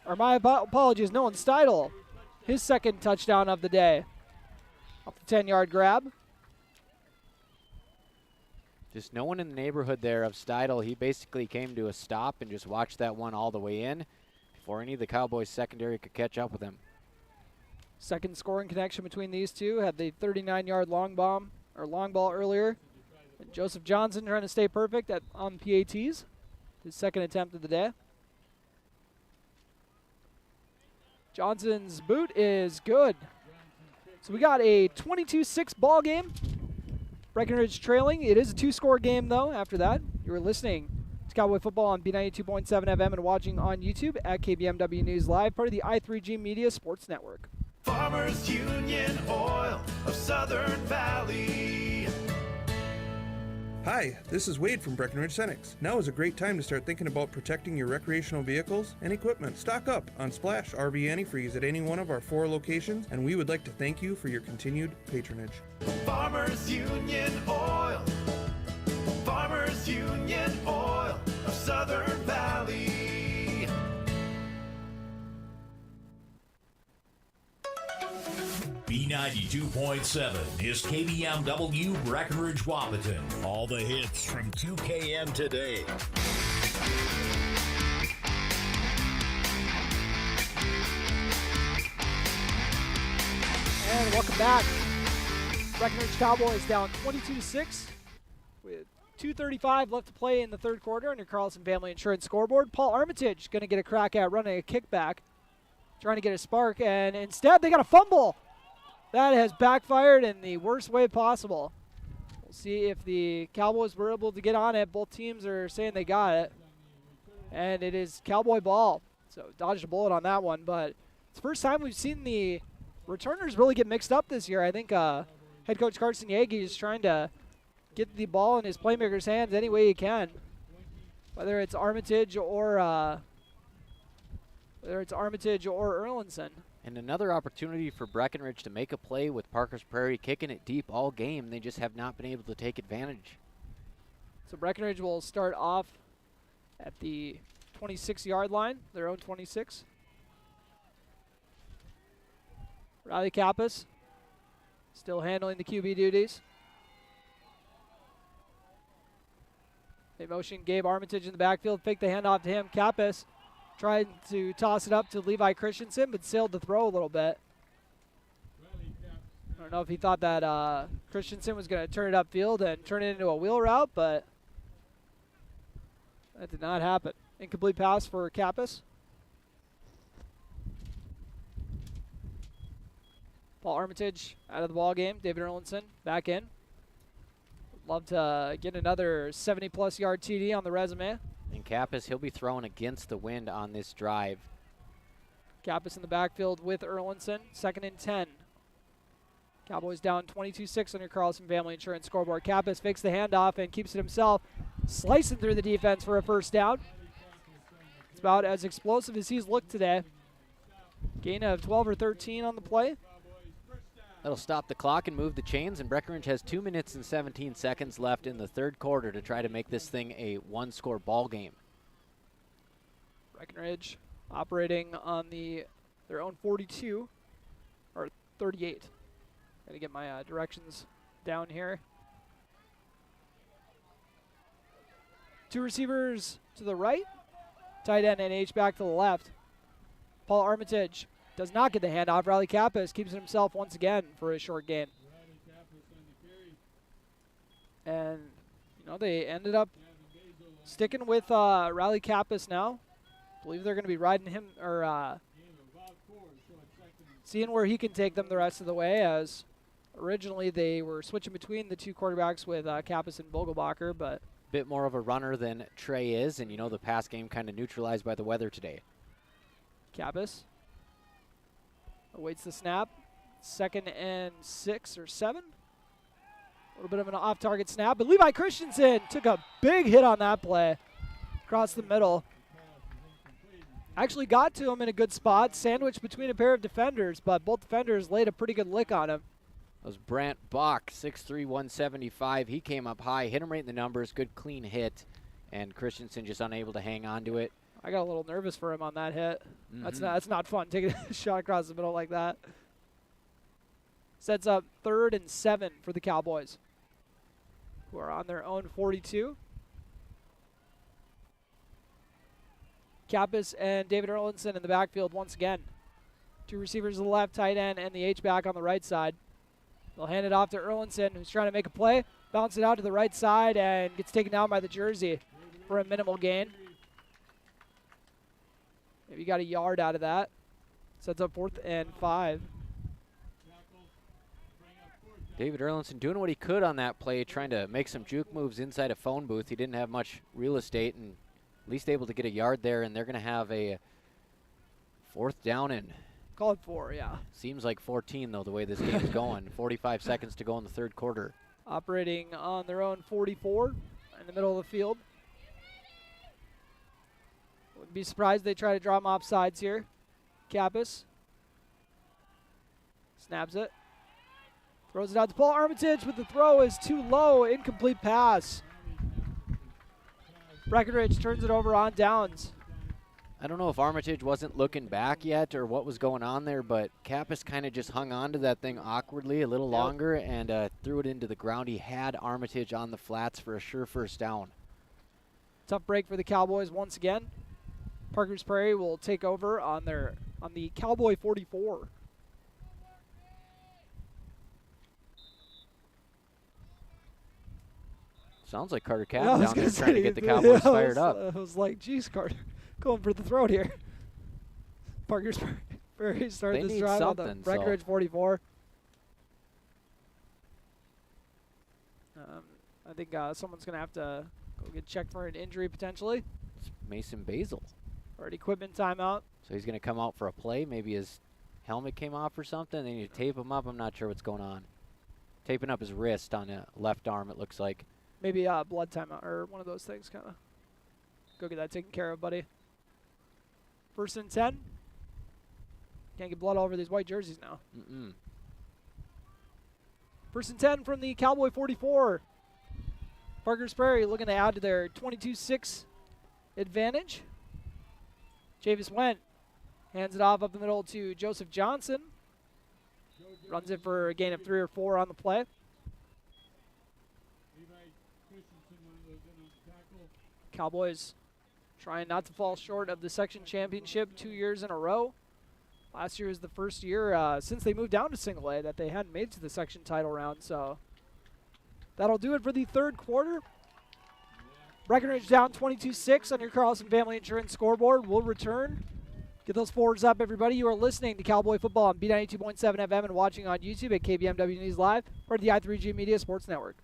Or my apologies, Nolan Steidel. His 2nd touchdown of the day. Off the 10-yard grab. Just no one in the neighborhood there of Steidel. He basically came to a stop and just watched that one all the way in before any of the Cowboys secondary could catch up with him. 2nd scoring connection between these two. Had the 39-yard long ball earlier. And Joseph Johnson trying to stay perfect on PATs. His 2nd attempt of the day. Johnson's boot is good. So we got a 22-6 ball game. Breckenridge trailing. It is a 2-score game, though, after that. You were listening to Cowboy Football on B92.7 FM and watching on YouTube at KBMW News Live, part of the I3G Media Sports Network. Farmers Union Oil of Southern Valley. Hi, this is Wade from Breckenridge Cenex. Now is a great time to start thinking about protecting your recreational vehicles and equipment. Stock up on Splash RV Antifreeze at any one of our 4 locations, and we would like to thank you for your continued patronage. Farmers Union Oil. Farmers Union Oil of Southern Valley. B92.7 is KBMW Breckenridge Wahpeton. All the hits from 2KM today. And welcome back. Breckenridge Cowboys down 22-6 with 2:35 left to play in the 3rd quarter on your Carlson Family Insurance scoreboard. Paul Armitage going to get a crack at running a kickback, trying to get a spark, and instead they got a fumble. That has backfired in the worst way possible. We'll see if the Cowboys were able to get on it. Both teams are saying they got it. And it is Cowboy ball. So dodged a bullet on that one. But it's the first time we've seen the returners really get mixed up this year. I think head coach Carson Yagi is trying to get the ball in his playmaker's hands any way he can. Whether it's Armitage or Erlinson. And another opportunity for Breckenridge to make a play with Parkers Prairie kicking it deep all game. They just have not been able to take advantage. So Breckenridge will start off at the 26-yard line, their own 26. Riley Kappas still handling the QB duties. They motion Gabe Armitage in the backfield, fake the handoff to him. Kappas tried to toss it up to Levi Christensen, but sailed the throw a little bit. I don't know if he thought that Christensen was going to turn it upfield and turn it into a wheel route, but that did not happen. Incomplete pass for Kappas. Paul Armitage out of the ball game. David Erlinson back in. Love to get another 70-plus yard TD on the resume. And Kappas, he'll be throwing against the wind on this drive. Kappas in the backfield with Erlinson. 2nd and 10. Cowboys down 22-6 on your Carlson Family Insurance scoreboard. Kappas fakes the handoff and keeps it himself, slicing through the defense for a first down. It's about as explosive as he's looked today. Gain of 12 or 13 on the play. That'll stop the clock and move the chains, and Breckenridge has 2 minutes and 17 seconds left in the third quarter to try to make this thing a one-score ball game. Breckenridge operating on their own 42, or 38. Got to get my directions down here. 2 receivers to the right, tight end and H-back to the left. Paul Armitage does not get the handoff. Riley Kappas keeps it himself once again for a short gain. And, they ended up sticking with Riley Kappas now. I believe they're going to be riding him, or seeing where he can take them the rest of the way, as originally they were switching between the two quarterbacks with Kappas and Vogelbacher, but Bit more of a runner than Trey is, and the pass game kind of neutralized by the weather today. Kappas awaits the snap. 2nd and 6 or 7. A little bit of an off-target snap, but Levi Christensen took a big hit on that play across the middle. Actually got to him in a good spot, sandwiched between a pair of defenders, but both defenders laid a pretty good lick on him. That was Brant Bach, 6'3", 175. He came up high, hit him right in the numbers, good clean hit, and Christensen just unable to hang on to it. I got a little nervous for him on that hit. That's not fun, taking a shot across the middle like that. Sets up 3rd and 7 for the Cowboys, who are on their own 42. Kappas and David Erlinson in the backfield once again. 2 receivers to the left, tight end, and the H-back on the right side. They'll hand it off to Erlinson, who's trying to make a play. Bounce it out to the right side and gets taken down by the jersey for a minimal gain. Maybe got a yard out of that. Sets up 4th and 5. David Erlinson doing what he could on that play, trying to make some juke moves inside a phone booth. He didn't have much real estate, and at least able to get a yard there, and they're going to have a 4th down and call it 4, yeah. Seems like 14, though, the way this game is going. 45 seconds to go in the third quarter. Operating on their own 44 in the middle of the field. Wouldn't be surprised they try to draw him off sides here. Kappas snaps it. Throws it out to Paul Armitage, but the throw is too low. Incomplete pass. Breckenridge turns it over on downs. I don't know if Armitage wasn't looking back yet or what was going on there, but Kappas kind of just hung on to that thing awkwardly a little longer and threw it into the ground. He had Armitage on the flats for a sure first down. Tough break for the Cowboys once again. Parkers Prairie will take over on the Cowboy 44. Sounds like Carter Cadden down there trying to get the Cowboys fired up. I was like, geez, Carter, going for the throat here. Parkers Prairie started this drive on the Breckenridge 44. I think someone's going to have to go get checked for an injury potentially. It's Mason Basil. Or an equipment timeout. So he's going to come out for a play. Maybe his helmet came off or something. They need to tape him up. I'm not sure what's going on. Taping up his wrist on the left arm, it looks like. Maybe blood timeout or one of those things, kind of. Go get that taken care of, buddy. 1st and 10. Can't get blood all over these white jerseys now. 1st and 10 from the Cowboy 44. Parkers Prairie looking to add to their 22-6 advantage. Javis Went hands it off up the middle to Joseph Johnson. Runs it for a gain of 3 or 4 on the play. Cowboys trying not to fall short of the section championship 2 years in a row. Last year was the first year since they moved down to single A that they hadn't made it to the section title round. So that'll do it for the third quarter. Breckenridge down 22-6 on your Carlson Family Insurance scoreboard. We'll return. Get those forwards up, everybody. You are listening to Cowboy Football on B92.7 FM and watching on YouTube at KBMW News Live, part of the I3G Media Sports Network.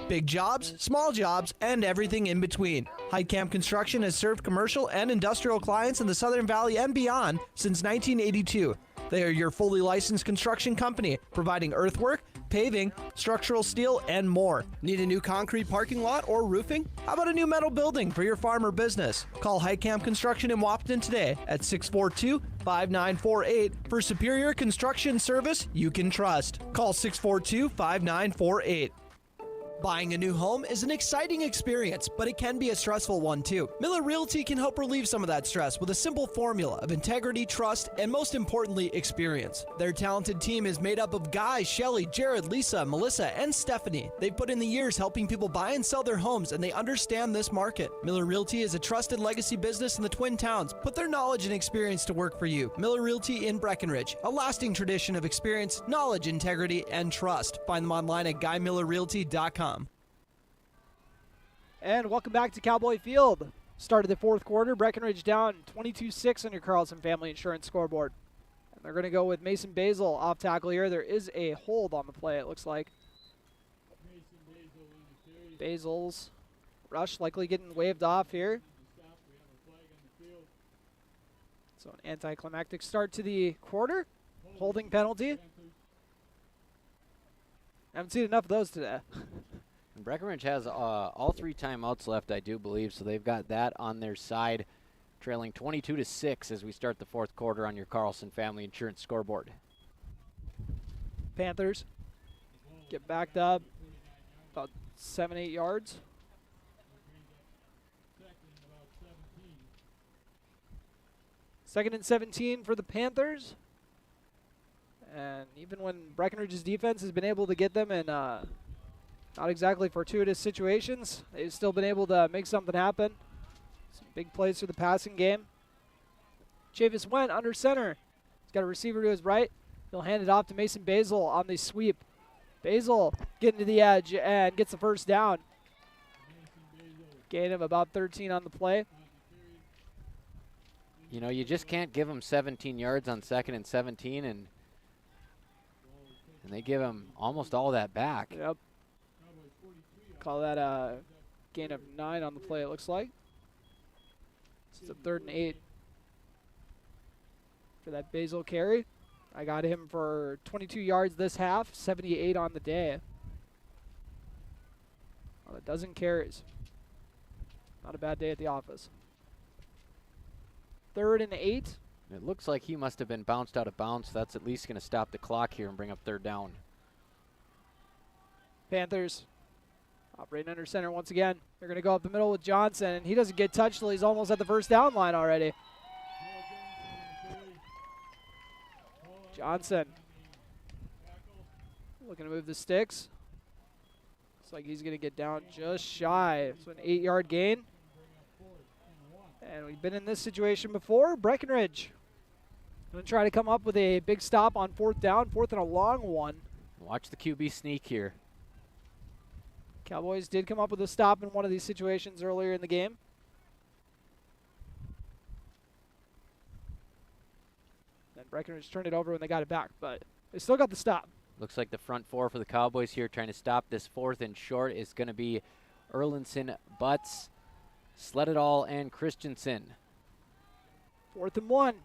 Big jobs, small jobs, and everything in between. Heitkamp Construction has served commercial and industrial clients in the Southern Valley and beyond since 1982. They are your fully licensed construction company, providing earthwork, paving, structural steel, and more. Need a new concrete parking lot or roofing? How about a new metal building for your farm or business? Call Heitkamp Construction in Wapaton today at 642-5948 for superior construction service you can trust. Call 642-5948. Buying a new home is an exciting experience, but it can be a stressful one too. Miller Realty can help relieve some of that stress with a simple formula of integrity, trust, and most importantly, experience. Their talented team is made up of Guy, Shelly, Jared, Lisa, Melissa, and Stephanie. They've put in the years helping people buy and sell their homes, and they understand this market. Miller Realty is a trusted legacy business in the Twin Towns. Put their knowledge and experience to work for you. Miller Realty in Breckenridge, a lasting tradition of experience, knowledge, integrity, and trust. Find them online at GuyMillerRealty.com. And welcome back to Cowboy Field. Start of the fourth quarter. Breckenridge down 22-6 on your Carlson Family Insurance scoreboard. And they're going to go with Mason Basil off tackle here. There is a hold on the play, it looks like. Basil's rush likely getting waved off here. So an anticlimactic start to the quarter. Holding penalty. Haven't seen enough of those today. And Breckenridge has all 3 timeouts left, I do believe, so they've got that on their side, trailing 22-6 as we start the fourth quarter on your Carlson Family Insurance scoreboard. Panthers get backed up about 7-8 yards. Second and 17 for the Panthers. And even when Breckenridge's defense has been able to get them in not exactly fortuitous situations, they've still been able to make something happen. Some big plays for the passing game. Chavis went under center. He's got a receiver to his right. He'll hand it off to Mason Basil on the sweep. Basil getting to the edge and gets the first down. Gain of about 13 on the play. You know, you just can't give them 17 yards on 2nd and 17, and they give him almost all that back. Yep. Call that a gain of 9 on the play, it looks like. It's a 3rd and 8 for that Basil carry. I got him for 22 yards this half, 78 on the day. Well, a dozen carries. Not a bad day at the office. 3rd and 8. It looks like he must have been bounced out of bounds. So that's at least going to stop the clock here and bring up 3rd down. Panthers operating under center once again. They're going to go up the middle with Johnson, and he doesn't get touched till he's almost at the first down line already. Johnson looking to move the sticks. Looks like he's going to get down just shy. So an 8-yard gain. And we've been in this situation before. Breckenridge going to try to come up with a big stop on 4th down, 4th and a long one. Watch the QB sneak here. Cowboys did come up with a stop in one of these situations earlier in the game. Then Breckenridge turned it over when they got it back, but they still got the stop. Looks like the front 4 for the Cowboys here trying to stop this 4th and short is going to be Erlinson, Butts, Sledadall, and Christensen. 4th and 1.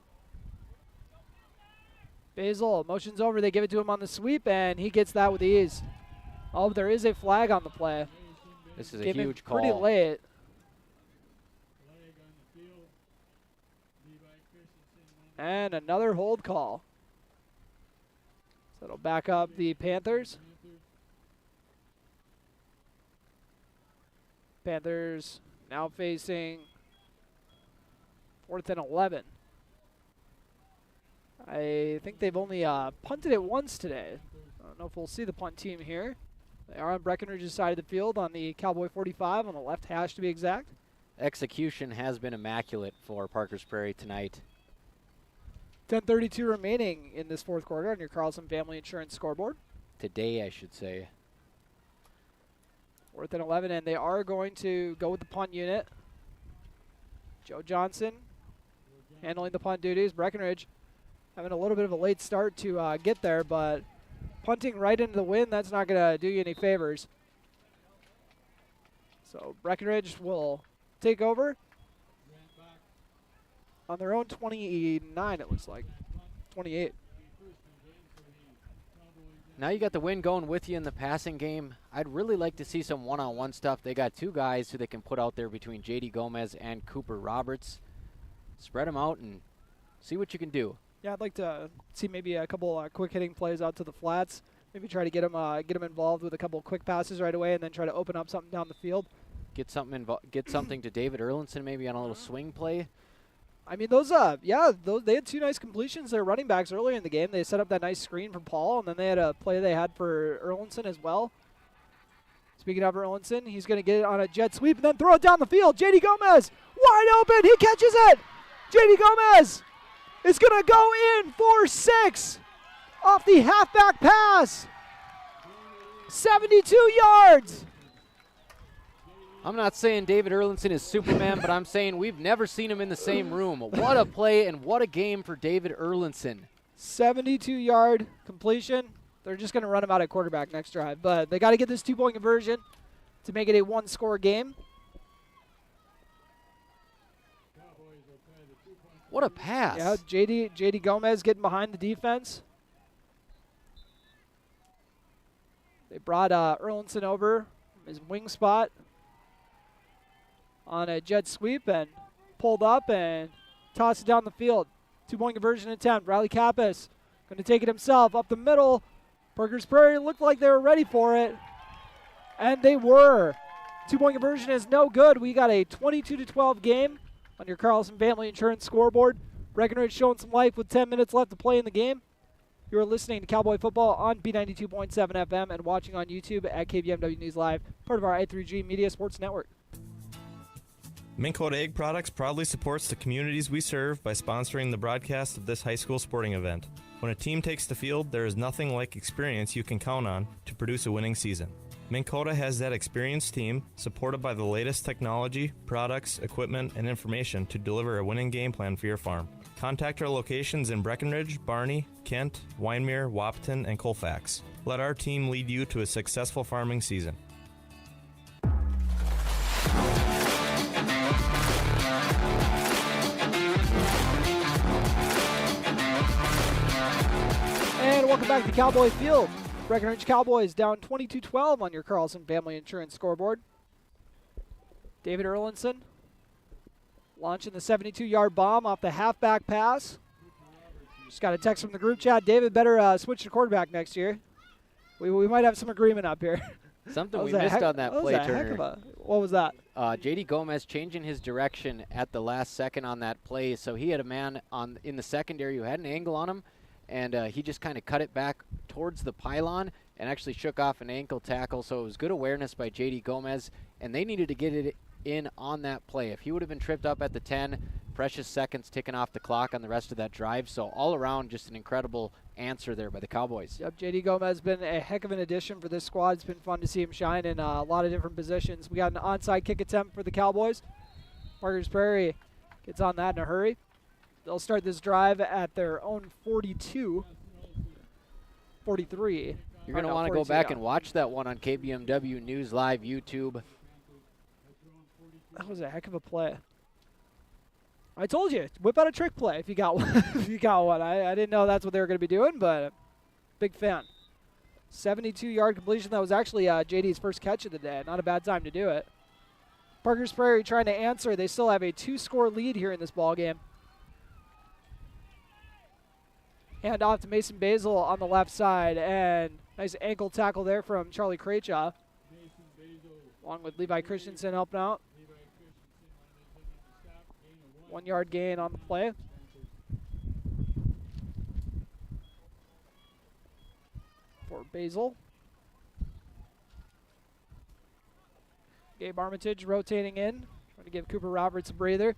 Basil motions over. They give it to him on the sweep, and he gets that with ease. Oh, there is a flag on the play. This is a huge call. Pretty late. And another hold call. So it'll back up the Panthers. Panthers now facing 4th and 11. I think they've only punted it once today. I don't know if we'll see the punt team here. They are on Breckenridge's side of the field on the Cowboy 45, on the left hash to be exact. Execution has been immaculate for Parkers Prairie tonight. 10:32 remaining in this fourth quarter on your Carlson Family Insurance scoreboard. Today, I should say. 4th and 11, and they are going to go with the punt unit. Joe Johnson handling the punt duties. Breckenridge having a little bit of a late start to get there, but punting right into the wind, that's not going to do you any favors. So Breckenridge will take over on their own 29, it looks like. 28. Now you got the wind going with you in the passing game. I'd really like to see some one-on-one stuff. They got two guys who they can put out there between J.D. Gomez and Cooper Roberts. Spread them out and see what you can do. Yeah, I'd like to see maybe a couple quick hitting plays out to the flats. Maybe try to get them involved with a couple quick passes right away, and then try to open up something down the field. Get something to David Erlinson maybe on a little swing play. I mean, those they had two nice completions. Their running backs earlier in the game. They set up that nice screen from Paul, and then they had a play they had for Erlinson as well. Speaking of Erlinson, he's going to get it on a jet sweep and then throw it down the field. J.D. Gomez, wide open. He catches it. J.D. Gomez is going to go in for 6 off the halfback pass. 72 yards. I'm not saying David Erlinson is Superman, but I'm saying we've never seen him in the same room. What a play and what a game for David Erlinson. 72-yard completion. They're just going to run him out at quarterback next drive, but they got to get this 2-point conversion to make it a 1-score game. What a pass. Yeah, J.D. Gomez getting behind the defense. They brought Erlinson over from his wing spot on a jet sweep and pulled up and tossed it down the field. 2-point conversion attempt. Riley Kappas going to take it himself up the middle. Parkers Prairie looked like they were ready for it, and they were. 2-point conversion is no good. We got a 22-12 game on your Carlson Family Insurance scoreboard. Breckenridge showing some life with 10 minutes left to play in the game. You are listening to Cowboy Football on B92.7 FM and watching on YouTube at KBMW News Live, part of our i3G Media Sports Network. Minn Kota Egg Products proudly supports the communities we serve by sponsoring the broadcast of this high school sporting event. When a team takes the field, there is nothing like experience you can count on to produce a winning season. Minn Kota has that experienced team, supported by the latest technology, products, equipment, and information to deliver a winning game plan for your farm. Contact our locations in Breckenridge, Barney, Kent, Wyndmere, Wahpeton, and Colfax. Let our team lead you to a successful farming season. And welcome back to Cowboy Field. Breckenridge Cowboys down 22-12 on your Carlson Family Insurance scoreboard. David Erlinson launching the 72-yard bomb off the halfback pass. Just got a text from the group chat. David better switch to quarterback next year. We might have some agreement up here. Something we missed on that play, Turner. What was that? J.D. Gomez changing his direction at the last second on that play. So he had a man in the secondary who had an angle on him, and he just kind of cut it back towards the pylon and actually shook off an ankle tackle. So it was good awareness by J.D. Gomez, and they needed to get it in on that play. If he would have been tripped up at the 10, precious seconds ticking off the clock on the rest of that drive. So all around, just an incredible answer there by the Cowboys. Yep, J.D. Gomez has been a heck of an addition for this squad. It's been fun to see him shine in a lot of different positions. We got an onside kick attempt for the Cowboys. Parkers Prairie gets on that in a hurry. They'll start this drive at their own 42, 43. You're going to want to go back and watch that one on KBMW News Live YouTube. That was a heck of a play. I told you, whip out a trick play if you got one. If you got one. I didn't know that's what they were going to be doing, but big fan. 72-yard completion. That was actually JD's first catch of the day. Not a bad time to do it. Parkers Prairie trying to answer. They still have a 2-score lead here in this ball game. Hand off to Mason Basil on the left side, and nice ankle tackle there from Charlie Krejcha, along with Levi Christensen helping out. 1-yard gain on the play. for Basil. Gabe Armitage rotating in, trying to give Cooper Roberts a breather.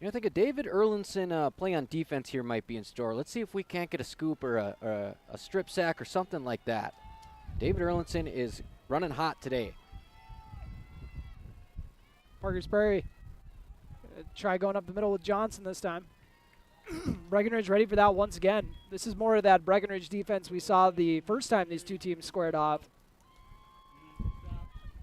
I think a David Erlinson play on defense here might be in store. Let's see if we can't get a scoop or a strip sack or something like that. David Erlinson is running hot today. Parkers Prairie try going up the middle with Johnson this time. Breckenridge ready for that once again. This is more of that Breckenridge defense we saw the first time these two teams squared off.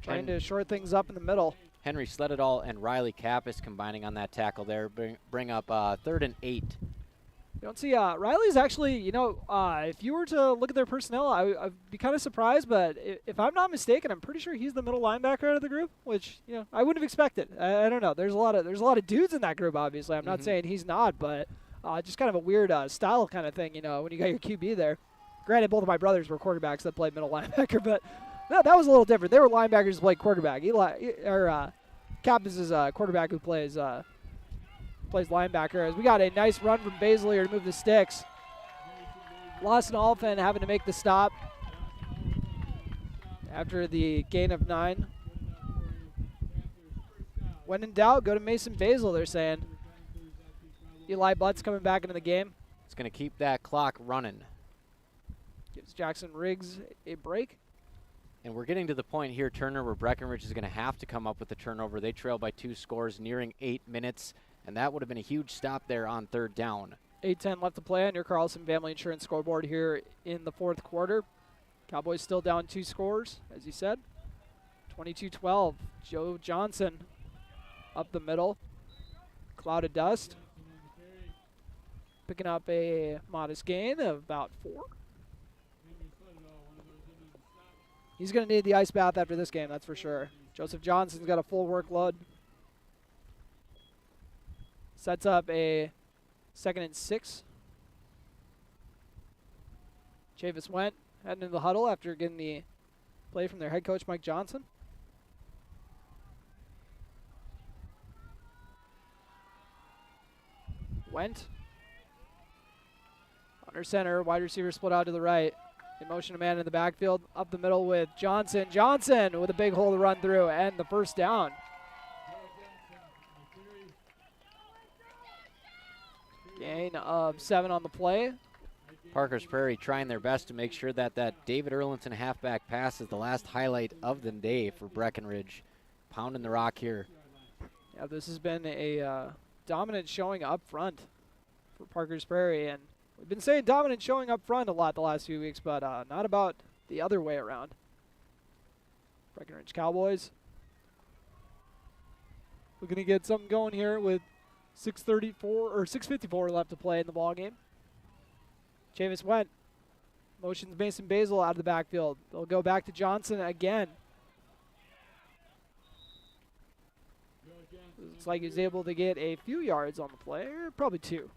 Trying to short things up in the middle. Henry Sledadall and Riley Kappas combining on that tackle there. Bring up 3rd and 8. You don't see Riley's actually, if you were to look at their personnel, I'd be kind of surprised, but if I'm not mistaken, I'm pretty sure he's the middle linebacker out of the group, which I wouldn't have expected. I don't know. There's a lot of dudes in that group. Obviously, I'm not saying he's not, but just kind of a weird style kind of thing. when you got your QB there. Granted, both of my brothers were quarterbacks that played middle linebacker, but that was a little different. They were linebackers who played quarterback. Kappas is a quarterback who plays linebacker. As we got a nice run from Basil here to move the sticks. Lawson Alphen having to make the stop after the gain of 9. When in doubt, go to Mason Basil, they're saying. Eli Butts coming back into the game. It's going to keep that clock running. Gives Jackson Riggs a break. And we're getting to the point here, Turner, where Breckenridge is going to have to come up with a turnover. They trail by 2 scores, nearing 8 minutes, and that would have been a huge stop there on 3rd down. 8:10 left to play on your Carlson Family Insurance scoreboard here in the 4th quarter. Cowboys still down 2 scores, as you said. 22-12. Joe Johnson up the middle. Cloud of dust. Picking up a modest gain of about 4. He's going to need the ice bath after this game, that's for sure. Joseph Johnson's got a full workload. Sets up a 2nd and 6. Chavis went heading into the huddle after getting the play from their head coach, Mike Johnson. Went. Under center, wide receiver split out to the right. In motion, a man in the backfield, up the middle with Johnson. Johnson with a big hole to run through, and the first down. Gain of 7 on the play. Parkers Prairie trying their best to make sure that David Erlinson halfback pass is the last highlight of the day for Breckenridge. Pounding the rock here. Yeah, this has been a dominant showing up front for Parkers Prairie, and we've been saying dominant showing up front a lot the last few weeks, but not about the other way around. Breckenridge Cowboys looking to get something going here with 6:54 left to play in the ball game. Chavis went. Motions Mason Basil out of the backfield. They'll go back to Johnson again. Looks like he's able to get a few yards on the play, or probably 2.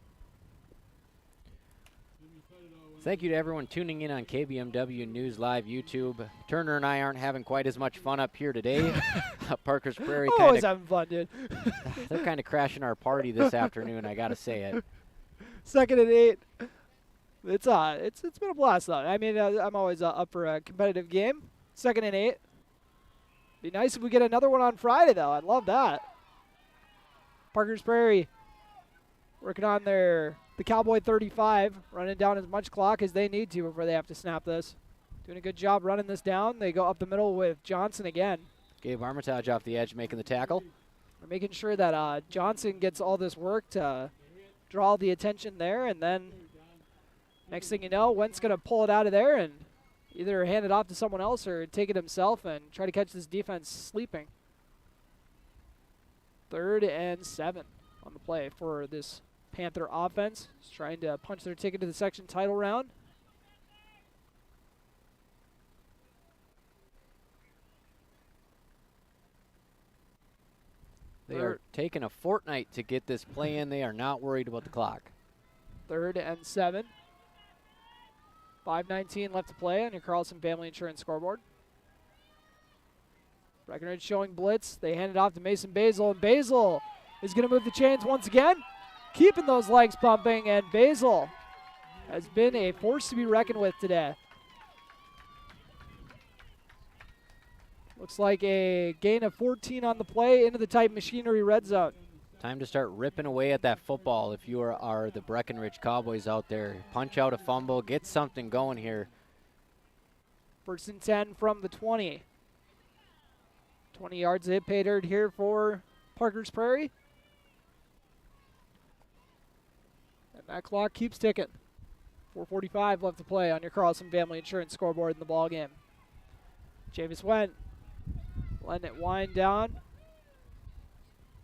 Thank you to everyone tuning in on KBMW News Live YouTube. Turner and I aren't having quite as much fun up here today. Parkers Prairie always having fun, dude. They're kind of crashing our party this afternoon, I got to say it. 2nd and 8. It's been a blast, though. I mean, I'm always up for a competitive game. 2nd and 8. Be nice if we get another one on Friday, though. I'd love that. Parkers Prairie working on the Cowboy 35, running down as much clock as they need to before they have to snap this. Doing a good job running this down. They go up the middle with Johnson again. Gabe Armitage off the edge making the tackle. We're making sure that Johnson gets all this work to draw the attention there, and then next thing you know, Wentz going to pull it out of there and either hand it off to someone else or take it himself and try to catch this defense sleeping. 3rd and 7 on the play for this Panther offense. Just trying to punch their ticket to the section title round. They are taking a fortnight to get this play in. They are not worried about the clock. 3rd and 7. 5:19 left to play on your Carlson Family Insurance scoreboard. Breckenridge showing blitz. They hand it off to Mason Basil, and Basil is going to move the chains once again, keeping those legs pumping, and Basil has been a force to be reckoned with today. Looks like a gain of 14 on the play into the Titan Machinery red zone. Time to start ripping away at that football if you are the Breckenridge Cowboys out there. Punch out a fumble, get something going here. 1st and 10 from the 20. 20 yards hit pay dirt here for Parkers Prairie. And that clock keeps ticking. 4:45 left to play on your Carlson Family Insurance scoreboard in the ball game. Javis Went letting it wind down.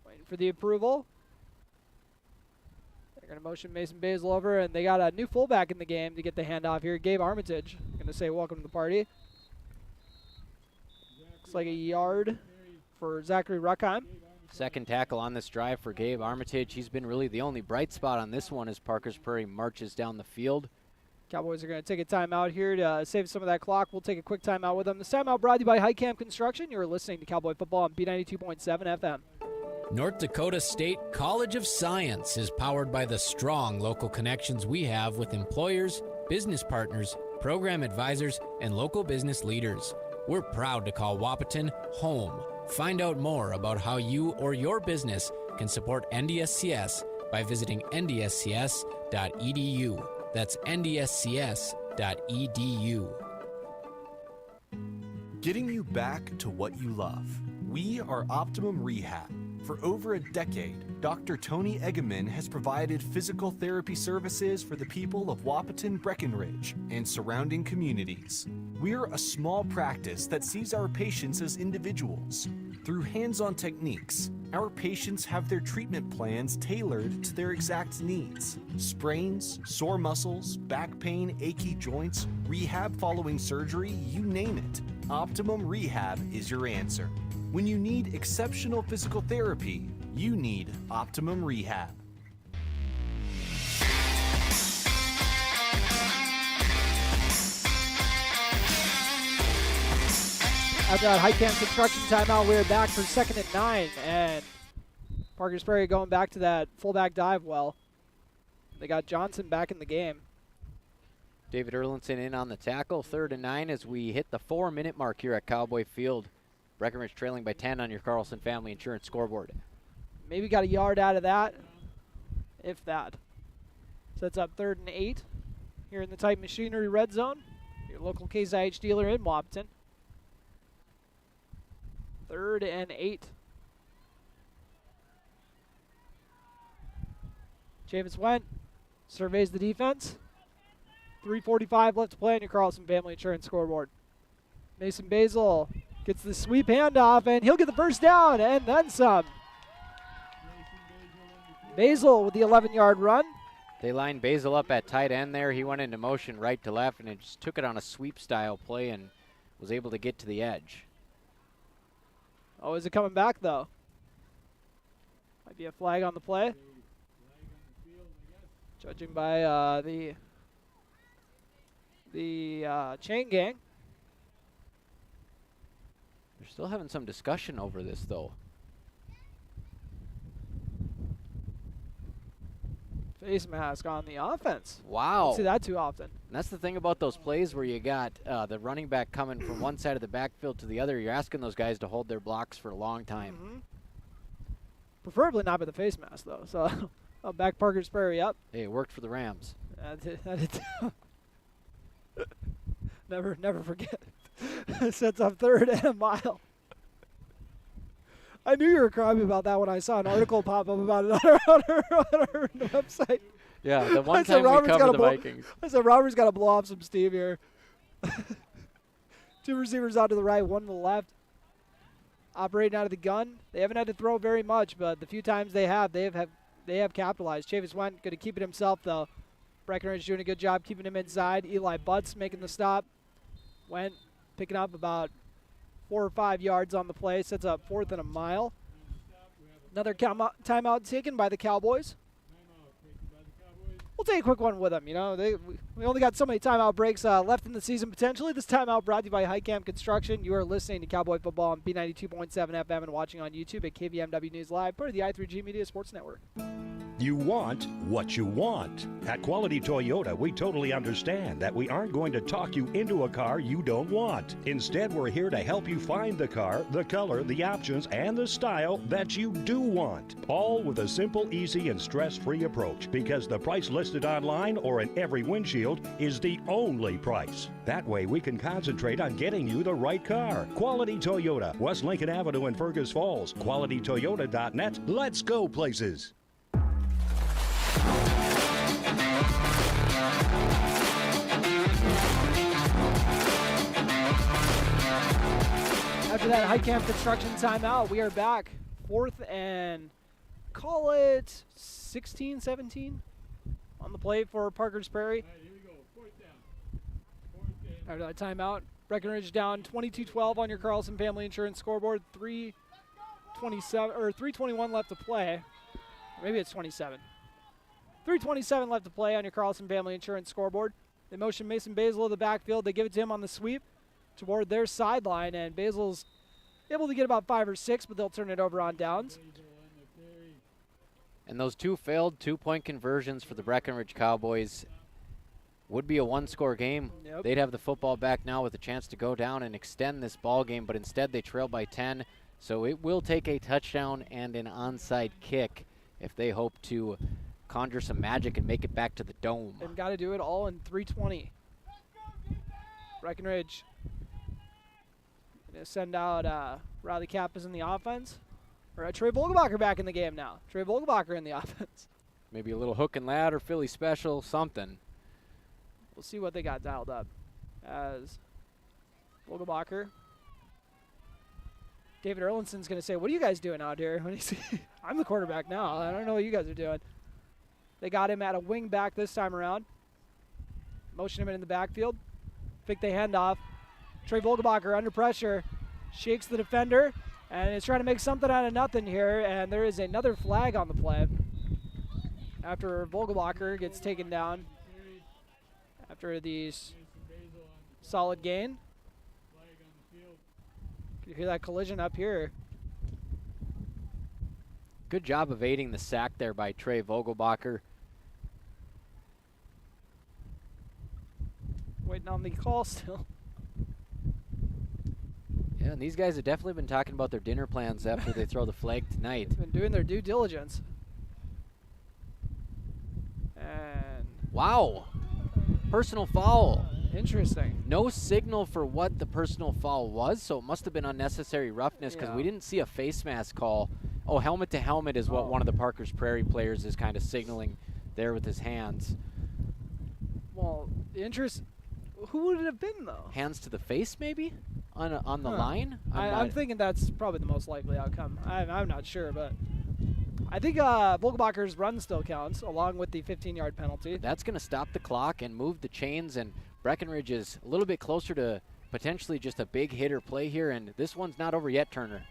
Waiting for the approval. They're going to motion Mason Basil over, and they got a new fullback in the game to get the handoff here. Gabe Armitage. Going to say welcome to the party. Looks like a yard for Zachary Ruckheim. Second tackle on this drive for Gabe Armitage. He's been really the only bright spot on this one as Parkers Prairie marches down the field. Cowboys are going to take a timeout here to save some of that clock. We'll take a quick timeout with them. This timeout brought to you by Highcamp Construction. You're listening to Cowboy Football on B92.7 FM. North Dakota State College of Science is powered by the strong local connections we have with employers, business partners, program advisors, and local business leaders. We're proud to call Wahpeton home. Find out more about how you or your business can support NDSCS by visiting ndscs.edu. That's ndscs.edu. Getting you back to what you love. We are Optimum Rehab. For over a decade, Dr. Tony Eggeman has provided physical therapy services for the people of Wahpeton, Breckenridge, and surrounding communities. We're a small practice that sees our patients as individuals. Through hands-on techniques, our patients have their treatment plans tailored to their exact needs. Sprains, sore muscles, back pain, achy joints, rehab following surgery, you name it. Optimum Rehab is your answer. When you need exceptional physical therapy, you need Optimum Rehab. After that Highcamp Construction timeout, we're back for 2nd and 9, and Parkers Prairie going back to that fullback dive well. They got Johnson back in the game. David Erlinson in on the tackle. 3rd and 9 as we hit the 4-minute mark here at Cowboy Field. Breckenridge trailing by 10 on your Carlson Family Insurance scoreboard. Maybe got a yard out of that, if that. Sets up 3rd and 8 here in the Titan Machinery red zone. Your local Case IH dealer in Wahpeton. 3rd and 8. Javis Went surveys the defense. 3:45 left to play on your Carlson Family Insurance scoreboard. Mason Basil gets the sweep handoff, and he'll get the first down and then some. Basil with the 11-yard run. They lined Basil up at tight end there. He went into motion right to left and it just took it on a sweep-style play and was able to get to the edge. Oh, is it coming back, though? Might be a flag on the play. Judging by the chain gang. They're still having some discussion over this, though. Face mask on the offense. Wow. Don't see that too often. And that's the thing about those plays where you got the running back coming from one side of the backfield to the other. You're asking those guys to hold their blocks for a long time. Mm-hmm. Preferably not with the face mask, though. So I'll back Parkers Prairie up. Hey, it worked for the Rams. Never forget. Sets up 3rd and a mile. I knew you were crying about that when I saw an article pop up about it on our website. Yeah, the one time we covered the Vikings. I said, Robert's got to blow off some steam here. 2 receivers out to the right, 1 to the left. Operating out of the gun. They haven't had to throw very much, but the few times they have capitalized. Chavis Went going to keep it himself, though. Breckenridge doing a good job keeping him inside. Eli Butts making the stop. Went picking up about 4 or 5 yards on the play. Sets up 4th and a mile. Another timeout taken by the Cowboys. We'll take a quick one with them. You know, we only got so many timeout breaks left in the season potentially. This timeout brought to you by Highcamp Construction. You are listening to Cowboy Football on B92.7 FM and watching on YouTube at KVMW News Live, part of the i3G Media Sports Network. You want what you want. At Quality Toyota, we totally understand that we aren't going to talk you into a car you don't want. Instead, we're here to help you find the car, the color, the options, and the style that you do want. All with a simple, easy, and stress-free approach, because the price listed online or in every windshield is the only price. That way, we can concentrate on getting you the right car. Quality Toyota, West Lincoln Avenue in Fergus Falls. QualityToyota.net. Let's go places. After that high camp construction timeout, we are back. 4th and call it 16, 17 on the play for Parkers Prairie. After that timeout, Breckenridge down 22-12 on your Carlson Family Insurance scoreboard. 3:21 left to play. Maybe it's 27. 3:27 left to play on your Carlson Family Insurance scoreboard. They motion Mason Basil to the backfield. They give it to him on the sweep toward their sideline, and Basil's able to get about 5 or 6, but they'll turn it over on downs. And those two failed two-point conversions for the Breckenridge Cowboys would be a one-score game. Yep. They'd have the football back now with a chance to go down and extend this ball game, but instead they trail by 10. So it will take a touchdown and an onside kick if they hope to conjure some magic and make it back to the dome. They've got to do it all in 3:20. Breckenridge going to send out Riley Kappas in the offense. Or Trey Vogelbacher back in the game now. Trey Vogelbacher in the offense. Maybe a little hook and ladder, Philly special, something. We'll see what they got dialed up as Vogelbacher. David Erlinson's going to say, what are you guys doing out here? When he's I'm the quarterback now. I don't know what you guys are doing. They got him at a wing back this time around. Motion him in the backfield. Think they hand off. Trey Vogelbacher under pressure. Shakes the defender. And is trying to make something out of nothing here. And there is another flag on the play. After Vogelbacher gets taken down. After the solid gain. You hear that collision up here. Good job evading the sack there by Trey Vogelbacher. Waiting on the call still. Yeah, and these guys have definitely been talking about their dinner plans after they throw the flag tonight. They've been doing their due diligence. And wow. Personal foul. Interesting. No signal for what the personal foul was, so it must have been unnecessary roughness because we didn't see a face mask call. Oh, helmet to helmet is what one of the Parkers Prairie players is kind of signaling there with his hands. Well, who would it have been, though? Hands to the face, maybe? On the line? I'm thinking that's probably the most likely outcome. I'm not sure, but I think Vogelbacher's run still counts, along with the 15-yard penalty. That's going to stop the clock and move the chains, and Breckenridge is a little bit closer to potentially just a big hitter play here, and this one's not over yet, Turner.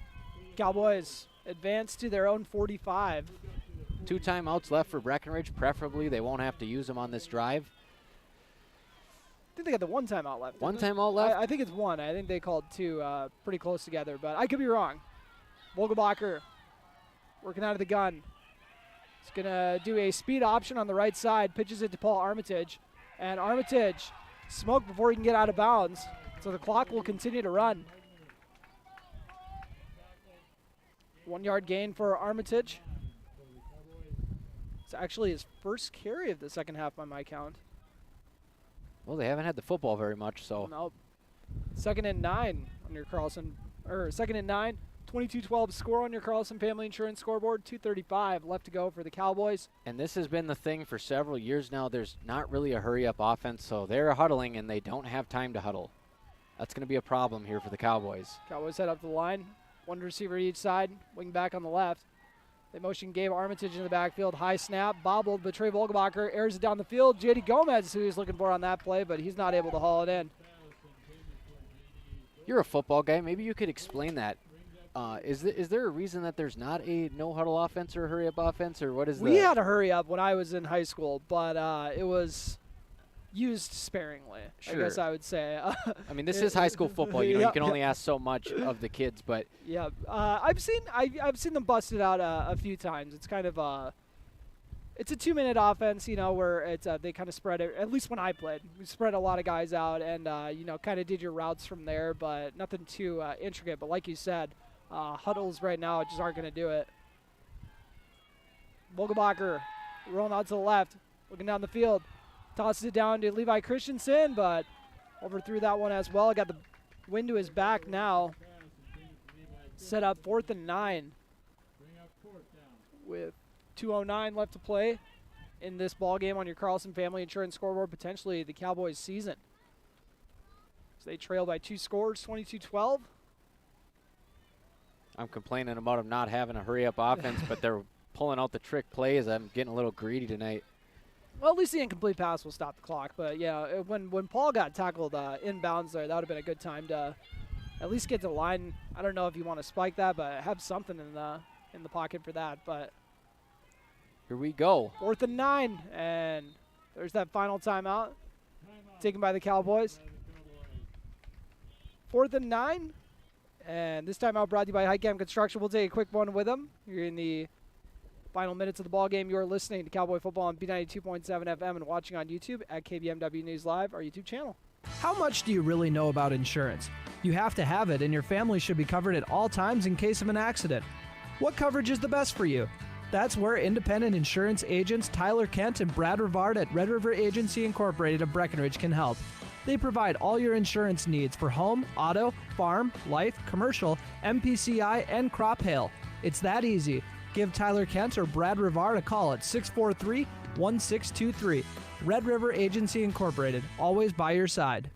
Cowboys advance to their own 45. 2 timeouts left for Breckenridge. Preferably they won't have to use them on this drive. I think they got the 1 timeout left. One timeout left? I think it's 1. I think they called 2 pretty close together, but I could be wrong. Vogelbacher working out of the gun. He's going to do a speed option on the right side, pitches it to Paul Armitage. And Armitage smoked before he can get out of bounds, so the clock will continue to run. 1 yard gain for Armitage. It's actually his first carry of the second half by my count. Well, they haven't had the football very much, so. Nope. 2nd and 9 on your Carlson, or 2nd and 9. 22-12 score on your Carlson Family Insurance scoreboard. 2:35 left to go for the Cowboys. And this has been the thing for several years now. There's not really a hurry-up offense, so they're huddling, and they don't have time to huddle. That's going to be a problem here for the Cowboys. Cowboys head up the line. 1 receiver each side. Wing back on the left. They motion Gabe Armitage in the backfield. High snap. Bobbled, but Trey Vogelbacher airs it down the field. J.D. Gomez, who he's looking for on that play, but he's not able to haul it in. You're a football guy. Maybe you could explain that. Is there a reason that there's not a no-huddle offense or hurry-up offense, or what is We had a hurry-up when I was in high school, but it was used sparingly, I guess I would say. I mean, this is high school football. You know, you can only ask so much of the kids, but yeah, I've seen them busted out a few times. It's kind of It's a 2-minute offense, where it's they kind of spread it. At least when I played, we spread a lot of guys out and kind of did your routes from there, but nothing too intricate. But like you said, huddles right now just aren't going to do it. Vogelbacher rolling out to the left, looking down the field, tosses it down to Levi Christensen, but overthrew that one as well. Got the wind to his back now. Set up 4th and 9 with 2:09 left to play in this ball game on your Carlson Family Insurance scoreboard, potentially the Cowboys' season. So they trail by 2 scores, 22-12. I'm complaining about them not having a hurry-up offense, but they're pulling out the trick plays. I'm getting a little greedy tonight. Well, at least the incomplete pass will stop the clock. But, yeah, when Paul got tackled inbounds there, that would have been a good time to at least get to the line. I don't know if you want to spike that, but have something in the pocket for that. But here we go. 4th and 9, and there's that final timeout taken by the Cowboys. 4th and 9, and this timeout brought to you by Highcam Construction. We'll take a quick one with them. You're in the final minutes of the ball game. You're listening to Cowboy Football on B92.7 FM and watching on YouTube at KBMW News Live, our YouTube channel. How much do you really know about insurance? You have to have it, and your family should be covered at all times in case of an accident. What coverage is the best for you? That's where independent insurance agents Tyler Kent and Brad Rivard at Red River Agency Incorporated of Breckenridge can help. They provide all your insurance needs for home, auto, farm, life, commercial, MPCI, and crop hail. It's that easy. Give Tyler Kent or Brad Rivard a call at 643-1623. Red River Agency Incorporated, always by your side.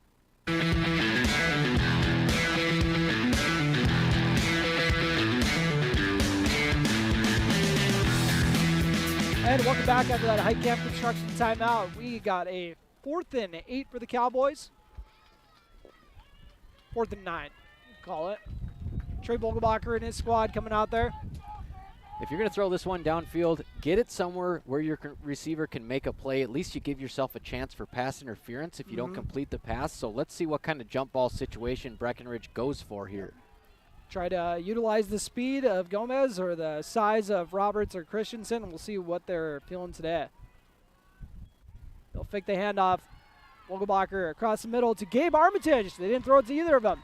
And welcome back after that Highcamp Construction timeout. We got a 4th and 8 for the Cowboys. 4th and 9, call it. Trey Vogelbacher and his squad coming out there. If you're going to throw this one downfield, get it somewhere where your receiver can make a play. At least you give yourself a chance for pass interference if you don't complete the pass. So let's see what kind of jump ball situation Breckenridge goes for here. Try to utilize the speed of Gomez or the size of Roberts or Christensen, and we'll see what they're feeling today. They'll fake the handoff. Vogelbacher across the middle to Gabe Armitage. They didn't throw it to either of them.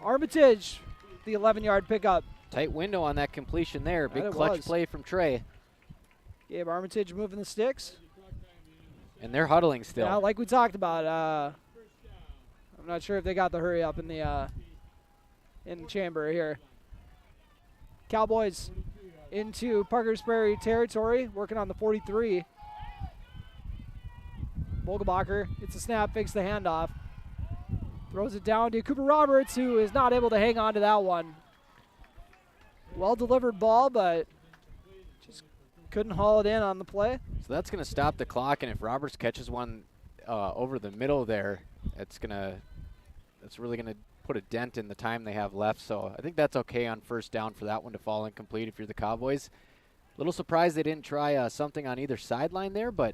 Armitage, the 11-yard pickup. Tight window on that completion there. Big clutch play from Trey. Gabe Armitage moving the sticks. And they're huddling still. Yeah, like we talked about. I'm not sure if they got the hurry up in the chamber here. Cowboys into Parkers Prairie territory, working on the 43. Vogelbacher gets a snap, fakes the handoff. Throws it down to Cooper Roberts, who is not able to hang on to that one. Well-delivered ball, but just couldn't haul it in on the play. So that's going to stop the clock, and if Roberts catches one over the middle there, that's really going to put a dent in the time they have left. So I think that's okay on first down for that one to fall incomplete if you're the Cowboys. A little surprised they didn't try something on either sideline there, but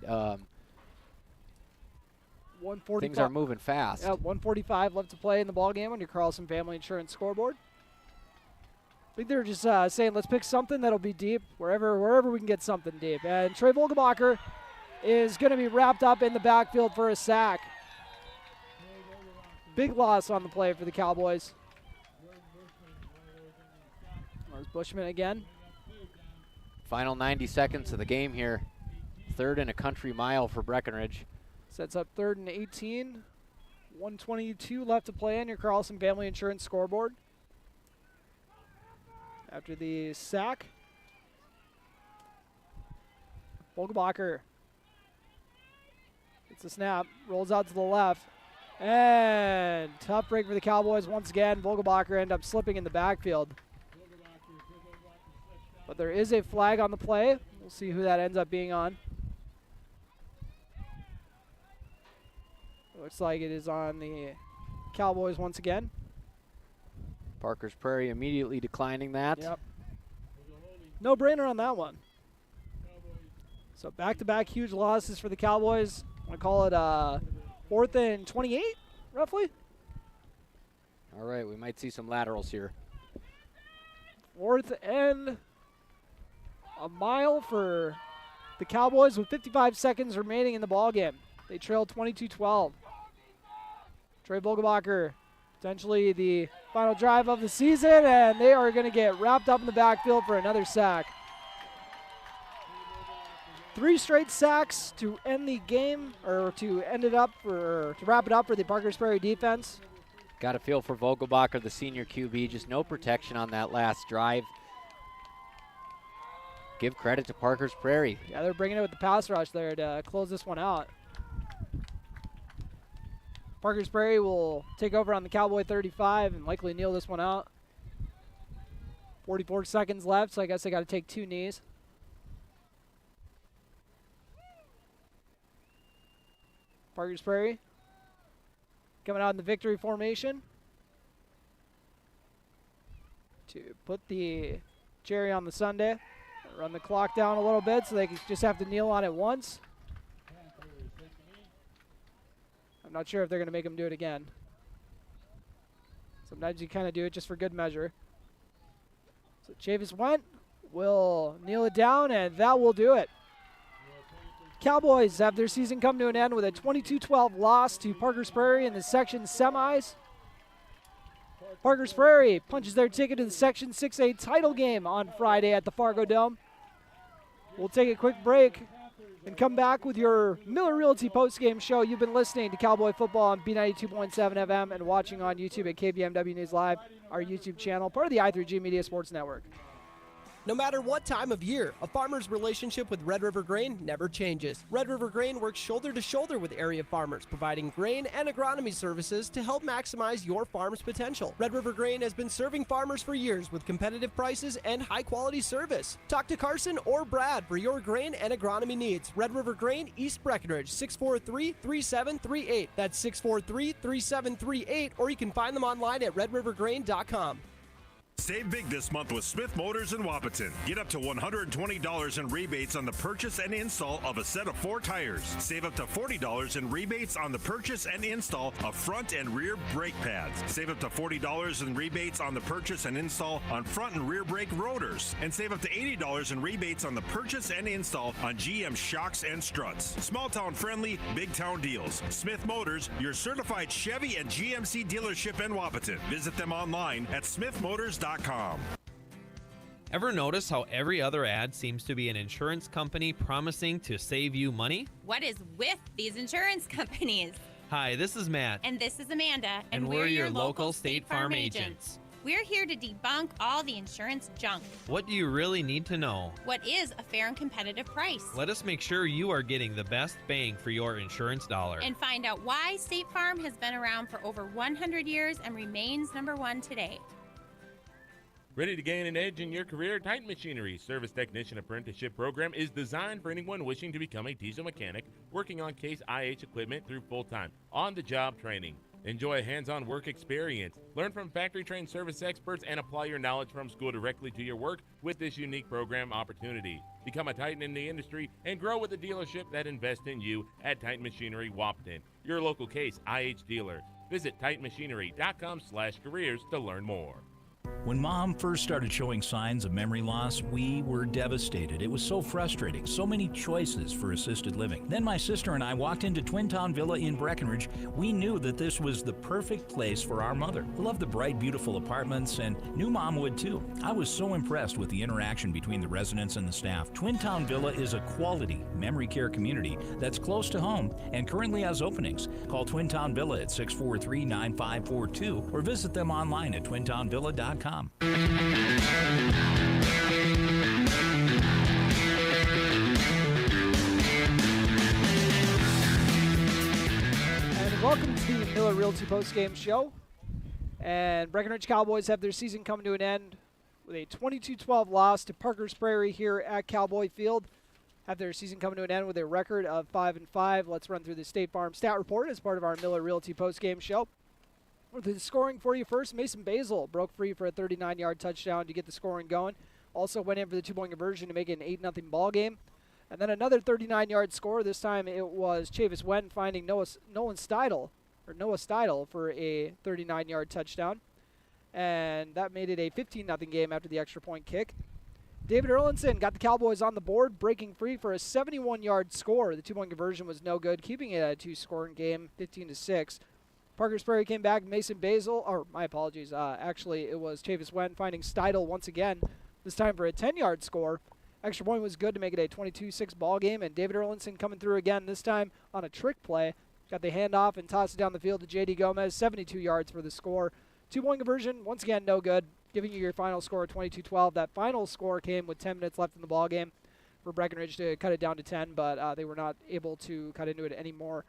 things are moving fast. Yeah, 1:45 left to play in the ballgame on your Carlson Family Insurance scoreboard. I think they're just saying, let's pick something that'll be deep, wherever we can get something deep. And Trey Vogelbacher is going to be wrapped up in the backfield for a sack. Big loss on the play for the Cowboys. There's Bushman again. Final 90 seconds of the game here. 3rd and a country mile for Breckenridge. Sets up 3rd and 18. 1:22 left to play on your Carlson Family Insurance scoreboard. After the sack, Vogelbacher gets a snap, rolls out to the left, and tough break for the Cowboys once again. Vogelbacher ended up slipping in the backfield. But there is a flag on the play. We'll see who that ends up being on. Looks like it is on the Cowboys once again. Parkers Prairie immediately declining that. Yep. No brainer on that one. So back-to-back huge losses for the Cowboys. I'm going to call it 4th and 28, roughly. All right, we might see some laterals here. 4th and a mile for the Cowboys with 55 seconds remaining in the ballgame. They trail 22-12. Trey Vogelbacher, potentially the final drive of the season, and they are going to get wrapped up in the backfield for another sack. 3 straight sacks to end the game, or to wrap it up for the Parkers Prairie defense. Got a feel for Vogelbacher, the senior QB, just no protection on that last drive. Give credit to Parkers Prairie. Yeah, they're bringing it with the pass rush there to close this one out. Parkers Prairie will take over on the Cowboy 35 and likely kneel this one out. 44 seconds left, so I guess they got to take 2 knees. Parkers Prairie coming out in the victory formation to put the cherry on the sundae. Run the clock down a little bit so they can just have to kneel on it once. I'm not sure if they're going to make them do it again. Sometimes you kind of do it just for good measure. So Chavis Went will kneel it down, and that will do it. Cowboys have their season come to an end with a 22-12 loss to Parkers Prairie in the section semis. Parkers Prairie punches their ticket to the Section 6A title game on Friday at the FargoDome. We'll take a quick break and come back with your Miller Realty postgame show. You've been listening to Cowboy Football on B92.7 FM and watching on YouTube at KBMW News Live, our YouTube channel, part of the I3G Media Sports Network. No matter what time of year, a farmer's relationship with Red River Grain never changes. Red River Grain works shoulder to shoulder with area farmers, providing grain and agronomy services to help maximize your farm's potential. Red River Grain has been serving farmers for years with competitive prices and high-quality service. Talk to Carson or Brad for your grain and agronomy needs. Red River Grain, East Breckenridge, 643-3738. That's 643-3738, or you can find them online at redrivergrain.com. Save big this month with Smith Motors in Wapaton. Get up to $120 in rebates on the purchase and install of a set of 4 tires. Save up to $40 in rebates on the purchase and install of front and rear brake pads. Save up to $40 in rebates on the purchase and install on front and rear brake rotors. And save up to $80 in rebates on the purchase and install on GM shocks and struts. Small town friendly, big town deals. Smith Motors, your certified Chevy and GMC dealership in Wapaton. Visit them online at smithmotors.com. Ever notice how every other ad seems to be an insurance company promising to save you money? What is with these insurance companies? Hi, this is Matt. And this is Amanda. And we're your local State Farm agents. We're here to debunk all the insurance junk. What do you really need to know? What is a fair and competitive price? Let us make sure you are getting the best bang for your insurance dollar. And find out why State Farm has been around for over 100 years and remains #1 today. Ready to gain an edge in your career? Titan Machinery's Service Technician Apprenticeship Program is designed for anyone wishing to become a diesel mechanic, working on Case IH equipment through full-time, on-the-job training. Enjoy a hands-on work experience. Learn from factory-trained service experts and apply your knowledge from school directly to your work with this unique program opportunity. Become a Titan in the industry and grow with a dealership that invests in you at Titan Machinery Wapaton, your local Case IH dealer. Visit titanmachinery.com/careers to learn more. When Mom first started showing signs of memory loss, we were devastated. It was so frustrating, so many choices for assisted living. Then my sister and I walked into Twin Town Villa in Breckenridge. We knew that this was the perfect place for our mother. We loved the bright, beautiful apartments, and knew Mom would too. I was so impressed with the interaction between the residents and the staff. Twin Town Villa is a quality memory care community that's close to home and currently has openings. Call Twin Town Villa at 643-9542 or visit them online at twintownvilla.com. And welcome to the Miller Realty postgame show. And Breckenridge Cowboys have their season coming to an end with a 22-12 loss to Parkers Prairie here at Cowboy Field. Have their season coming to an end with a record of 5-5. Let's run through the State Farm stat report as part of our Miller Realty postgame show. With the scoring for you first, Mason Basil broke free for a 39-yard touchdown to get the scoring going. Also went in for the 2-point conversion to make it an 8-0 ball game. And then another 39-yard score. This time it was Chavis Wen finding Noah Steidel for a 39-yard touchdown. And that made it a 15-0 game after the extra point kick. David Erlinson got the Cowboys on the board, breaking free for a 71-yard score. The two-point conversion was no good, keeping it a two-scoring game, 15-6. Parkers Prairie came back. Mason Basil, or my apologies, actually it was Chavis Wen finding Steidel once again, this time for a 10-yard score. Extra point was good to make it a 22-6 ball game, and David Erlinson coming through again, this time on a trick play. Got the handoff and tossed it down the field to J.D. Gomez, 72 yards for the score. Two-point conversion, once again, no good, giving you your final score of 22-12. That final score came with 10 minutes left in the ball game for Breckenridge to cut it down to 10, but they were not able to cut into it anymore.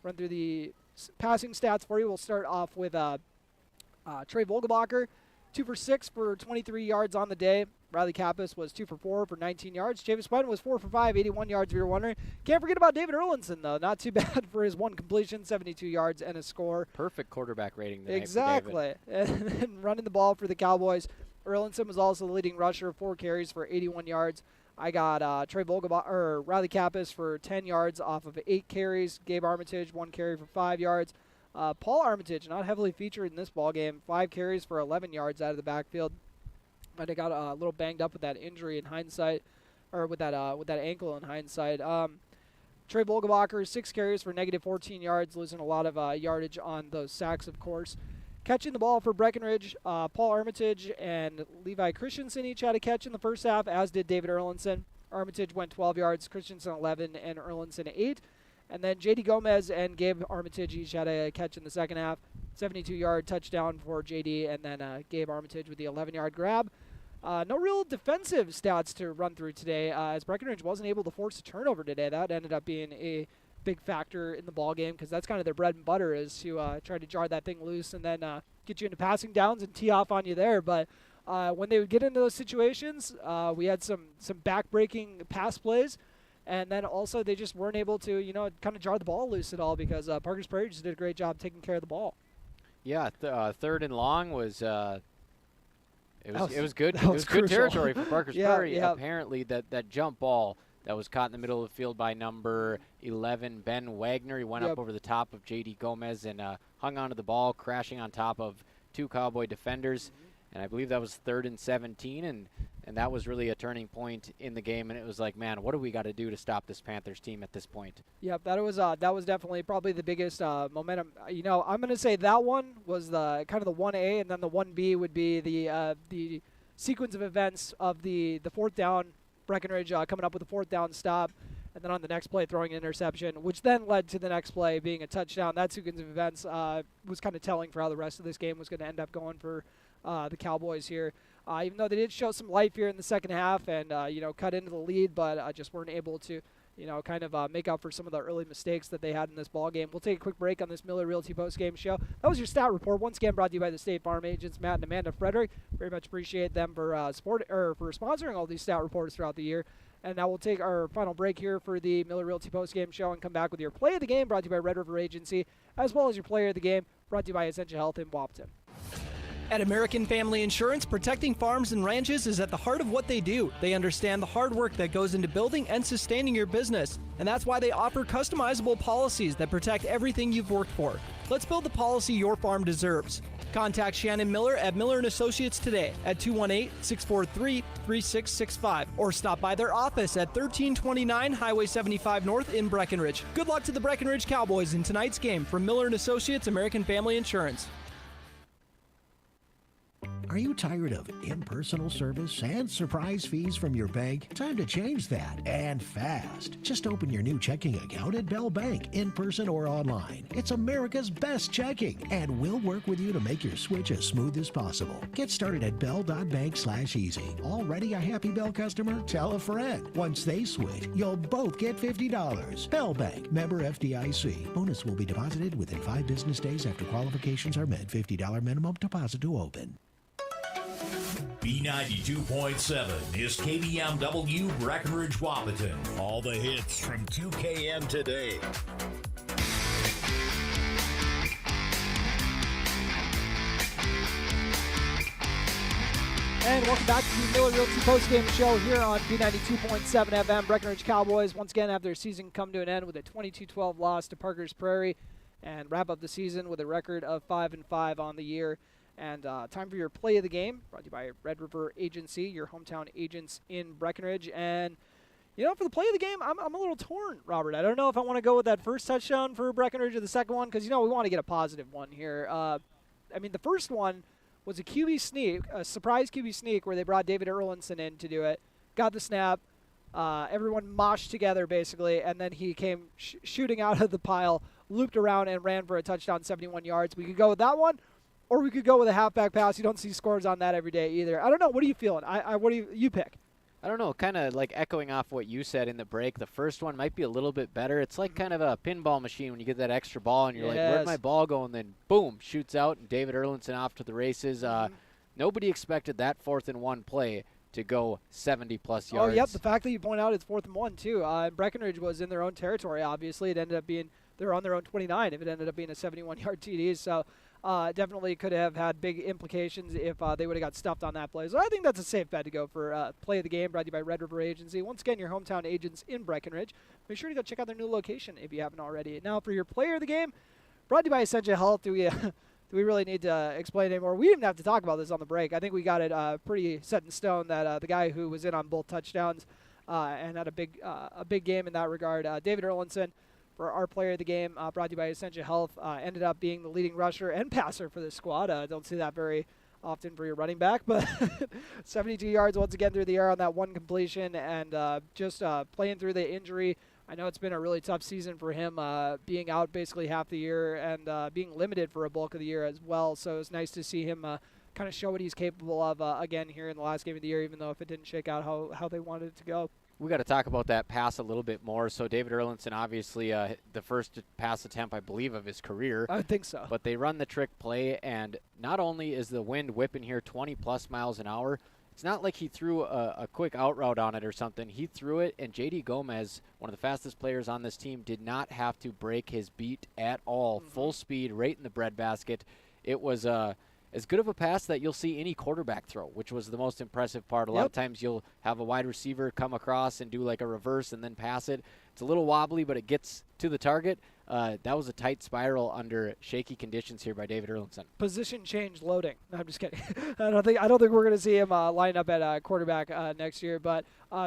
Run through the passing stats for you. We'll start off with Trey Vogelbacher, 2 for 6 for 23 yards on the day. Riley Kappas was 2 for 4 for 19 yards. Chavis Button was 4 for 5, 81 yards if you're wondering. Can't forget about David Erlinson, though. Not too bad for his one completion, 72 yards and a score. Perfect quarterback rating tonight Exactly. for David. And running the ball for the Cowboys. Erlinson was also the leading rusher, 4 carries for 81 yards. I got Riley Kappas for 10 yards off of 8 carries. Gabe Armitage, 1 carry for 5 yards. Paul Armitage, not heavily featured in this ball game, 5 carries for 11 yards out of the backfield. Might have got a little banged up with that injury in hindsight, or with that ankle in hindsight. Trey Vogelbacher, 6 carries for negative 14 yards, losing a lot of yardage on those sacks, of course. Catching the ball for Breckenridge, Paul Armitage and Levi Christensen each had a catch in the first half, as did David Erlinson. Armitage went 12 yards, Christensen 11, and Erlinson 8. And then J.D. Gomez and Gabe Armitage each had a catch in the second half. 72-yard touchdown for J.D. and then Gabe Armitage with the 11-yard grab. No real defensive stats to run through today, as Breckenridge wasn't able to force a turnover today. That ended up being a big factor in the ball game, because that's kind of their bread and butter, is to try to jar that thing loose and then get you into passing downs and tee off on you there. But when they would get into those situations, we had some back-breaking pass plays. And then also they just weren't able to, kind of jar the ball loose at all, because Parkers Prairie just did a great job taking care of the ball. Yeah, third and long was it was good. That It was was good crucial. territory for Parkers Prairie. Yeah. Apparently that jump ball that was caught in the middle of the field by number 11 Ben Wagner. He went up over the top of J.D. Gomez and hung onto the ball, crashing on top of 2 Cowboy defenders. And I believe that was 3rd and 17, and that was really a turning point in the game. And it was like, man, what do we got to do to stop this Panthers team at this point? Yep, that was definitely probably the biggest momentum. I'm going to say that one was the kind of the 1A, and then the 1B would be the sequence of events of the 4th down, Breckenridge coming up with a 4th down stop, and then on the next play throwing an interception, which then led to the next play being a touchdown. That sequence of events was kind of telling for how the rest of this game was going to end up going for the Cowboys here. Even though they did show some life here in the second half and, cut into the lead, but just weren't able to, kind of make up for some of the early mistakes that they had in this ball game. We'll take a quick break on this Miller Realty postgame show. That was your stat report, once again brought to you by the State Farm agents, Matt and Amanda Frederick. Very much appreciate them for for sponsoring all these stat reports throughout the year. And now we'll take our final break here for the Miller Realty postgame show and come back with your play of the game, brought to you by Red River Agency, as well as your player of the game, brought to you by Essentia Health in Wapaton. At American Family Insurance, protecting farms and ranches is at the heart of what they do. They understand the hard work that goes into building and sustaining your business, and that's why they offer customizable policies that protect everything you've worked for. Let's build the policy your farm deserves. Contact Shannon Miller at Miller & Associates today at 218-643-3665 or stop by their office at 1329 Highway 75 North in Breckenridge. Good luck to the Breckenridge Cowboys in tonight's game from Miller & Associates American Family Insurance. Are you tired of impersonal service and surprise fees from your bank? Time to change that, and fast. Just open your new checking account at Bell Bank, in person or online. It's America's best checking, and we'll work with you to make your switch as smooth as possible. Get started at bell.bank/easy. Already a happy Bell customer? Tell a friend. Once they switch, you'll both get $50. Bell Bank, member FDIC. Bonus will be deposited within 5 business days after qualifications are met. $50 minimum deposit to open. B92.7 is KBMW Breckenridge Wapaton. All the hits from 2KN today. And welcome back to the Miller Realty postgame show here on B92.7 FM. Breckenridge Cowboys once again have their season come to an end with a 22-12 loss to Parkers Prairie and wrap up the season with a record of 5-5 on the year. And time for your play of the game, brought to you by Red River Agency, your hometown agents in Breckenridge. And, for the play of the game, I'm a little torn, Robert. I don't know if I want to go with that first touchdown for Breckenridge or the second one, because, we want to get a positive one here. The first one was a QB sneak, a surprise QB sneak where they brought David Erlinson in to do it, got the snap, everyone moshed together basically, and then he came shooting out of the pile, looped around, and ran for a touchdown, 71 yards. We could go with that one, or we could go with a halfback pass. You don't see scores on that every day either. I don't know. What are you feeling? What do you pick? I don't know, kind of like echoing off what you said in the break, the first one might be a little bit better. It's like kind of a pinball machine when you get that extra ball and you're like, where'd my ball go? And then, boom, shoots out, and David Erlinson off to the races. Nobody expected that 4th and 1 play to go 70-plus yards. Oh, yep, the fact that you point out it's 4th and 1, too. Breckenridge was in their own territory, obviously. It ended up being they're on their own 29 if it ended up being a 71-yard TD. So definitely could have had big implications if they would have got stuffed on that play. So I think that's a safe bet to go for play of the game, brought to you by Red River Agency. Once again, your hometown agents in Breckenridge. Make sure to go check out their new location if you haven't already. Now for your player of the game, brought to you by Essentia Health. Do we really need to explain anymore? We didn't have to talk about this on the break. I think we got it pretty set in stone that the guy who was in on both touchdowns and had a big game in that regard, David Erlinson, for our player of the game, brought to you by Essentia Health, ended up being the leading rusher and passer for this squad. Don't see that very often for your running back, but 72 yards once again through the air on that one completion, and just playing through the injury. I know it's been a really tough season for him, being out basically half the year and being limited for a bulk of the year as well. So it's nice to see him kind of show what he's capable of again here in the last game of the year, even though if it didn't shake out how they wanted it to go. We got to talk about that pass a little bit more. So David Erlinson, obviously the first pass attempt, I believe, of his career. I think so. But they run the trick play, and not only is the wind whipping here 20-plus miles an hour, it's not like he threw a quick out route on it or something. He threw it, and J.D. Gomez, one of the fastest players on this team, did not have to break his beat at all. Full speed, right in the breadbasket. It was as good of a pass that you'll see any quarterback throw, which was the most impressive part. A lot of times you'll have a wide receiver come across and do like a reverse and then pass it. It's a little wobbly, but it gets to the target. That was a tight spiral under shaky conditions here by David Erlinson. Position change loading. No, I'm just kidding. I don't think we're going to see him line up at quarterback next year. But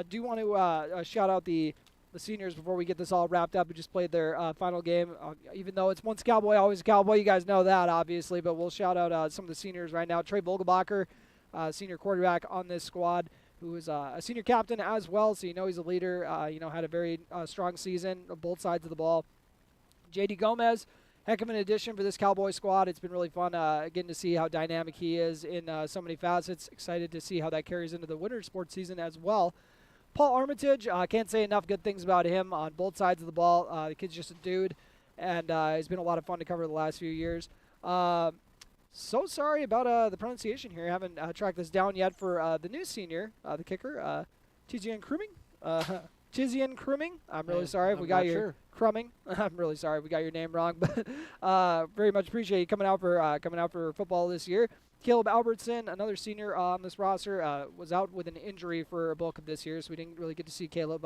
do want to shout out the seniors before we get this all wrapped up. We just played their final game. Even though it's once Cowboy, always Cowboy. You guys know that, obviously. But we'll shout out some of the seniors right now. Trey Vogelbacher, senior quarterback on this squad, who is a senior captain as well. So he's a leader. Had a very strong season on both sides of the ball. J.D. Gomez, heck of an addition for this Cowboy squad. It's been really fun getting to see how dynamic he is in so many facets. Excited to see how that carries into the winter sports season as well. Paul Armitage, can't say enough good things about him on both sides of the ball. The kid's just a dude, and it's been a lot of fun to cover the last few years. So sorry about the pronunciation here. I haven't tracked this down yet for the new senior, the kicker, Tizian Crumming. I'm really sorry if we got your Crumming. I'm really sorry if we got your name wrong, but very much appreciate you coming out for football this year. Caleb Albertson, another senior on this roster, was out with an injury for a bulk of this year, so we didn't really get to see Caleb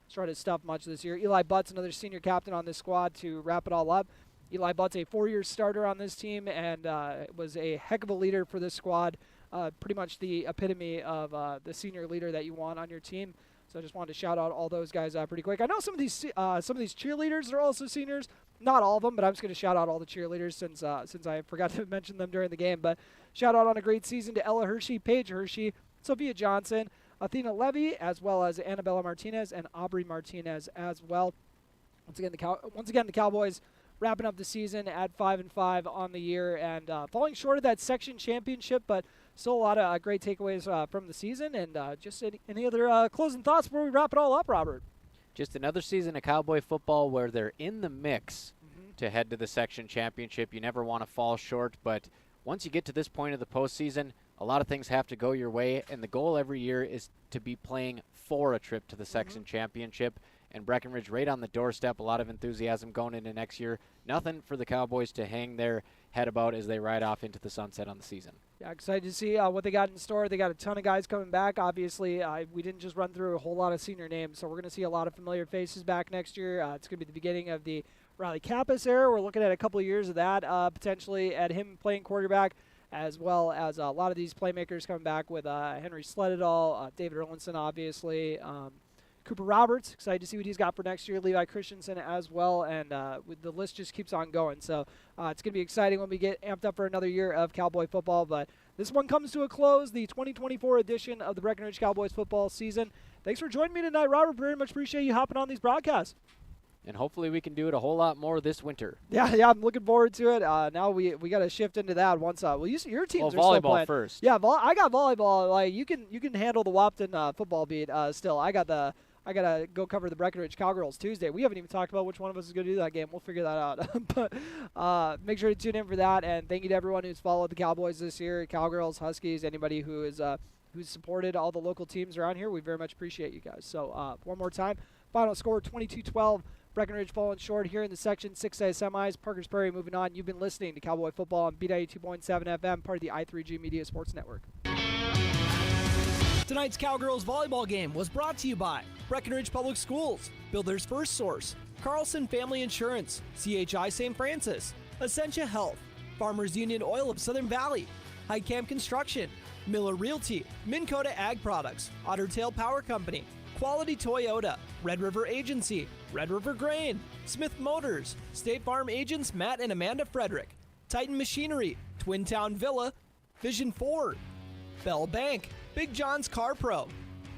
start his stuff much this year. Eli Butts, another senior captain on this squad to wrap it all up. Eli Butts, a 4-year starter on this team, and was a heck of a leader for this squad. Pretty much the epitome of the senior leader that you want on your team. So I just wanted to shout out all those guys pretty quick. I know some of these cheerleaders are also seniors. Not all of them, but I'm just going to shout out all the cheerleaders since I forgot to mention them during the game. But shout out on a great season to Ella Hershey, Paige Hershey, Sophia Johnson, Athena Levy, as well as Annabella Martinez and Aubrey Martinez as well. Once again, the Cowboys wrapping up the season at 5-5 on the year and falling short of that section championship, but still a lot of great takeaways from the season. And just any other closing thoughts before we wrap it all up, Robert? Just another season of Cowboy football where they're in the mix to head to the section championship. You never want to fall short, but once you get to this point of the postseason, a lot of things have to go your way, and the goal every year is to be playing for a trip to the section championship. And Breckenridge right on the doorstep, a lot of enthusiasm going into next year. Nothing for the Cowboys to hang their head about as they ride off into the sunset on the season. Yeah, excited to see what they got in store. They got a ton of guys coming back. Obviously, we didn't just run through a whole lot of senior names, so we're going to see a lot of familiar faces back next year. It's going to be the beginning of the Riley Kappas era. We're looking at a couple of years of that, potentially at him playing quarterback. as well as a lot of these playmakers coming back with Henry Sledadal, David Erlinson, obviously, Cooper Roberts, excited to see what he's got for next year, Levi Christensen as well, and the list just keeps on going. So it's going to be exciting when we get amped up for another year of Cowboy football, but this one comes to a close, the 2024 edition of the Breckenridge Cowboys football season. Thanks for joining me tonight, Robert. Very much appreciate you hopping on these broadcasts. And hopefully we can do it a whole lot more this winter. Yeah, I'm looking forward to it. Now we got to shift into that once. Your teams are still playing. Volleyball first. Yeah, I got volleyball. Like you can handle the Wapton football beat. Still, I gotta go cover the Breckenridge Cowgirls Tuesday. We haven't even talked about which one of us is going to do that game. We'll figure that out. But make sure to tune in for that. And thank you to everyone who's followed the Cowboys this year, Cowgirls, Huskies, anybody who is who's supported all the local teams around here. We very much appreciate you guys. So one more time, final score 22-12. Breckenridge falling short here in the Section 6A semis. Parkers Prairie moving on. You've been listening to Cowboy Football on B92.7 FM, part of the I3G Media Sports Network. Tonight's Cowgirls volleyball game was brought to you by Breckenridge Public Schools, Builder's First Source, Carlson Family Insurance, CHI St. Francis, Essentia Health, Farmers Union Oil of Southern Valley, High Camp Construction, Miller Realty, Minn Kota Ag Products, Otter Tail Power Company, Quality Toyota, Red River Agency, Red River Grain, Smith Motors, State Farm agents Matt and Amanda Frederick, Titan Machinery, Twin Town Villa, Vision Ford, Bell Bank, Big John's Car Pro,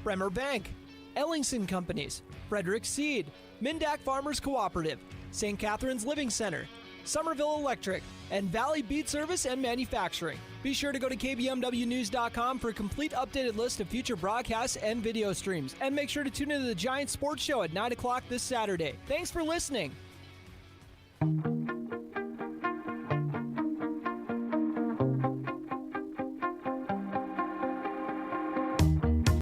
Bremer Bank, Ellingson Companies, Frederick Seed, Mindak Farmers Cooperative, St. Catherine's Living Center, Somerville Electric, and Valley Beat Service and Manufacturing. Be sure to go to kbmwnews.com for a complete updated list of future broadcasts and video streams. And make sure to tune into the Giants Sports Show at 9 o'clock this Saturday. Thanks for listening.